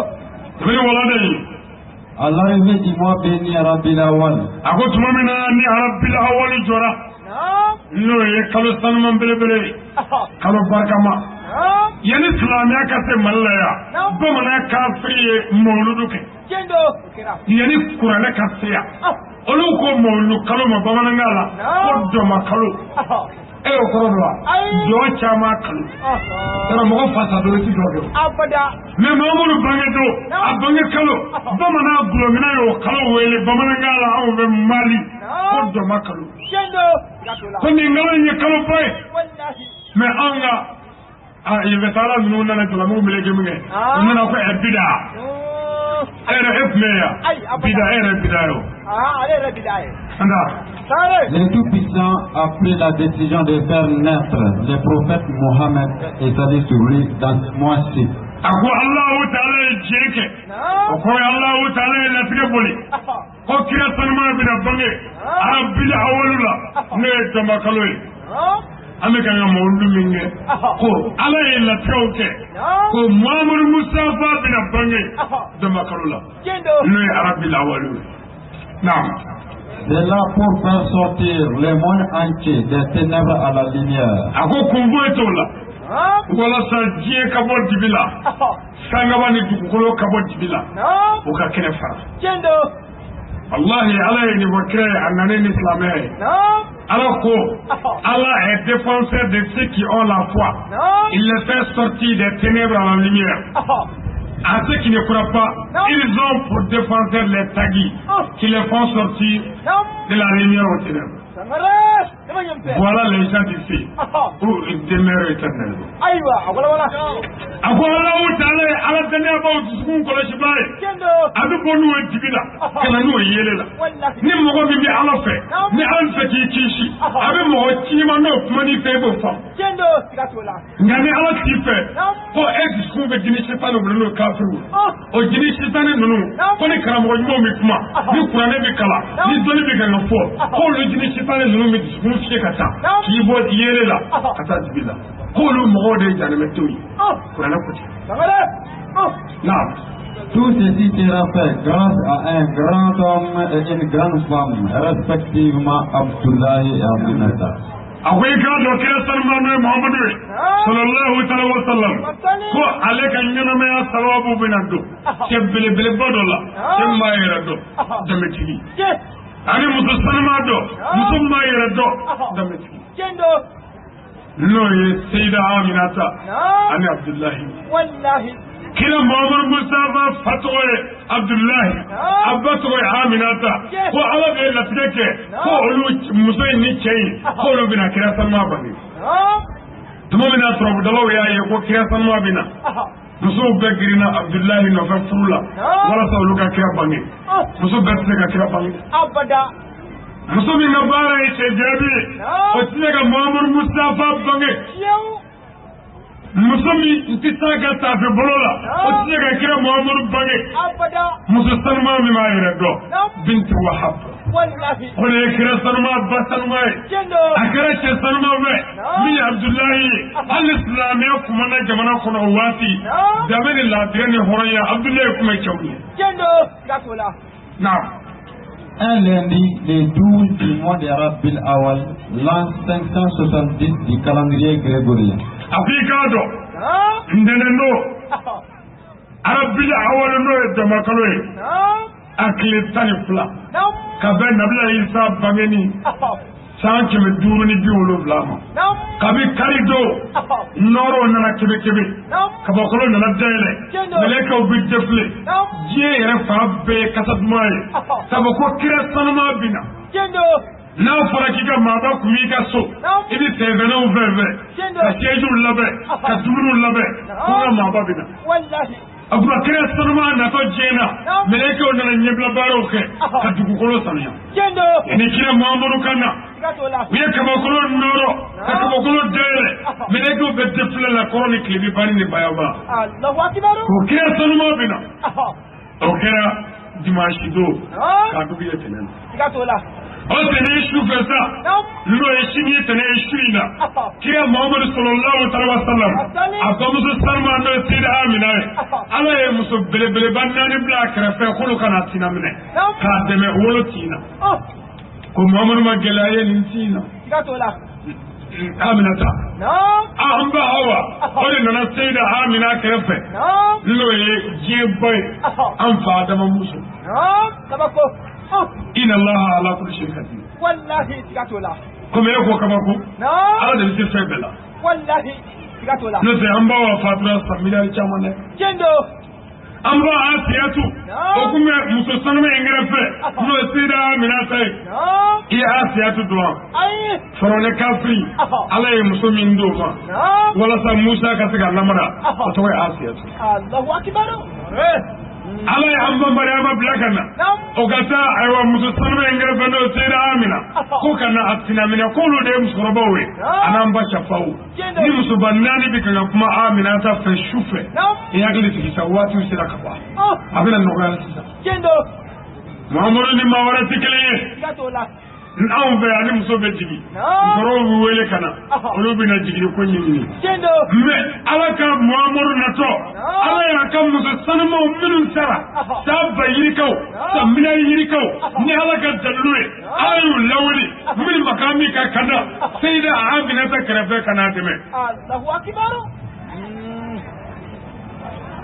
S4: kabini wala de ye
S5: À l'arrivée du mois béni Rabil Awal,
S4: a ko tuma min na ni Rabil Awal jɔra n'o ye kalo sanuman belebele ye kalo barikama yanni silamɛya ka se Mali la yan bamanan kafiri ye mawuludu kɛ
S2: tiɲɛ don
S4: yanni kuranɛ ka se yan olu ko mawuludu kalo ma bamanankan la ko dɔma kalo e y'o kɔrɔ dɔn wa jɔn caman kalo karamɔgɔ fasa dɔ ti dɔ kɛ
S2: abada
S4: mais Mamudu bange don a bange kalo bamanan gulɔmina y'o kalo wele bamanankan la anw bɛ Mali ko dɔma kalo
S2: tiɲɛ don
S4: ko nin kalo in ye kalo ba ye mais anw ka yɛlɛtala ninnu nana jɔlamugu meleke min kɛ u nana ko bida e yɛrɛ e tun bɛ yan bida e yɛrɛ bida ye o
S5: le Tout-Puissant a pris la décision de faire naître le prophète Mohammed et salut sur lui dans ce mois-ci.
S4: a ko Alahu Taala ye diɲɛ kɛ o kɔrɔ ye Alahu Taala ye latigɛ boli ko kira sanuma bɛna bange Rabil Awalu la n'o ye dɔma kalo ye an bɛ ka n ka mawuludu min kɛ ko Ala ye latigɛw kɛ ko Muhamadu Mustafa bɛna bange dɔma kalo la n'o ye Rabil Awalu ye naam.
S5: C'est là pour faire sortir le monde entier des ténèbres à la lumière.
S4: a ko kun foyi t'o la walasa diɲɛ ka bɔ dibi la sangaba ni dugukolo ka bɔ dibi la o ka kɛnɛ fara wallahi ala ye nin fɔ kira ye a nana ni silamɛya ye ala ko ala est défenseur de ceux qui ont la foi il les fait sortir des ténèbres à la lumière. À ceux qui ne croient pas, ils ont pour défenseur les tagis qui les font sortir de la lumière aux ténèbres. Voilà les gens d'ici où ils demeurent éternellement. Voilà où tu allais à la dernière fois où tu secondes pour le chemin. Avec nous et Tibila, que nous et Yélela. Ni mon bébé à la fait, ni un petit kishi. Avec mon timano, manifeste vos femmes. Gagné à la fait pour être discours de Dinishitan au Bruno Kafou. Au Dinishitan, nous, pour les Karamouimo Mikma, ni Kurané Bikala, ni Doni Bikano Fo, pour le Dinishitan, nous mettons. Kata qui vaut hier là kata dibila ko lu mo de janame toyi ko na ko
S5: tout ceci sera fait grâce à un grand homme et une grande femme respectivement Abdoulaye et Aminata.
S4: akwai ka do kira salmanu Muhammadu sallallahu alaihi wasallam ko alaka nyama ya sawabu binado kebele bele bodola kemayira do dametigi ani muso sanuma do muso mayira do dametigi no ye Sayyida Aminata ani Abdullahi wallahi kila Muhammad Mustafa fatwa Abdullahi abatoy Aminata ko ala be la tike ko olu muso ni chei ko lu bina kira sanuma bani tumo bina trobu dalo ya ye ko kira sanuma bina muso begirina Abdullahi no fa furula wala sa olu ka kira bani muso bette ka kira bani abada muso min na bara e che jabi o tiga Muhammad Mustafa bangi muso min ntita ka tafe bolola o tiga kira Muhammad bangi abada muso sanma mi ma yere do bint Wahab wallahi o le kira sanma basanma akara che sanma be mi Abdullahi al-Islam ya kuma na jamana kono wati da bene la direne horoya Abdullahi kuma chawni gatola na
S5: un lundi, le 12 du mois de Rabiul Awal, l'an 570 du calendrier grégorien.
S4: Afrikado, Ndeneno, Rabiul Awal no Damakaloe, Akle Tanifla, Kabe Nabla Isa Bangeni, Sanke me duru ni biolo blama. Kabi Karido, Noro nana kebe kebe, Kabakolo nana dele, Meleka ubi defle, Jie refa be kasatmae, Kabako kira sanama bina. Na farakika maba kumika so, Ibi tevena uveve, Kaseju labe, Kasuru labe, Kuna maba bina. Abura kira sanama nato jena, Meleka nana nyebla baroke, Kadukukolo sanya. Ni kira Muhammadu kana. Wiye kabakolo noro, kabakolo dele, Meleka be defle la koroni klibi bani ni bayaba. Allahu akbar. Ko kira sanama bina. Okera dimanche do, kadubi etenen. O tene ishu fesa, lo eshini tene ishu ina. Kira Muhammad sallallahu alaihi wasallam, abamuso salma no Sayyida Amina. Ala ye muso bele bele banani bla krefe khulu kana tinamne. Ka deme wolo tina. Ko Muhammad magelaye nintina. Aminata. Amba hawa. Ore nana Sayyida Amina krefe. Lo ye jeboy am fadama muso. Kabako. Inna Allah ala kulli shay'in qadir. Wallahi tikatola. Comme yako kabako? Ala de bisi febela. Wallahi tikatola. No se amba wa fatura samila chamane. Kendo. Amba asiyatu. Okume muso saname engrefe. No Sayyida Amina sai. Iya asiyatu doa. Ai. Farone kafri. Ala ye muso min do fa. Wala sa Musa ka siga lamara. To wa asiyatu. Allahu akbar. Ala ya amba Maryama blakana ogata aywa muso sanama engrefe no Sayyida Amina ko kana atina mina ko lo de musorobawe anamba chafau ni muso banani bikanga kuma Amina ta fe shufe yakli tikisa watu sira kaba abina no gara sisa kendo Muhammadu ni mawara tikele gatola anw fɛ ani muso bɛ jigin musokɔrɔw bɛ wele ka na olu bɛ na jigin ko ɲinini mais ala ka Muhamadu natɔ ala y'a ka muso sanumaw minnu sara sa ba yirikaw sa mina yirikaw ni ala ka dalilu ye ala y'u lawuli min makan min ka kanda Seyida Aminata kɛrɛfɛ ka n'a dɛmɛ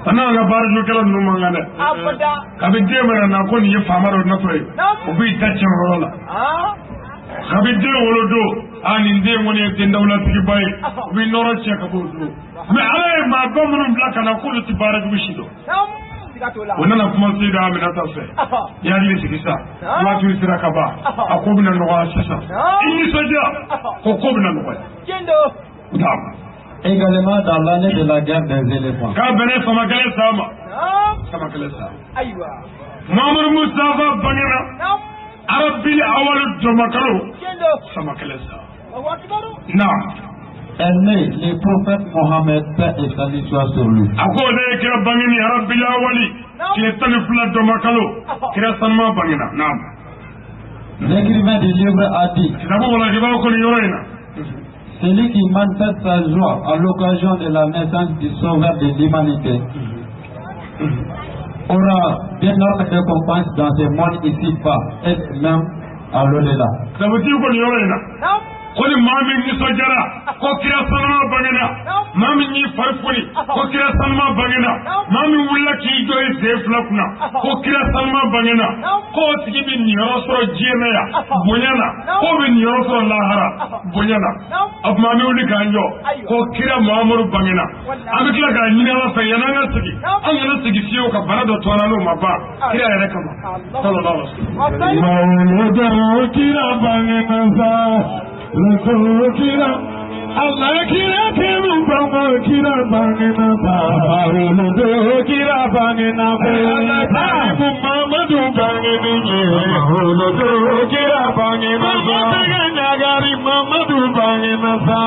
S4: ana ga barjukela nu mangana kabe demara na ko ni ye famaro na toy o bi tacce rola kabe de wolodo ani de ngone de ndawla tigi bay bi noro che ka bo me ala ma ba munum la kana ko ti baraj bishido onana kuma Seyida Aminata fe ya ni sigisa wa tu sira ka ba akobina no wa sisa inni soja ko bina no wa kendo
S5: également dans l'année de la guerre des éléphants.
S4: Mamar Mustafa Bangana Arabil Awal Jomakaro
S5: est né le prophète Mohammed, paix et salut soit sur lui. L'écrivain du livre a dit: celui qui manifeste sa joie à l'occasion de la naissance du sauveur de l'humanité aura d'énormes récompenses dans ce monde ici-bas et même à l'au-delà.
S4: Ça veut dire qu'on y aura koni mami ni sojara ko kira sanma bangena mami ni farfuri ko kira sanma bangena mami wulla ki doy deflakuna ko kira sanma bangena ko tigi bi ni rosro jena ya bonyana ko bi ni rosro lahara bonyana ab mami wuli kanjo ko kira Muhammadu bangena amikla ga ni na fa yana na tigi an yana tigi fiyo ka barado tonalo maba kira yana kama sallallahu alaihi wasallam kira bangena Kira Allah kira kemu bango kira bangena ba Uludo kira bangena ba Muhammadu bangena Uludo kira bangena ba Nagari Muhammadu bangena ba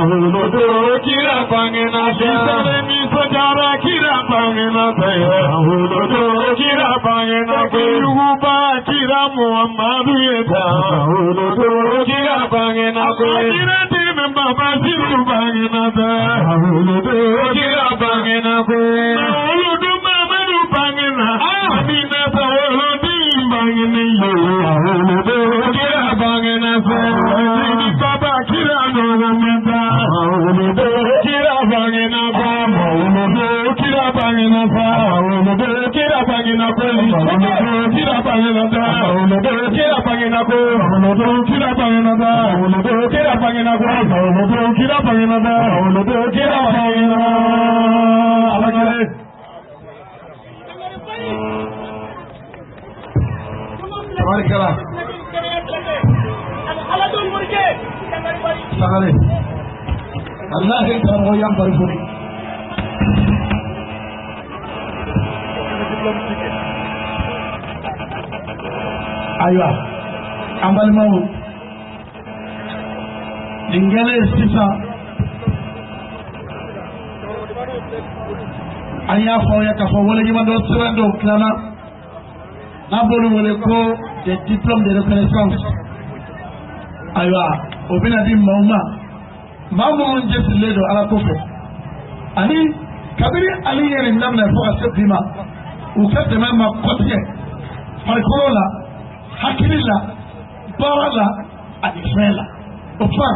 S4: Uludo kira bangena ba Ni sojara kira bangena ba Uludo kira bangena ba Yuba kira Muhammadu yeta Uludo kira bangena Kira tim baba siru bangena ba Uludo kira bangena ba Uludo Muhammadu bangena Amina ba Uludo bangena yo Uludo kira bangena ba Baba kira no bangena Uludo kira bangena ba Uludo kira bangena ba Uludo kira bangena ba Uludo kira bangena ba Uludo kira bangena ba Uludo kira bangena ba Uludo kira bangena ba Uludo kira bangena ba Uludo kira bangena alagare Tabarikala Aladul murke Sagale Allah kan yang baru Aywa ambal mau dingale sisa aya fawya ka fo wala jima do serando klana na bolu wala ko des diplômes de reconnaissance aywa obina di mauma mamu njesi ledo ala kofe ani kabiri ali yere namna fo asbima ukate mama kotiye farikola hakilila barala adifela opa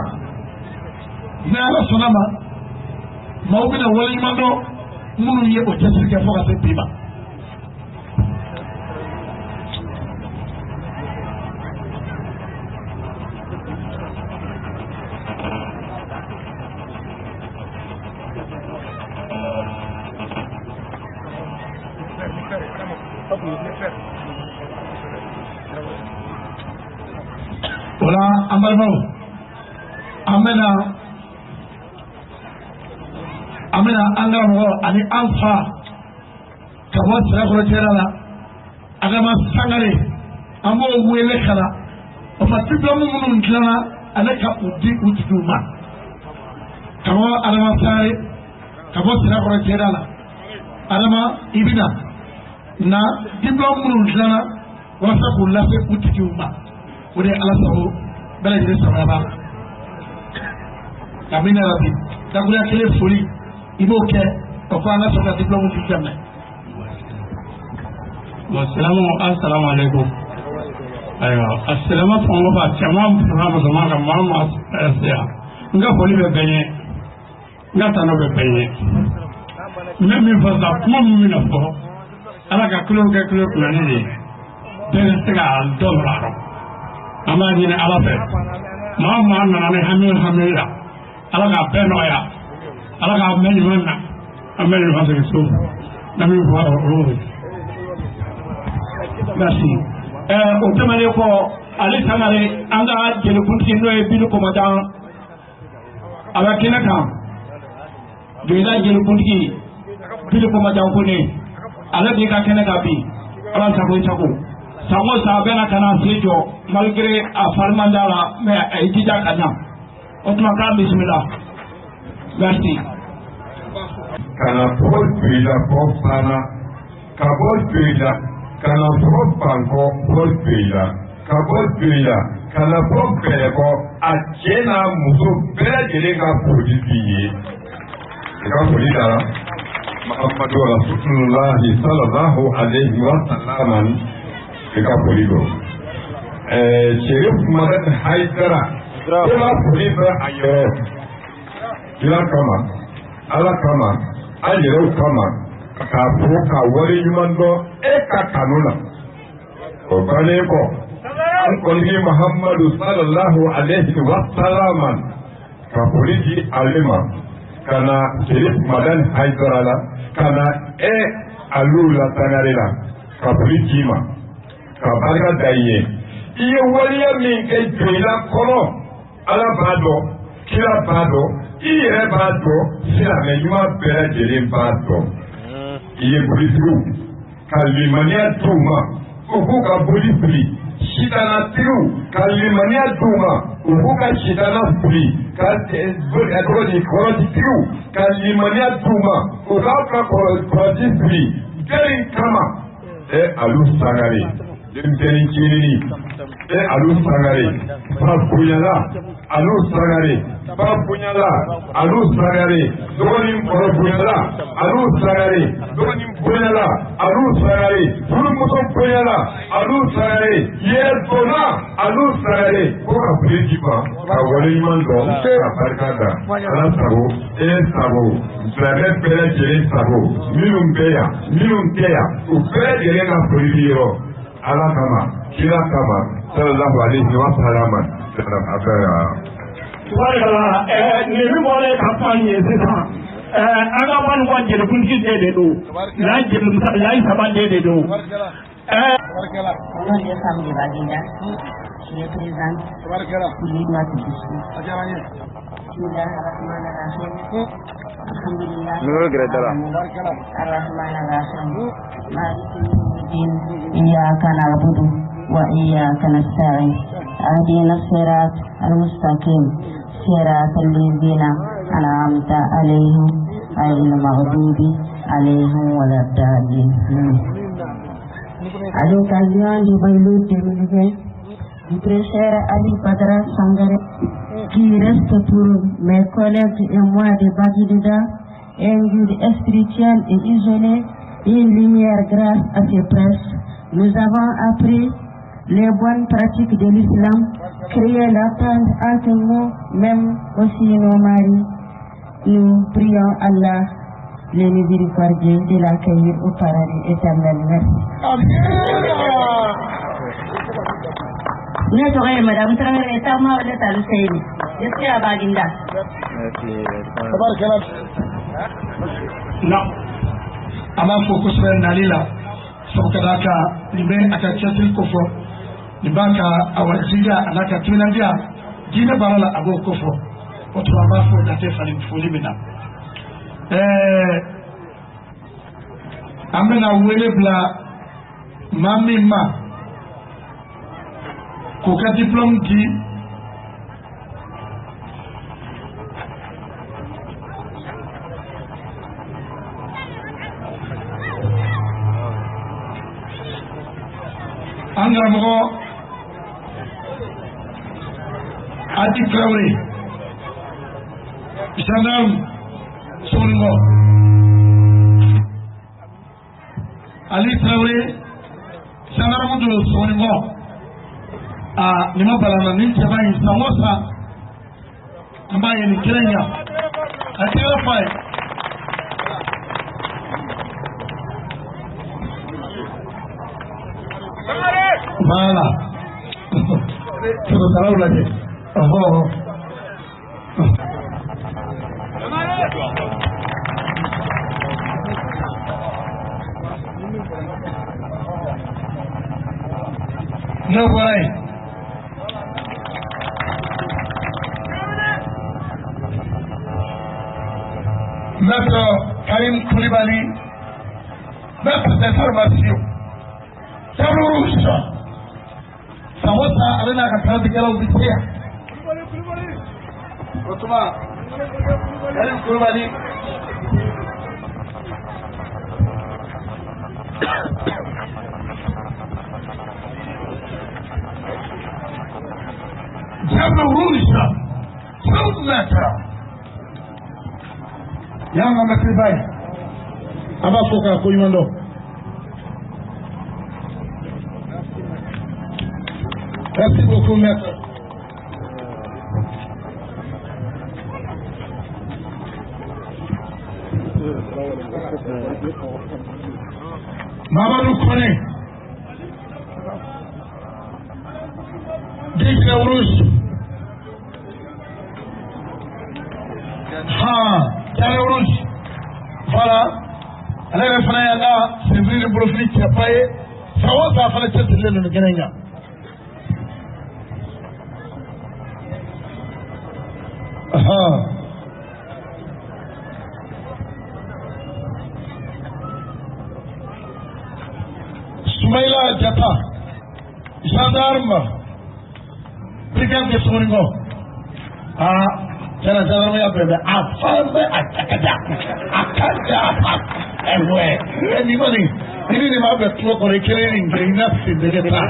S4: na ala sonama maubina wali mando munu ye o jesike fo asbima Wala ambal mau amena anga mo ani alfa kabo sira ko terala adama sangare amo wele kala o fatibla mu mun klana anaka udi utuma kabo adama sare kabo sira ko terala adama ibina na diplôme mun klana wasa ko lafe utuma
S2: o de ye ala sago bɛɛ lajɛlen samayaba amina rabi dakuruya kelen foli i b'o kɛ o ko an ka sɔrɔ ka diplôme di daminɛ.
S6: assalamu alaikum. Ayiwa asilama fɛn o fɛn caman fana musoman ka maa ma se yan n ka foli bɛ bɛɛ ɲɛ n ka tɔnɔ bɛ bɛɛ ɲɛ n bɛ min fɔ sisan kuma min bɛna fɔ ala ka kilo kɛ kilo kunani de ye bɛɛ bɛ se ka dɔ sɔrɔ a rɔ an b'a ɲini ala fɛ maa o maa nana ni hami la ala k'a bɛɛ nɔgɔya ala k'a mɛn ɲuman na an bɛ ɲuman segin so na min fɔ o ye. Merci. O tɛmɛnen kɔ ale Sangare an ka jɛnɛkuntigi n'o ye Bili Komajan a bɛ kɛnɛ kan Joyila jɛnɛkuntigi Bili Komajan Kone ale b'i ka kɛnɛ kan bi ala sago i sago san o san a bɛna ka na se jɔ malgré a fari man d'a la mais a ye jija ka ɲa o tuma k'a bisimila merci.
S7: Kana fɔ Joyila fɔ banna ka bɔ Joyila kana fɔ Banko fɔ Joyila ka bɔ Joyila kana fɔ Bɛlɛkɔ a cɛ n'a muso bɛɛ lajɛlen ka foli b'i ye i ka foli dara Muhammadu Rasulullahi sallallahu alaihi wa sallam i ka foli don Sherif Madat Haidara i ka foli bɛ a yɔrɔ kira kama ala kama an yɛrɛw kama k'a fɔ ka wari ɲuman dɔn e ka kanu na o bannen kɔ an kɔni Muhammadu sallallahu alaihi wa sallam ka foli di ale ma ka na Sherif Madan Haidara la ka na Aliu la Sangare la ka foli di ma ka barika da i ye i ye waleya min kɛ Joyila kɔnɔ ala b'a dɔn kira b'a dɔn i yɛrɛ b'a dɔn silamɛ ɲuman bɛɛ lajɛlen b'a dɔn i ye bolitigiw ka limaniya d'u ma u k'u ka boli fili sitanatigiw ka limaniya d'u ma u k'u ka sitana fili ka kɔrɔtigiw ka limaniya d'u ma u k'a ka kɔrɔti fili jɛri kama Aliu Sangare denmisɛnnin ciinini Aliu Sangare ba bonyala Aliu Sangare ba bonyala Aliu Sangare dɔgɔnin kɔrɔ bonyala Aliu Sangare dɔgɔnin bonyala Aliu Sangare furumuso bonyala Aliu Sangare yɛrɛ donna Aliu Sangare ko ka fili di ma ka wale ɲuman dɔn ka barika da ala sago sago silamɛ bɛɛ lajɛlen sago minnu bɛ yan minnu tɛ yan u bɛɛ lajɛlen ka foli bi yɔrɔ ala kama kira kama sallallahu alaihi wa sallam
S2: nin min bɔra ka fɔ an ye sisan an ka wani wa jɛnɛkuntigi de don layi saba de don.
S8: Au nom des femmes de Baginda, je les présente pour les doigts de Boussou. Alhamdulillah. Ar-Rahman Ar-Rahim. Maliki yawmiddin. Iyyaka na'budu wa iyyaka nasta'in. Ihdina as-sirat al-mustaqim. صراط الذين أنعمت عليهم غير المغضوب عليهم ولا الضالين. À l'occasion du Baylout 2020, du très cher Ali Badara Sangare, qui reste pour mes collègues et moi de Bagidida, un guide spirituel et isolé, une lumière grâce à ses prêches. Nous avons appris les bonnes pratiques de l'islam, créer la tente entre nous, même aussi nos maris. Nous prions Allah, le miséricordieux, de l'accueillir au paradis éternel. Merci. Ne tɔgɔ ye Madame Traoré Tama de Taluseyni. Je suis à Baginda.
S2: Non. A b'a fɔ kosɛbɛ nali la sabu ka d'a kan nin bɛ a ka cɛsiri ko fɔ nin b'a ka a wajibija a n'a ka timinandiya diinɛ baara la a b'o ko fɔ o tuma an b'a fɔ date fali foli min na. An bɛna wele bila maa min ma k'o ka diplôme di an karamɔgɔ
S6: Adi Traoré, gendarme Soningo, Ali Traoré, gendarme de Soningo, Nima Balana, Ninjaba, Samosa, Ambaye ni Kenya, Atira Fai. Voilà. C'est le salaud là. No way. Maître Karim Koulibaly, maître des formations. Rouge. Samosa arena katika kila ubitia. Kutuma. Karim Koulibaly. Diablo Rouge. South Metra. Yanga Makibai. Abafoka Kouimando. Merci beaucoup, maître. Mamadou Kone. Digne Rouge. Digne Rouge. Voilà. Elle est revenue là, c'est vrai le profil qui a payé. Ça va, ça a fait le test de l'État. Soumaïla Diata, gendarme, brigade de Soningo. Gendarme ya bebe, afame akada, ouais. Anybody, ini ma be tuo ko rekele ni ina si de ta.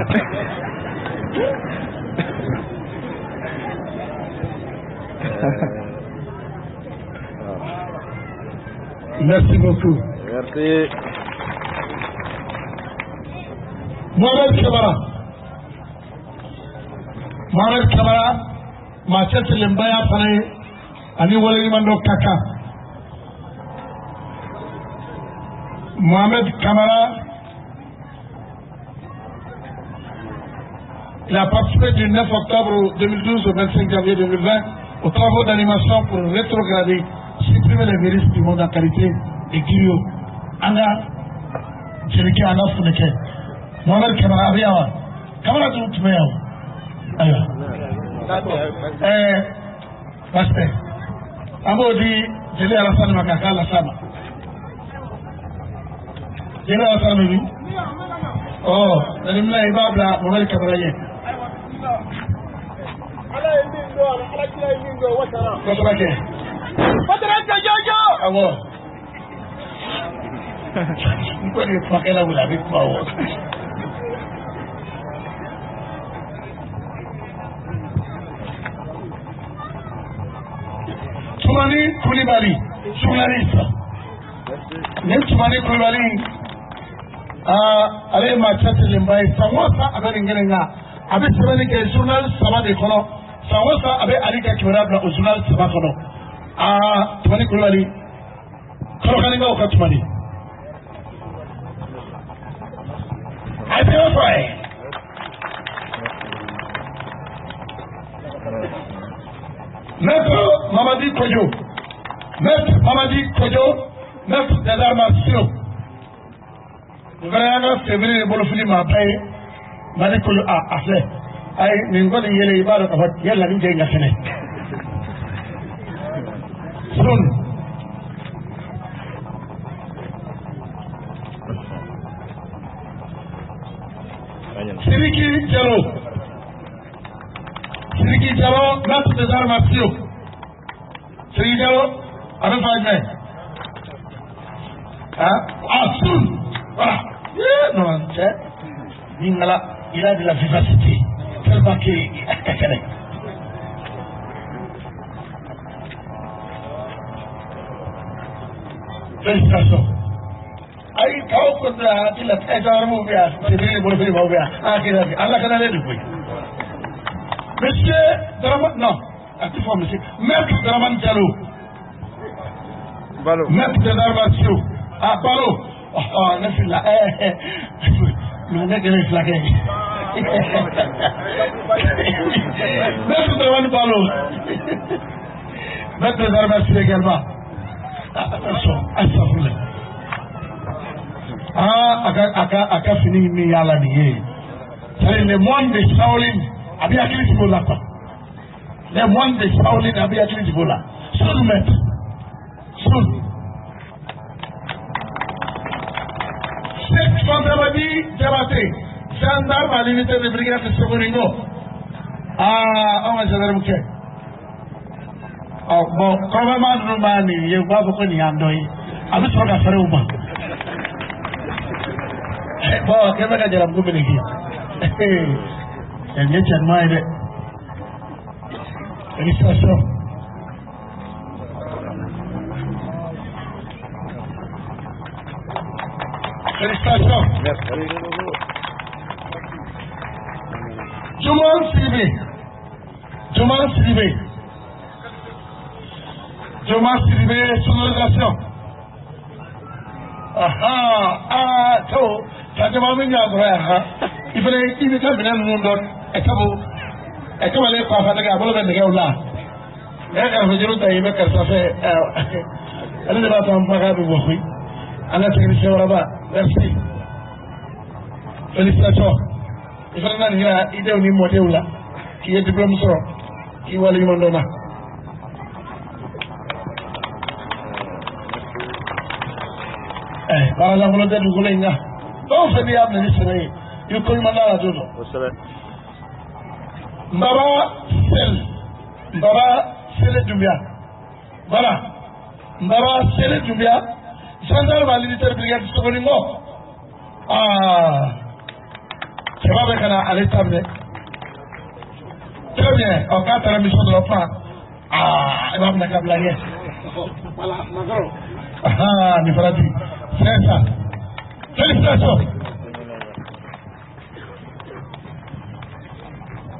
S6: Merci beaucoup.
S3: Merci.
S6: Mohamed Kamara, Machete Lembaya Fane, Ani Wale Mando Kaka. Mohamed Kamara, il a participé du 9 octobre 2012 au 25 janvier 2020 aux travaux d'animation pour rétrograder, supprimer les virus du monde en qualité et Kirio. Anga, Jelike Anga Funeke. Mohamed Kamara Abiyawa. Kamara Tumeyawa. Ayo. Pastor. Ambodi, Jele Alassane Makaka Alassane. Jele Alassane Mimi. Oh, Nanimla Ibabla, Mohamed Kamara Ye. Awo. Nko ni pakela wula bi kwa wo. Tumani Koulibaly, journaliste. Même Tumani Koulibaly, allez Machete Lembaya, Samosa avec Ngelenga, avec Tumani qui est journal Sama de Kono, Samosa avec Alika qui est au journal Sama Kono. Tumani Koulibaly, Kolokaninga ou Tumani. I feel afraid. Maître Mamadi Kodjo, maître des armations. Nous allons février le bolofili m'a payé. Mamadi Kodjo a fait. Aïe, nous allons y aller, il va le faire. Il y a la ligne de Yacine. Son. Sidiki Diallo, maître des armations. Sidiki Diallo, avec Fagné. Soun. Voilà. Non, il a de la vivacité. Tellement qu'il a cacané.
S2: Félicitations. Aïe, quand on a dit la tête à remonter, c'est bien pour le faire ouvert. Ah, qui l'a dit. Allah can aller depuis. Monsieur Draman, non, attends, monsieur. Maître Draman Diallo.
S3: Balo.
S2: Maître Draman Diallo. Ah, Balo. Oh, n'est-ce pas là? Non, n'est-ce pas là? Maître Draman Balo. Maître Draman Diallo également. Attention, attention. Ah, aka fini mi yala niye. C'est le moine de Shaolin. Abi akili ti bola pa. Le moine de Shaolin abi akili ti bola. Sun maître. Sun. Cheikh Fandabadi Jabate. Gendarme à l'unité de brigade de Sokoringo. Ah, on va gendarme ke. Oh, bon, comment man rumani, ye wa boko ni andoi. Abi soka fere uma. Bon, qu'est-ce que j'ai beaucoup bénéfice? Et bien, tiens-moi, félicitations. Félicitations. Juman Siribé. Juman Siribé. Juman Siribé, sonorisation. Ah, tout. Ça demande une affaire. Il fallait qu'il me fasse venir nous donner. Et comme elle est pas fatiguée, elle va venir là. Elle va dire que il va faire ça fait. Elle ne va pas en parler de vous. Elle a technicien là-bas. Merci. Félicitations. Il faut que nous idée au niveau de là, qui est diplôme sur, qui va lui demander. Par la volonté du gouvernement. Donc, c'est bien, ministre, il faut que nous la donne. Mbaba Sele Doumbia. Voilà. Mbaba Sele Doumbia. Gendarme à l'unité de brigade de Sokoringo. Ah. C'est pas avec à l'étable. Très bien. En cas de la mission de l'enfant. Ah, il va me la blaguer. Ah, il fera dire. C'est ça. Félicitations.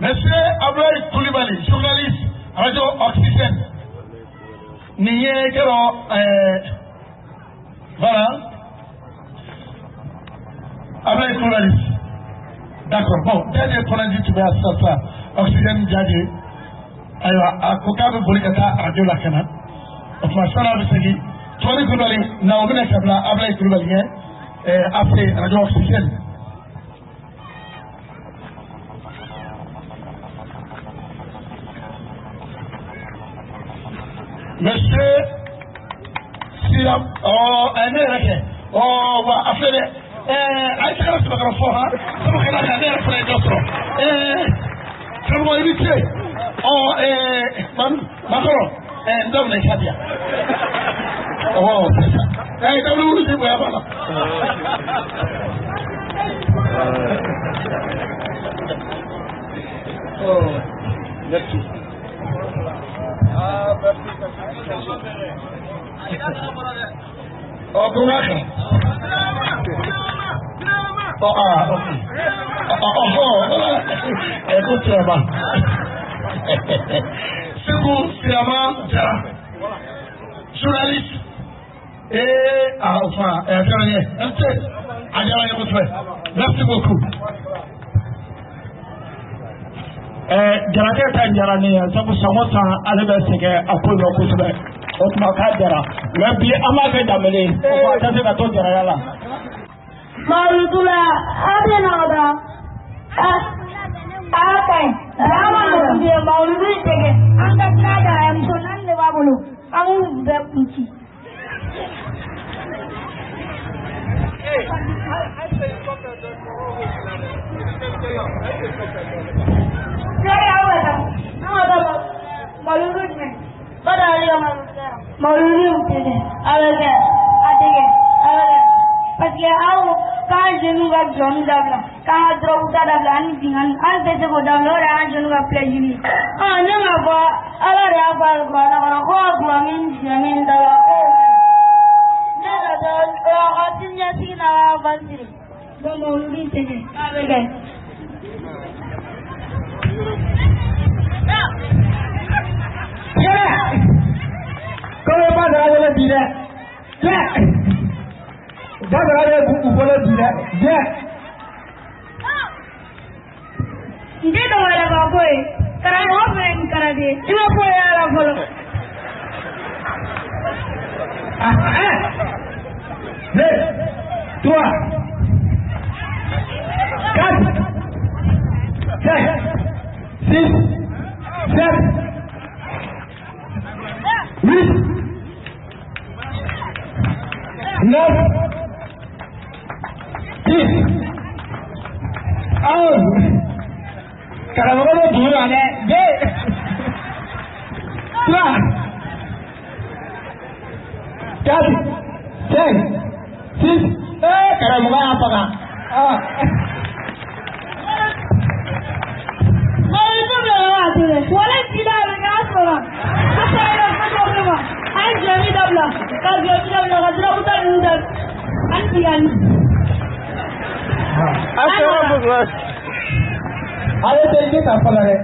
S2: Monsieur Abdoulaye Koulibaly, journaliste, Radio Oxygène. Nié Kero, voilà. Abdoulaye Koulibaly. D'accord, bon, dernier qu'on a dit, tu vas à ça, Oxygène Djadé. Alors, à Kokabe Bolikata, Radio Lakana. Enfin, ça là, c'est qui. Abdoulaye Koulibaly, Naomi Kabla, Abdoulaye Koulibaly, après Radio Oxygène. Monsieur Siram, un erreur. Oh, va affaire. Aïe, c'est quoi ce fort, hein? C'est quoi la dernière fois d'autres? Comment éviter? Oh, Macron, d'homme les Kadia. Oh, c'est ça. Eh, d'homme le c'est quoi, voilà. Oh, merci. Ah, oh, comment ça? Oh, ah, ok. Écoute, là-bas. C'est vous, c'est journaliste. Et, enfin, dernier. Merci beaucoup.
S1: Jarate ta jara ne sabu samo san ale bɛ sɛgɛn a ko dɔ kosɛbɛ o tuma k'a jara mɛ bi an b'a kɛ danbele o ko a tɛ se ka to jaraya la.
S8: Mawulutula a bɛ na o da a ka ɲi an ma mawuludu ye mawuludu in tɛ kɛ an ka tila jara muso naani de b'a bolo an b'u bɛɛ kun ci. Parce que quand je nous vais jeune d'abord, quand drogue d'abord, on dit on fait ce qu'on d'abord, on jeune va plaisir. Ah non mais quoi, alors il y a pas le quoi, on va quoi, on va d'abord.
S1: Kalau pada ada tidak, ya. Pada ada buku boleh tidak, ya.
S8: Ini dah ada apa? Kerana apa yang kerana ini apa yang ada kalau?
S1: Dua, empat, six, seven, 8, 9, 10. Kalau mau dulu ada, je. Dua, 4, 5, 6. Kalau mau apa kan?
S8: Boleh tidak dengan seorang. Saya nak berapa? Saya jadi double. Kalau dia tidak berapa, kita mudah. Antian.
S1: Ada tinggi tak pernah ada.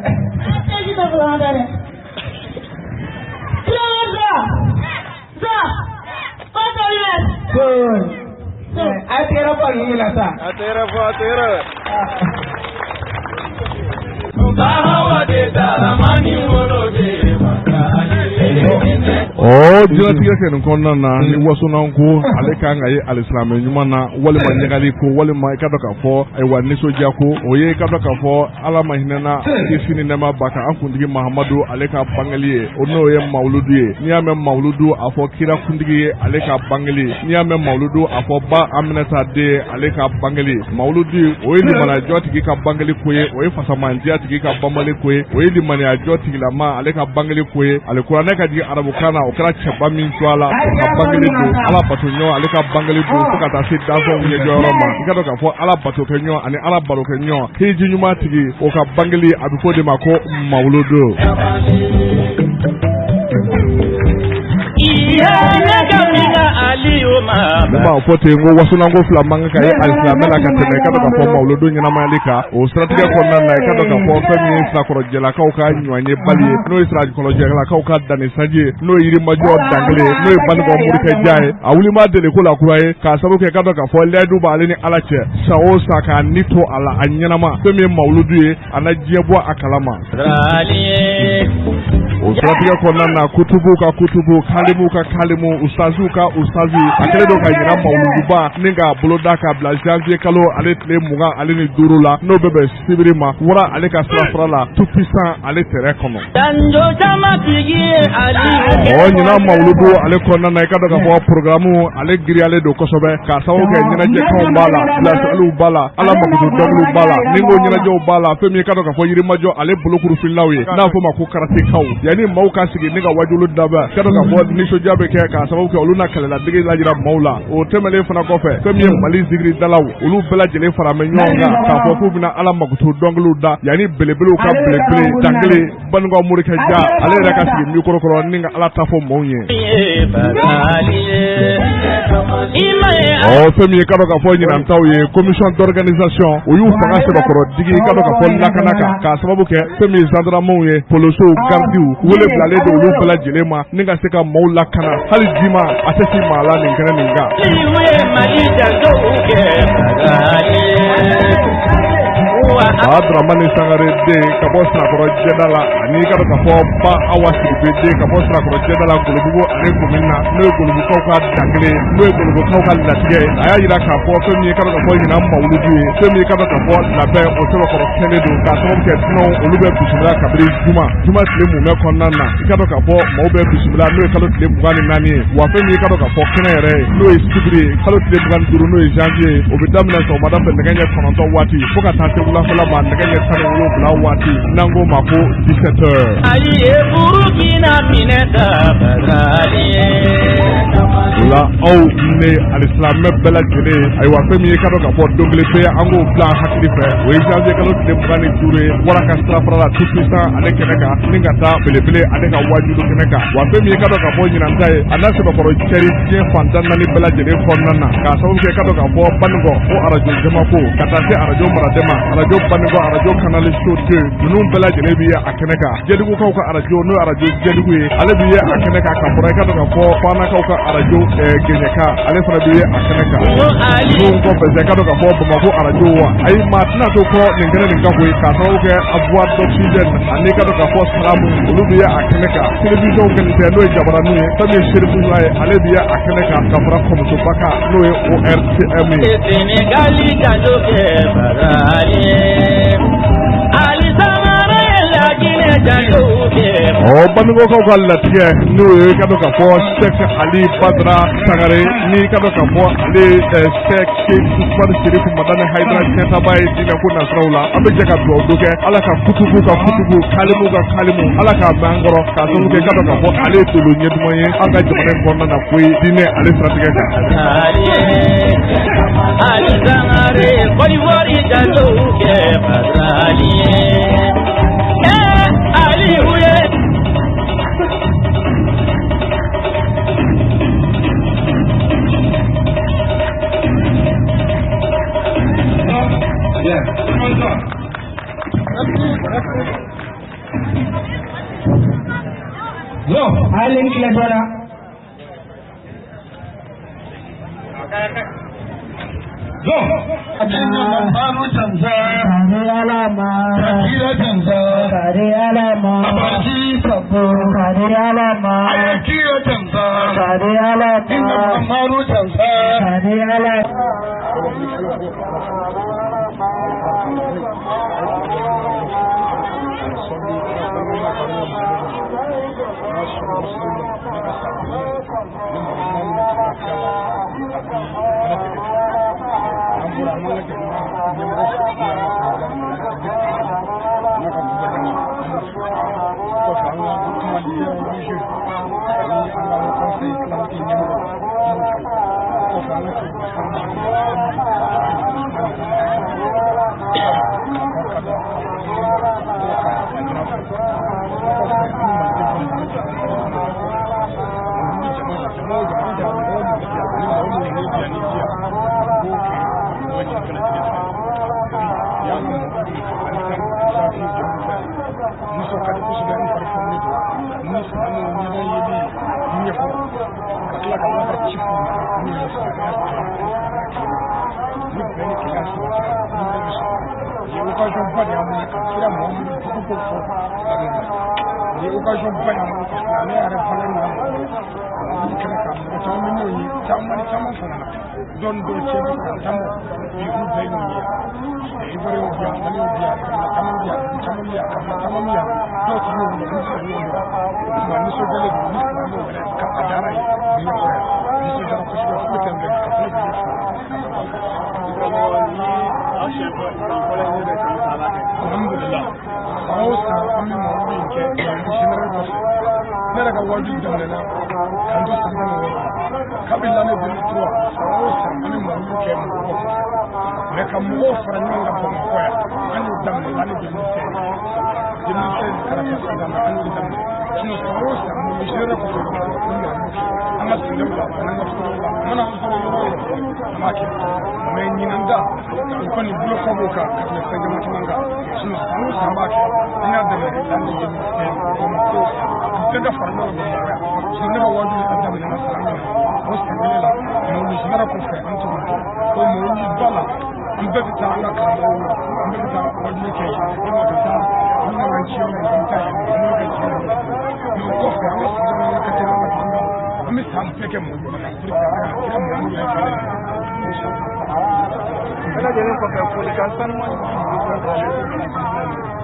S8: Tinggi tak pernah ada. Terus. Pasal ini.
S1: Good. Atera apa ini lah sah?
S3: Atera.
S7: Jinatigɛ kɛ nin kɔnɔna na ni wasonan ko ale kan ka ye alisilame ɲuman na walima ɲagali ko walima i ka dɔn k'a fɔ ayiwa nisɔndiya ko o ye i ka dɔn k'a fɔ ala ma hinɛna kisi ni nɛɛma ba kan an kuntigi mahamadu ale ka bangeli ye o n'o ye mawuludu ye n'i y'a mɛn mawuludu a fɔ kira kuntigi ye ale ka bangeli n'i y'a mɛn mawuludu a fɔ ba aminata den ale ka bangeli mawuludu o ye limaniyajɔ tigi ka bangeli ko ye o ye fasamandiya tigi ka banbali ko ye o ye limaniyajɔ tigilama ale ka bangeli ko ye ale kuranɛ ka jigin arabukan na o kɛra cɛba min to a la ka bangeli don ala bato ɲɔgɔn ale ka bangeli don fo ka taa se danfɛnw ɲɛjɔyɔrɔ ma i ka dɔn k'a fɔ ala bato kɛ ɲɔgɔn ani ala baro kɛ ɲɔgɔn hiji ɲuman tigi o ka bangeli a bɛ fɔ de ma ko mawuludu. Ne b'a fɔ ten ko wasunanko fila man kan ka ye alisilame la ka tɛmɛ i ka dɔn k'a fɔ mawuludu ɲɛnamayali kan o siratigɛ kɔnɔna na i ka dɔn k'a fɔ fɛn min ye sirakɔrɔjɛlakaw ka ɲɔgɔn ye bali ye n'o ye sirakɔrɔjɛlakaw ka danni sanji ye n'o ye yirimajɔ dangele n'o ye banikɔ morikɛ ja ye a wuli ma deli ko la kura ye k'a sababu kɛ i ka dɔn k'a fɔ layidu b'ale ni ala cɛ sa o sa k'a ni to a la a ɲɛnama fɛn min ye mawuludu ye a na diɲɛ bɔ a kalama. O siratigɛ kɔnɔna na kutubu ka kutubu kalimu ka kalimu ustaziw ka ustazi a kɛlen don ka yira mawuluduba ni k'a boloda k'a bila janvier kalo ale tile 20 ale ni 5 la n'o bɛ bɛn sibiri ma wara ale ka sirafara la tout puissant ale tɛrɛ kɔnɔ. Ɲinan mawuludu ale kɔnɔna na i ka dɔn k'a fɔ programme ale giriyalen don kosɛbɛ k'a sababu kɛ ɲɛnajɛkanw b'a la bilasiraliw b'a la ala makutu dɔnkiliw b'a la ni ko ɲɛnajɛw b'a la fɛn min i ka dɔn k'a fɔ yirimajɔ ale bolokurufilaw ye n'a fɔ ma ko karatekaw yanni maaw ka sigi ni ka wajulu dabɛ ka dɔn k'a fɔ nisɔndiya bɛ kɛ k'a sababu kɛ olu na kɛlɛladege lajira maaw la o tɛmɛnen fana kɔfɛ fɛn min ye mali zigiridalaw olu bɛɛ lajɛlen fara mɛ ɲɔgɔn kan k'a fɔ k'u bɛna ala makutu dɔnkiliw da yanni belebelew ka belebele dangele banikɔ morikɛ ja ale yɛrɛ ka sigi mikoro kɔrɔ ni ka ala ta fɔ maaw ye. Fɛn min ye ka dɔn k'a fɔ ɲinantaw ye commission d'organisation o y'u fanga sɛbɛkɔrɔ digi ka dɔn k'a fɔ lakana kan k'a sababu kɛ fɛn min ye gendarmew ye polosiw gardiw wele bilalen don olu bɛɛ lajɛlen ma ni ka se ka maaw lakana hali jima a tɛ si maa la nin kɛnɛ nin kan. Dramani Sangare den ka bɔ Sirakɔrɔ Jɛda la ani ka dɔn k'a fɔ ba Awa Sidibe den ka bɔ Sirakɔrɔ Jɛda la Golobugu ani Komini na n'o ye Golobukaw ka dangele n'o ye Golobukaw ka latigɛ a y'a jira k'a fɔ fɛn min ye ka dɔn k'a fɔ ɲinan mawuludu ye fɛn min ye ka dɔn k'a fɔ labɛn o sɛbɛkɔrɔ kɛlen don k'a sababu kɛ dunanw olu bɛ bisimila kabini juma tile munmɛ kɔnɔna na i ka dɔn k'a fɔ maaw bɛ bisimila n'o ye kalo tile 24 ye wa fɛn min ye ka dɔn k'a fɔ kɛnɛ yɛrɛ n'o ye sibiri ye kalo tile 25 n'o ye janvier o bɛ daminɛ sɔgɔmada fɛ nɛgɛ ɲɛ 9 waati fo ka taa se wulafɛla ma nɛgɛ ɲɛ 17 waati n'an ko ma ko 17 heures. la aw ne alisimɛ bɛɛ lajɛlen ayiwa fɛn min ye ka dɔn ka fɔ don kelen pe an k'o bila hakili fɛ o ye janvier kalo tile 25 ye wara ka sira fara la tout puissant ale kɛnɛ kan ni ka taa belebele ale ka wajudu kɛnɛ kan wa fɛn min ye ka dɔn ka fɔ ɲinanta ye a n'a sɛbɛkɔrɔ cɛri diɲɛ fantan naani bɛɛ lajɛlen kɔnɔna na k'a sababu kɛ ka dɔn ka fɔ Banikɔ ko arajo Jɛmako ka taa se arajo Maradema arajo Banikɔ arajo Kanali So 2 ninnu bɛɛ lajɛlen bi ye a kɛnɛ kan Jɛdugukaw ka arajo n'o arajo Jɛdugu ye ale bi ye a kɛnɛ kan ka fara i ka dɔn ka fɔ Fanakaw ka arajo Gɛɲɛka ale fana bi ye a kɛnɛ kan ninnu kɔfɛ ka dɔn ka fɔ Bamako arajo wa ayi maa tɛna to kɔ nin kɛnɛ nin ka koyi k'a sababu kɛ a voix d'oxygène ani ka dɔn ka fɔ Salamu olu bi ye a kɛnɛ kan télévision kɛnitɛ n'o ye Jabaranin ye fɛn min ye Serifu Ɲuwa ye ale bi ye a kɛnɛ kan ka fara Kɔmusoba kan n'o ye ORTM ye.
S2: Senegali jalo kɛ Bazali Ali Sangare la Guinée jalo kɛ.
S7: Banikɔkaw ka latigɛ n'o ye ka dɔn ka fɔ Cheikh Ali Badara Sangare ni ka dɔn ka fɔ ale Cheikh Ousmane Serifu Madani Haidara Keitaba ye diinɛ ko nasiraw la an bɛ jɛ ka dugawu dɔ kɛ Ala ka kutubu ka kutubu kalimu ka kalimu Ala k'a mɛn an kɔrɔ k'a sababu kɛ ka dɔn ka fɔ ale ye dolo ɲɛ duman ye an ka jamana in kɔnɔna na foyi diinɛ ale siratigɛ kan.
S2: Ali Sangare Côte d'Ivoire jalo kɛ Bazali Ali Huye.
S1: Yo, halin kila dora. Yo,
S2: Baru Jamza,
S8: Kari alama,
S2: Kira Jamza,
S8: kari alama,
S2: Abaji Sabo,
S8: kari alama,
S2: Kira Jamza,
S8: kari alama,
S2: Baru Jamza,
S8: kari alama.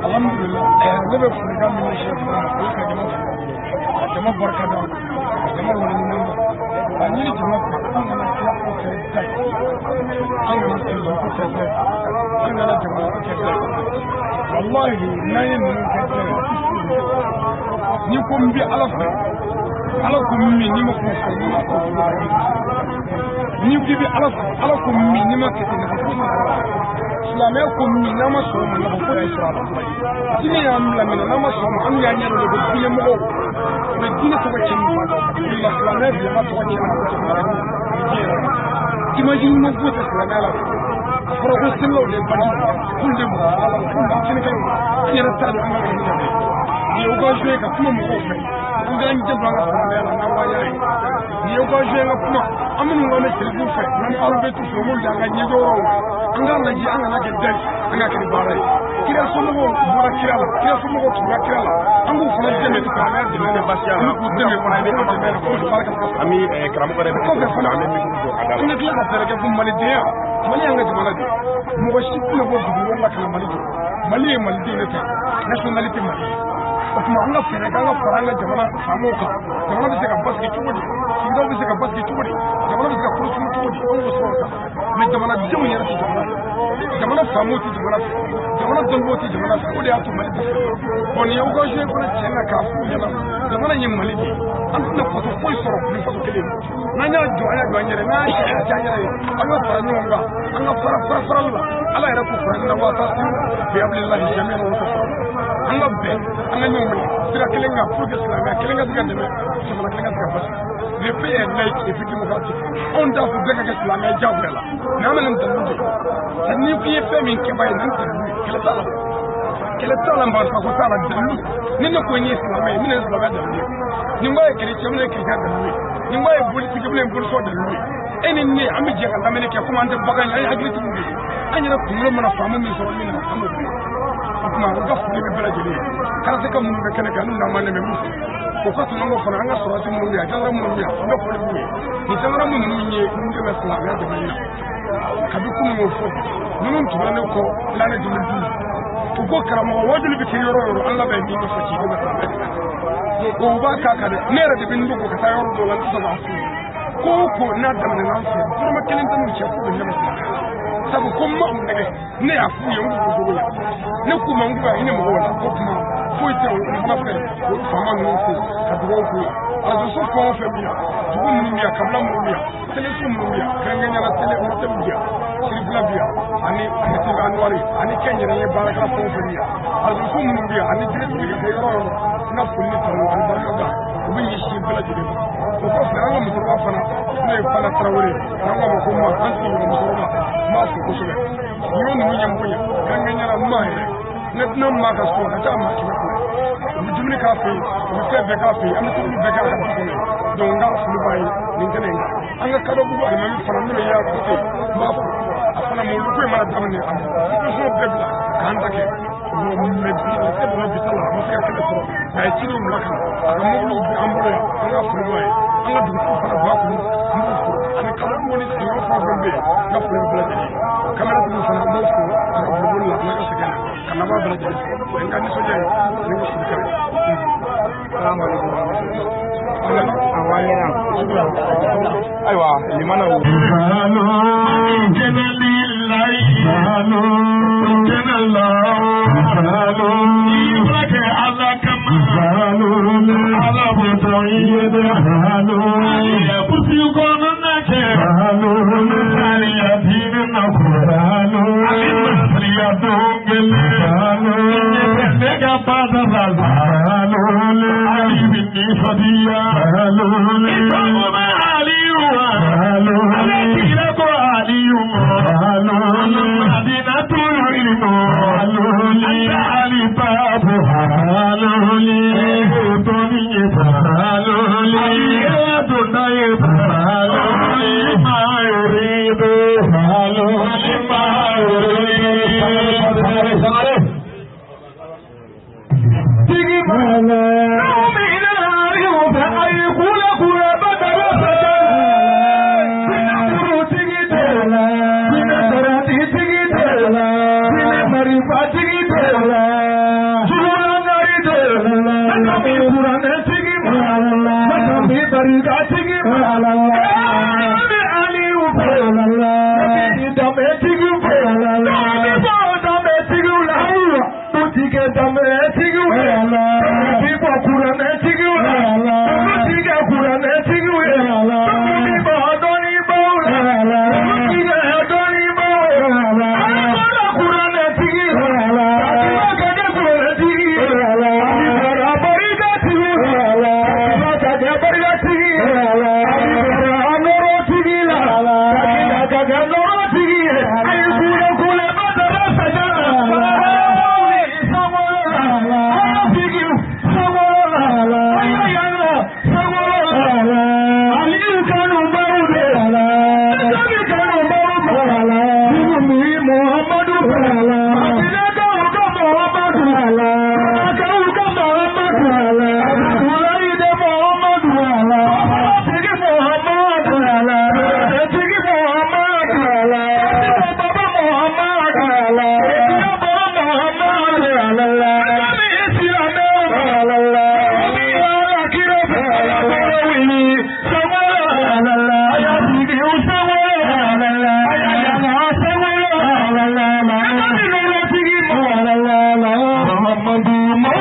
S2: Alhamdulillah, ne bɛ folikan min ɲɛsin fana o ye ka jama fo, ka jama barikada, ka jama waleɲuman dɔn, ka ɲini jama fɛ an kana tila ko kɛ da ye, an kana télévision ko kɛ da ye, an kana jamana ko kɛ da ye,
S4: wallahi nan ye ninnu kɛ cɛ ni ko n bɛ ala fɛ ala ko min ni ma ko fɔ ni ma ko ni k'i bɛ ala fɛ ala ko min ni ma kɛ ten nafa foyi silamɛya ko min n'a ma sɔn ma nafa foyi sɔrɔ a la diinɛ y'an lamɛn n'a ma sɔn ma an y'a ɲɛdɔn de ko diinɛ mɔgɔw u bɛ diinɛ tɔgɔ cɛ ni ma la silamɛya bi ma tɔgɔ cɛ na ko jamana diɲɛ imagine ɲuman foyi tɛ silamɛya la fɔra ko selilaw de bani k'olu de mɔgɔ ala la k'olu de kɛnɛkɛ an yɛrɛ t'a dɔn an ka kɛ ɲuman ye nin ye occasion ye ka kuma mɔgɔw fɛ an k'an janto an ka silamɛya la n'an b'a y'a ye nin ye occasion ye ka kuma an minnu k'an bɛ selifuw fɛ n'an b'a bɛ tu fɛ olu de an ka ɲɛjɔyɔrɔw an k'a lajɛ an kana kɛ dɛn an ka kɛ ni baara ye kira somɔgɔw bɔra kira la kira somɔgɔw tugura kira la an k'u fana dɛmɛ silamɛya dɛmɛ de basiya la k'u dɛmɛ fana ni an dɛmɛ la k'u barika kɔfɛ
S7: Ami karamɔgɔ yɛrɛ bɛ
S4: kɔfɛ fana an bɛ an ka tila ka fɛɛrɛ kɛ ko malidenya Mali y'an ka jamana de mɔgɔ si tɛna bɔ dugu wɛrɛ la ka na Mali jɔ Mali ye maliden de ta nationalité Mali ye o tuma an ka fɛɛrɛ kɛ an ka fara an ka jamana faamaw kan jamana bɛ se ka basigi cogo di sigidaw bɛ se ka basigi cogo di jamana bɛ se ka furusiri cogo di an k'o sɔrɔ kan mais jamanadenw yɛrɛ tɛ jamana fɛ jamana faamaw tɛ jamana fɛ jamana dɔnnibaw tɛ jamana fɛ o de y'a to Mali basigi bon nin ye occasion fana tiɲɛ na k'a f'u ɲɛna jamana ye Mali de ye an tɛna faso foyi sɔrɔ ni faso kelen n'an y'a jɔ an y'a jɔ an yɛrɛ n'an y'a sariya diya an yɛrɛ ye an ka fara ɲɔgɔn kan an ka fara farali la ala yɛrɛ ko fara ɲɔgɔn kan waasa bi abililahi jamiya na wasa fara an ka bɛn an ka ɲɔgɔn minɛ sira kelen kan pour que silamɛya kelen ka se ka dɛmɛ jamana kelen ka se ka basi le pays est laïque et puis démocratique anw t'a fɔ bɛɛ ka kɛ silamɛya diyagoya la mais an bɛ nin dalilu de kan ni k'i ye fɛn min kɛba ye nin dalilu kɛlɛ t'a la kɛlɛ t'a la marifako t'a la dalilu ni ne ko n ye silamɛ ye n bɛna silamɛya dalilu ye nin ko ye chrétien n bɛna chrétien dalilu ye nin ko ye politique n bɛna politique dalilu ye e ni ne an bɛ jɛ ka lamɛnni kɛ komi an tɛ bagan ye an ye hakilitigiw de ye an yɛrɛ kunkolo mana faamu min sɔrɔ min na an b'o kɛ o tuma an ka foli bɛ bɛɛ lajɛlen ye karateka minnu bɛ kɛnɛ kan n'u n'an ma nɛmɛ min fɛ o ka tuma ko fana an ka sɔrɔdasi minnu bɛ yan jandaram minnu bɛ yan an ka foli b'u ye nin jandaram ninnu ye minnu de bɛ silamɛya dɛmɛ na kabi kunun o fɔ minnu tugura ne kɔ l'année 2012 u ko karamɔgɔ wajuli bɛ kɛ yɔrɔ o yɔrɔ an labɛn min ɲɛfɔ ci de bɛ silamɛya dɛmɛ o b'a k'a kan dɛ ne yɛrɛ de bɛ n dogo ka taa yɔrɔ dɔ la n tɛ se k'a f'u ye ko o ko n'a daminɛna an fɛ dɔrɔmɛ kelen tɛ n'u cɛ f'u bɛ ɲɛbɛ silamɛya sabu ko n ma u nɛgɛ ne y'a f'u ye n k'u dogo la ne k'u ma n k'u ka hinɛ mɔgɔw la o tuma foyi tɛ o fana fɛ o faama ninnu fo ka dugawu k'u ye arajoso fɛn o fɛn bɛ yan dugu minnu bɛ yan kabila minnu bɛ yan teleso minnu bɛ yan kɛrɛnkɛrɛnnenya tele mɔtɛli bɛ yan sirifila bɛ yan ani tv anuwari ani kɛnyɛrɛye baarakɛla fɛn o fɛn bɛ yan arajoso minnu bɛ yan ani digitigikɛ yɔrɔ yɔrɔ n ka foli ni tanu ani barika da u bɛ ɲɛsin bɛɛ lajɛlen ma o kɔfɛ an ka musokɔrɔba fana n'o ye Fana Tarawele n'an k'a ma ko ma an sigi ɲɔgɔn musokɔrɔba n b'a fo kosɛbɛ nin y'o ninnu ɲɛmɔgɔ ye kɛrɛnkɛrɛnnenya maa yɛrɛ ne tɛna maa ka so ka taa maa kɛmɛ fila u bɛ dumuni k'a fɛ yen u bɛ fɛn bɛɛ k'a fɛ yen an bɛ tobili bɛɛ k'a ka du kɔnɔ donc n ka foli b'a ye nin kɛnɛ in kan an ka kadɔbugu alimami fana n'o ye y'a kute n b'a fo a fana mɔlu ko in mana daminɛ a situation bɛɛ bila k'an ta kɛ mais bi se bɔra bi ta la a ma se ka kɛlɛ sɔrɔ nka a ye cidenw bila ka na a ka mobiliw bɛ an bolo yan an ka foli b'a ye an ka dugutigi fana b'a kɔnɔ an b'u fo ani kadɔbugu ni sigiyɔrɔ fɛn fɛn bɛ yen n ka foli bɛ bɛɛ lajɛlen ye kameratigiw fana an b'u fo a ka boliboli la ala ka sɛgɛn na ka laban bɛɛ lajɛlen fo n ka nisɔndiya ye ni ka foli kɛra
S7: ayiwa limana wo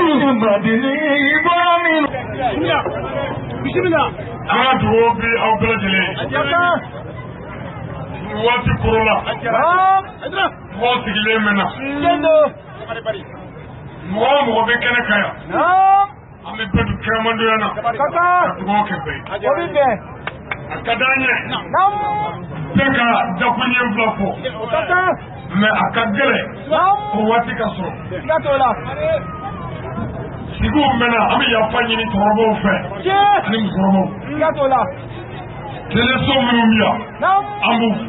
S1: badini ibomin
S4: bismillah ana duwo bi aw bela jele wati korola mo sigile mena mo be kene kaya ame bedu kramando yana duwo kebe akadanye beka japunye mblafo me akagele o wati kaso sigu mena ame yafanyi ni torobo fe ni msorobo tele so minumia amufu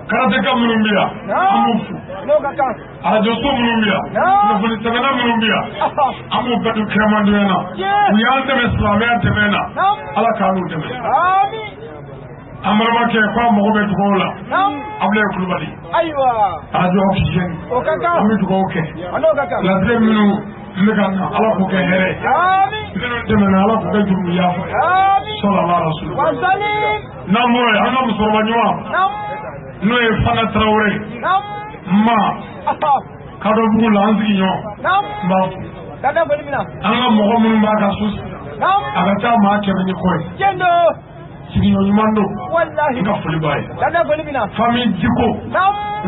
S4: karateka minumia amufu arajo so minumia nafuni tagana minumia amu bedu kramando yana uyante me islamia temena ala kanu temena amarama ke kwa mogobe tukola abule kulubali arajo oxygen ami tukoke la minu Legana ala ko ke here dinu demena ala ko ke juru ya fa sallallahu alaihi wasallam namoy ana musorba nyuma no e fana trawre ma kado bu lanzi nyo ba dada bolimina anga mogo mun ba ka sus aga ta ma ke ni koy kendo sigi no mando wallahi nga fuli bay dada bolimina fami jiko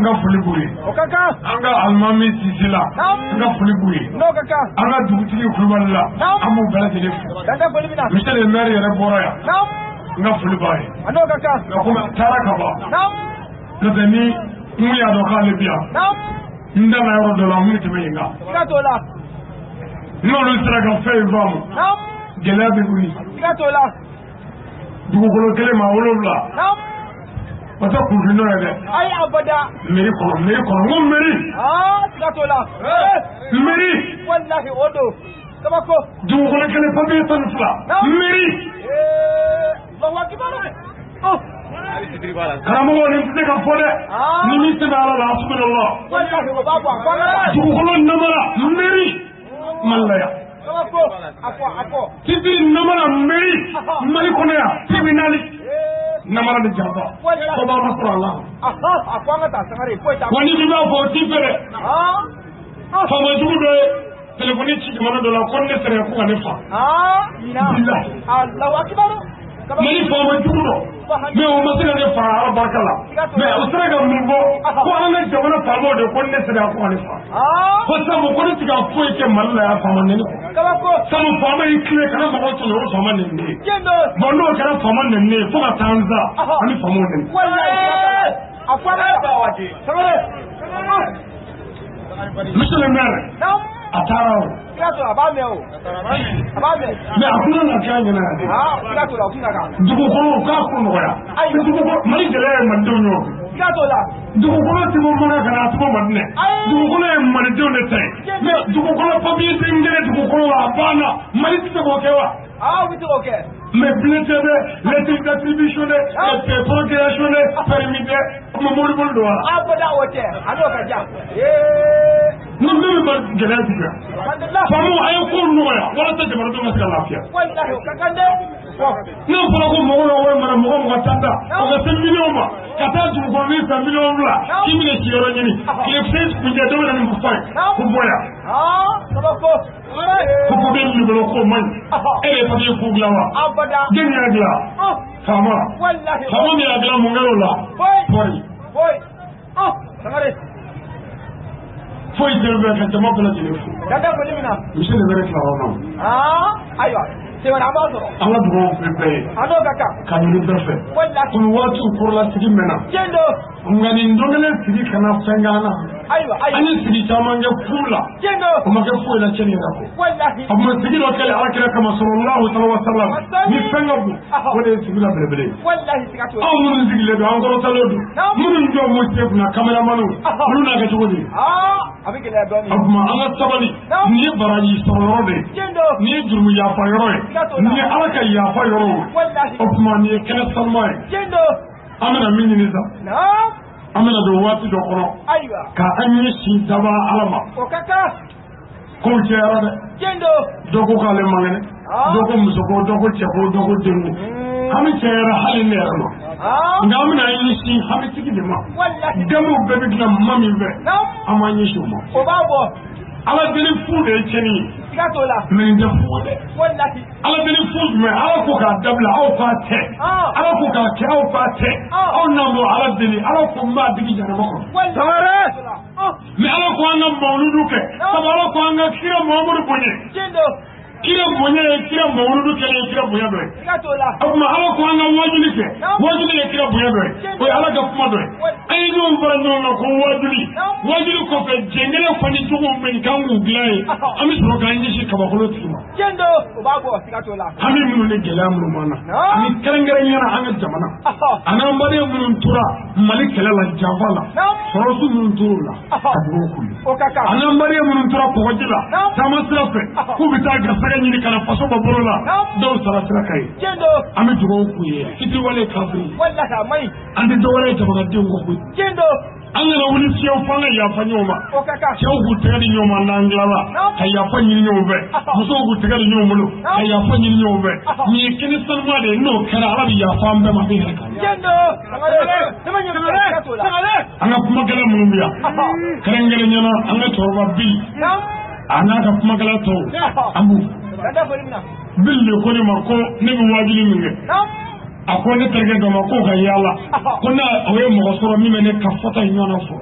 S4: nga fuli buri okaka anga almami sisila nga fuli buri no kaka anga dugutigi kuluballa amu bala tele dada bolimina monsieur le maire yere boraya nga fuli bay ano kaka ko taraka ba no tani mu ya do kale biya nda na yoro do la mu teme nga katola no lu sera ga fe vamu gelabe buri katola dugukolo kele ma wolowula wata kurufin yɛrɛ ayi abada meri kɔnɔ n ko meri sigatola meri wallahi o do kabako dugukolo kele papiye 12 meri karamɔgɔ nin tɛ se ka fɔ dɛ ni min tɛ ala la subhanallah dugukolo namara meri malaya tibi namara meri mali kɔnɔ yan tribunal namara de jaba ko ba ma sɔrɔ la wa ni b'a fɔ ti fɛrɛ fama jugu dɔ ye telefoni ci jamana dɔ la ko ne sɛnɛ ko ka ne fa mali fama jugu dɔ mais o ma se ka ne fa ala barika la mais o sera ka mun fɔ ko an ka jamana faamaw de ko ne sɛnɛ ko ka ne fa ko sabu ko ne ti ka foyi kɛ mali la yan faama neni sabu faama y'i tile kana mɔgɔ tɔnɔ o faama neni ye bon n'o kɛra faama neni ye fo ka taa n za ani faamaw neni monsieur le maire a taara o mais a kuna na kɛ ɲɛna dugukolo k'a ko nɔgɔya mali gɛlɛya ye malidenw ye dugukolo ti ko mana kana a tɔgɔ madinɛ dugukolo ye malidenw de ta ye mais dugukolo papiye tɛ n gɛrɛ dugukolo a banna mali tɛ se k'o kɛ wa mais bulletin bɛ lettre d'attribution de procréation de permis de kuma mobili bolo don wa non min bɛ gɛlɛya tigɛ famu a ye ko nɔgɔya walasa jamanadenw ka se ka lafiya n'o fɔra ko mɔgɔw ka wari mara mɔgɔ mɔgɔ tan ta o ka se miliyɔn ma ka taa dugukolo min fɛ miliyɔn fila k'i bɛna siyɔrɔ ɲini tile fɛn kunjɛ dɔ bɛ na ni mufa ye ko bɔ yan ko papiye min bolo k'o man ɲi e de ye papiye fu dilan wa jɛni y'a dilan faama min y'a dilan mun kɛra o la pɔri foyi tɛ bɛ ka jama bɛɛ lajɛlen fo misi de bɛ tila yɔrɔ ma an ka dugawu fɛ bɛɛ ye ka ɲini bɛɛ fɛ komi waatiw kɔrɔla sigi mɛnna nka nin don kelen sigi kana fɛn k'an na an ye sigi caman kɛ fu la o ma kɛ foyi la cɛnni yɛrɛ kɔ a tun bɛ sigi dɔ kɛlɛ alakira kama sallallahu alaihi wa sallam ni fɛn ka bon o de ye sigi la belebele ye anw minnu sigilen don an kɔrɔtalen don minnu jɔ mo se kunna kameramaniw olu n'a kɛ cogo di o tuma an ka sabali nin ye baraji sɔrɔ yɔrɔ de ye nin ye jurumu yafa yɔrɔ ye nin ye ala ka yafa yɔrɔ ye o tuma nin ye kɛnɛ sanuma ye an bɛna min ɲini sa an bɛna don waati dɔ kɔnɔ ka an ɲɛsin daba ala ma kow cɛyara dɛ dɔ ko k'ale man kɛnɛ dɔ ko muso ko dɔ ko cɛ ko dɔ ko denw hami cɛyara hali ne yɛrɛ ma nka an bɛna ɲɛsin hamitigi de ma dɛmɛw bɛɛ bɛ dilan ma min fɛ an b'an ɲɛsin o ma ala deni fu de ceni min de fu de ala deni fu me ala ko ka dabla aw fa te ala ko ka ke aw fa te aw na mo ala deni ala ko ma digi jana mako samare mi ala ko anga mawludu ke samara ko anga kira Muhammadu bonye kira bonye kira mawludu ke kira bonye do amma ala ko anga wajuli ke wajuli kira bonye do ko ala ga kuma do ay no bara no ko wajuli ko fe jengele ko ni tugo men kangu glay ami so ga nji shi kaba ko tuma
S2: jendo bago sikatola
S4: ami mun ne gela mun mana ami karangare nyana anga jamana ana mbare mun tura malik kala la javala sorosu mun turula adu ko ana mbare mun tura ko wajila sama srafe ku bita ga saga ni kala faso baborola do sara sara kai
S2: jendo
S4: ami dugo ku ye kiti wale kafri
S2: wallahi mai
S4: andi do wale jamana dingo ku
S2: jendo
S4: an gana wani siyan fanga ya fa nyoma siyan gutega di nyoma nanglala ka ya fa nyini nyombe muso gutega di nyomulo ka ya fa nyini nyombe ni kini sanma de no kara arabi ya fa ambe ma bihe ka
S2: jendo
S4: anga kuma gala mulumbiya karengere nyana anga torba bil ana ka kuma gala to ambu bil le ko ni ma ko ne bi wajili minge ako ne terge do ma ko ga yalla ko na oye mo soro mi mene ka fota nyona fo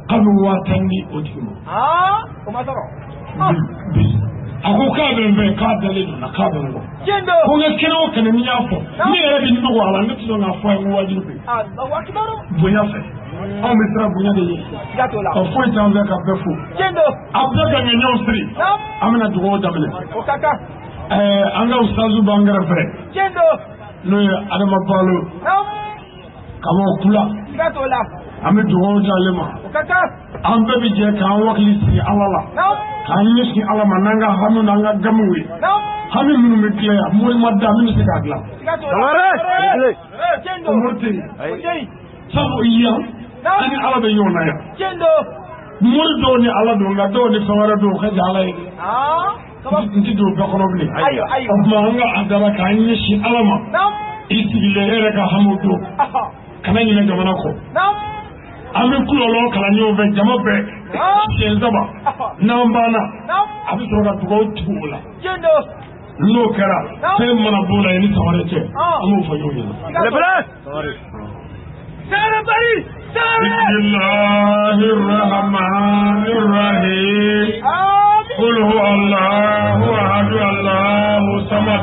S4: kanu watandi odimo
S2: ko ma soro
S4: ako ka be ka dalil na ka be ngo
S2: jendo
S4: ko ga kero kana mi yafo mi era bi ndo wala ne to na fo en wajilu be
S2: Allahu akbar
S4: bunya fe on mi tra bunya de yi
S2: gatola
S4: o fo tan be ka be fo
S2: jendo
S4: abda ga nyaw sri amina dugo dabele
S2: o kaka
S4: anga ustazu bangara fe
S2: jendo
S4: no adama palo kamo kula
S2: gatola
S4: ame dugo jalema
S2: kaka
S4: ambe bi je kan wakli si alala kan ni si alama nanga hamu nanga gamuwi hami munu me kiya moy madda min si kagla
S2: gatola jendo
S4: umurti sabu iya ani ala be yona ya
S2: jendo
S4: moy do ni ala do nga do ni fawara do ka jala yi nti do be kono bi
S2: ayo
S4: ma nga adara kan ni si alama isile ere ka hamudo kana ni nga mana ko ami kulolo kala nyo be jama be senzaba nambana abi to ga tugo tula
S2: jendo
S4: no kara sai mana bola ni taware ce amu fa yoyi
S2: lebra sare bari
S4: bismillahir rahmanir rahim qul huwa allahu ahad allahu samad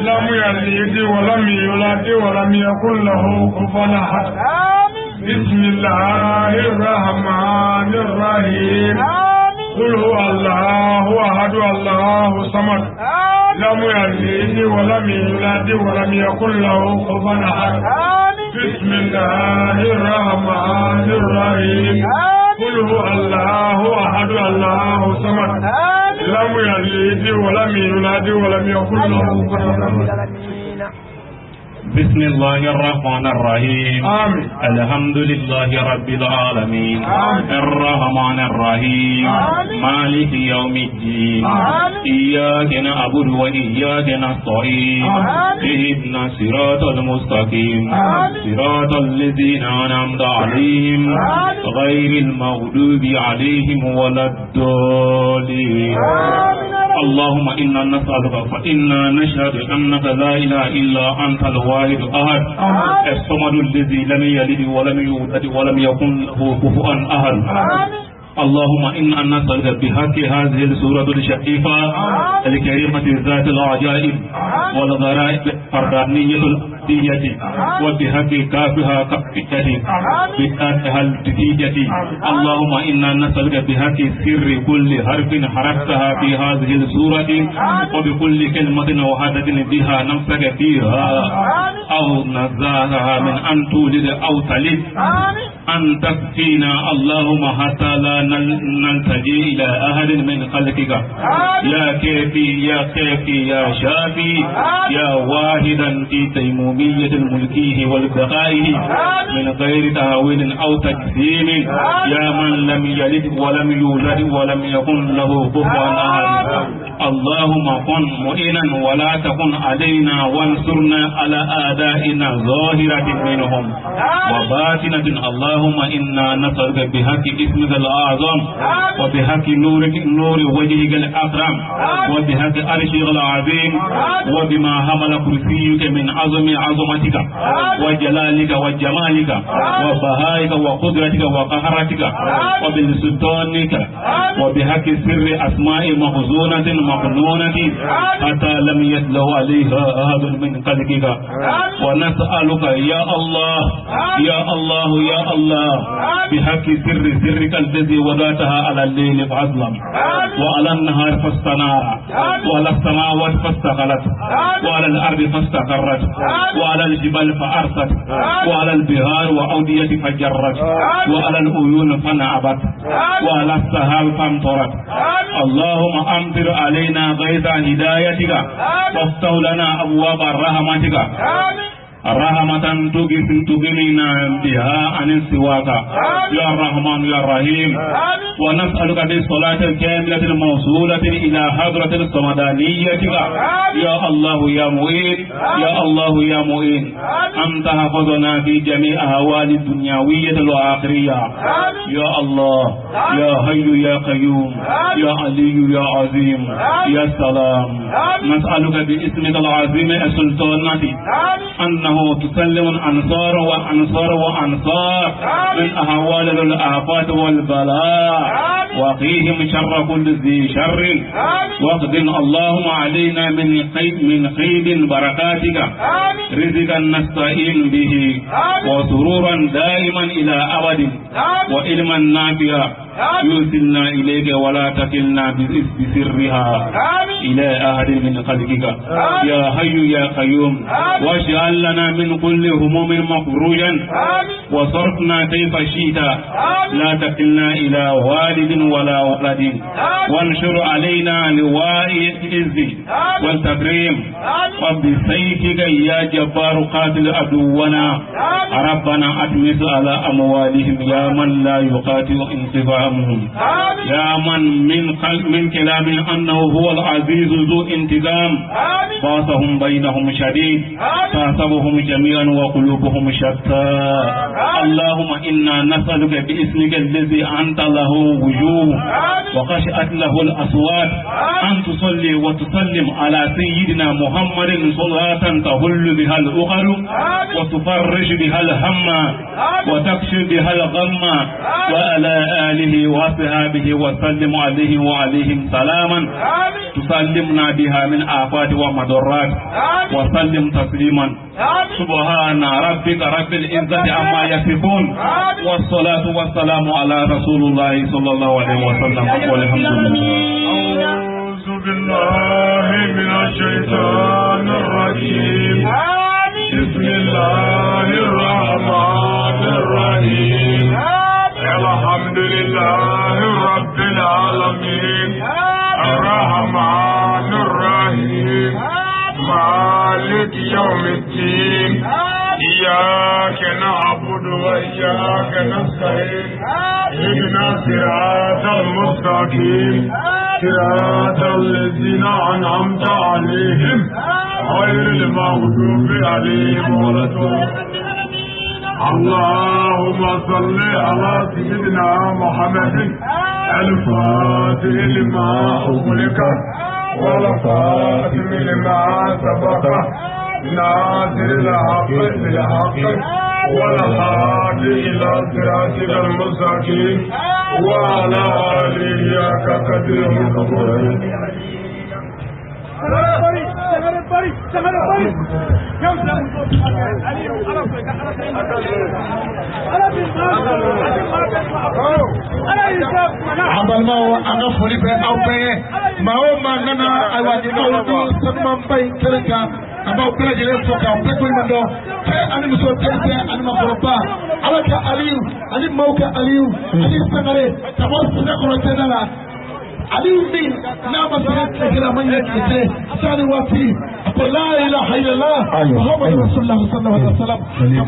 S4: lam yalid wa lam yulad wa lam yakul lahu kufuwan ahad بسم الله الرحمن الرحيم قل هو الله أحد الله الصمد لم يلد ولم يولد ولم يكن له كفوا أحد بسم الله الرحمن الرحيم قل هو الله أحد الله الصمد لم يلد ولم يولد ولم يكن له كفوا أحد
S9: بسم الله الرحمن الرحيم
S4: آمين.
S9: الحمد لله رب العالمين الرحمن الرحيم مالك يوم الدين إياك نعبد وإياك نستعين اهدنا الصراط المستقيم صراط الذين أنعمت عليهم غير المغضوب عليهم ولا الضالين اللهم إنا نسألك فإنا نشهد أنك لا إله إلا أنت الواحد أحد الصمد الذي لم يلد ولم يولد ولم يكن له كفوا أحد اللهم إنا نسألك بحق هذه السورة الشريفة الكريمة ذات العجائب والغرائب الفردانية الأبدية وبحق كافها كفتة بحقها الجديدة اللهم إنا نسألك بحق سر كل حرف حرفتها في هذه السورة وبكل كلمة وحدة بها نفسك فيها أو نزاها من أن تولد أو تلد أن تكفينا اللهم حتى لا نلتجي إلى أحد من خلقك يا كافي يا كافي يا شافي يا واحدا في تيمومية الملكيه والبقائه من غير تهاون أو تجسيم يا من لم يلد ولم يولد ولم يكن له كفوا أحد اللهم كن معينا ولا تكن علينا وانصرنا على أعدائنا ظاهرة منهم وباطنة. اللهم إنا نسألك بحق اسمك الأعظم وبحق نور وجهك الأكرم وبحق عرشك العظيم وبما حمل كرسيك من عظمتك وجلالك وجمالك وبهائك وقدرتك وقهرتك وبسلطانك وبحق سر أسماء مخزونة مقنونة حتى لم يتلو عليها أحد من خلقك. ونسألك يا الله يا الله يا الله بحق سرك الذي وضعتها على الليل فأظلم وعلى النهار فاستنار وعلى السماوات فاستقلت وعلى الأرض فاستقرت وعلى الجبال فأرست وعلى البحار وأودية فجرت وعلى العيون فنعبت وعلى السحاب فامطرت. اللهم أمطر علينا غيث هدايتك وافتح لنا أبواب رحمتك رحمة تغنينا بها عن سواك يا الرحمن يا الرحيم. ونسألك بالصلاة الكاملة الموصولة إلى حضرة الصمدانية يا الله يا معين يا الله يا معين أن تحفظنا في جميع أحوال الدنيوية والآخرية يا الله يا حي يا قيوم يا علي يا عظيم يا سلام. نسألك باسمك العظيم السلطانة أنه تسلم الأنصار وأنصار وأنصار من أحوال الآفات والبلاء وقيهم شر كل ذي شر واقض اللهم علينا من خير بركاتك رزقا نستعين به وسرورا دائما إلى أبد وعلما نافعا يوصلنا إليك ولا تكلنا بسرها إلى أحد من خلقك يا حي يا قيوم. واجعل لنا من كل هموم مفروجا وصرفنا كيف شئت لا تكلنا إلى والد ولا ولد وانشر علينا لواء العز والتكريم وبسيفك يا جبار قاتل عدونا. ربنا أتمس على أموالهم يا من لا يقاتل انتقامهم يا من كلام أنه هو العزيز ذو انتقام باصهم بينهم شديد تحسبهم جميعا وقلوبهم شتى. اللهم إنا نسألك باسمك الذي أنت له وجوه وخشعت له الأصوات أن تصلي وتسلم على سيدنا محمد صلاة تهل بها الأخر وتفرج بها الهم وتكشف بها الغم وعلى آله وصحبه وسلم عليه وعليهم سلاما تسلمنا بها من آفات ومضرات وسلم تسليما. سبحان ربك رب العزة عما يصفون والصلاة والسلام على رسول الله صلى الله عليه وسلم والحمد لله.
S4: أعوذ بالله من الشيطان الرجيم بسم الله الرحمن الرحيم الحمد لله رب العالمين الرحمن الرحيم مالك يوم الدين إياك نعبد وإياك نستعين اهدنا الصراط المستقيم صراط الذين أنعمت عليهم غير المغضوب عليهم ولا الضالين. اللهم صل على سيدنا محمد الفاتح لما أغلق والخاتم لما سبق ناصر الحق بالحق والهادي إلى صراطك المستقيم وعلى آله كقدره
S1: Abalmawo anga foli be aw bɛɛ maa o maa nana ayiwa ni aw ni sanumanba in kɛlen kan an b'aw bɛɛ lajɛlen fo k'aw bɛɛ koɲuman dɔn cɛ ani muso denmisɛn ani maakɔrɔba ala ka aliyu ani maaw ka aliyu ani sangare ka bɔ sɛnɛkɔrɔ cɛda la aliyu min n'a ma sɛnɛ tile kelen a ma ɲɛ tile kelen sani waati
S10: la ilaha illallah muhammadu rasulullah sallallahu alaihi wasallam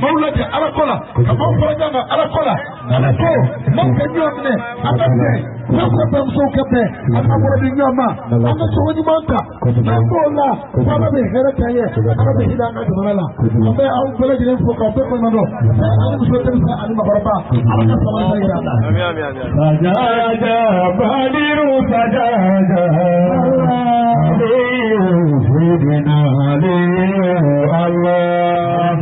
S10: kamar lati alakola kamar farajanga alakola ko man ka nyomne atande ko tam so kabe amara bi nyoma amma so woni manta nabola baba be hera taye baba be hidanga dolala amma au bala jine fo ka to ko mando ani so tan sa ani mabaraba amma sama sa irada
S1: sajaja badiru sajaja Sayyidina Ali Allah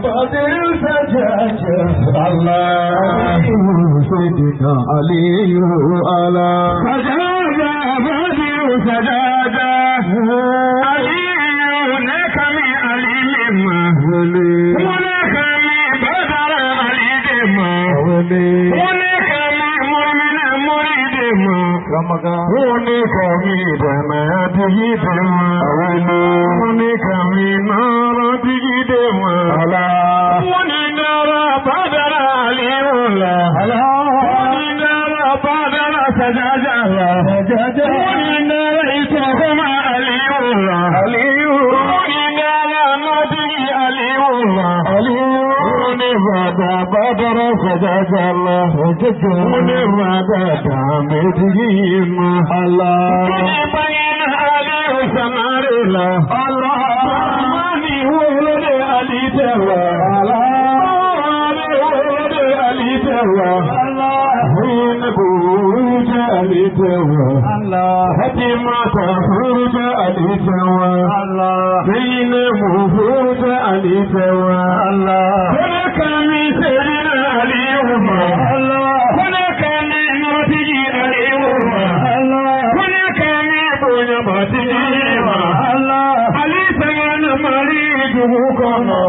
S1: Badiru sajaja Allah Sayyidina Ali Allah Sajaja badiru sajaja Ali nekami Ali limma nekami badara Ali limma nekami mu'mina muridima nekami dama digidima nekami nara digidima nara badara Ali nara badara sajaja nara isahuma Ali بدر سجاد الله ونرد تعمدهم الله بين علي وسمر الله ماني ولد علي توا ماني ولد علي توا حين بوج علي توا هتما تخرج علي توا حين مفوج علي توا هناك من سيدنا علي هناك من نبي علي هناك من بنياتي علي سمعنا مريض كما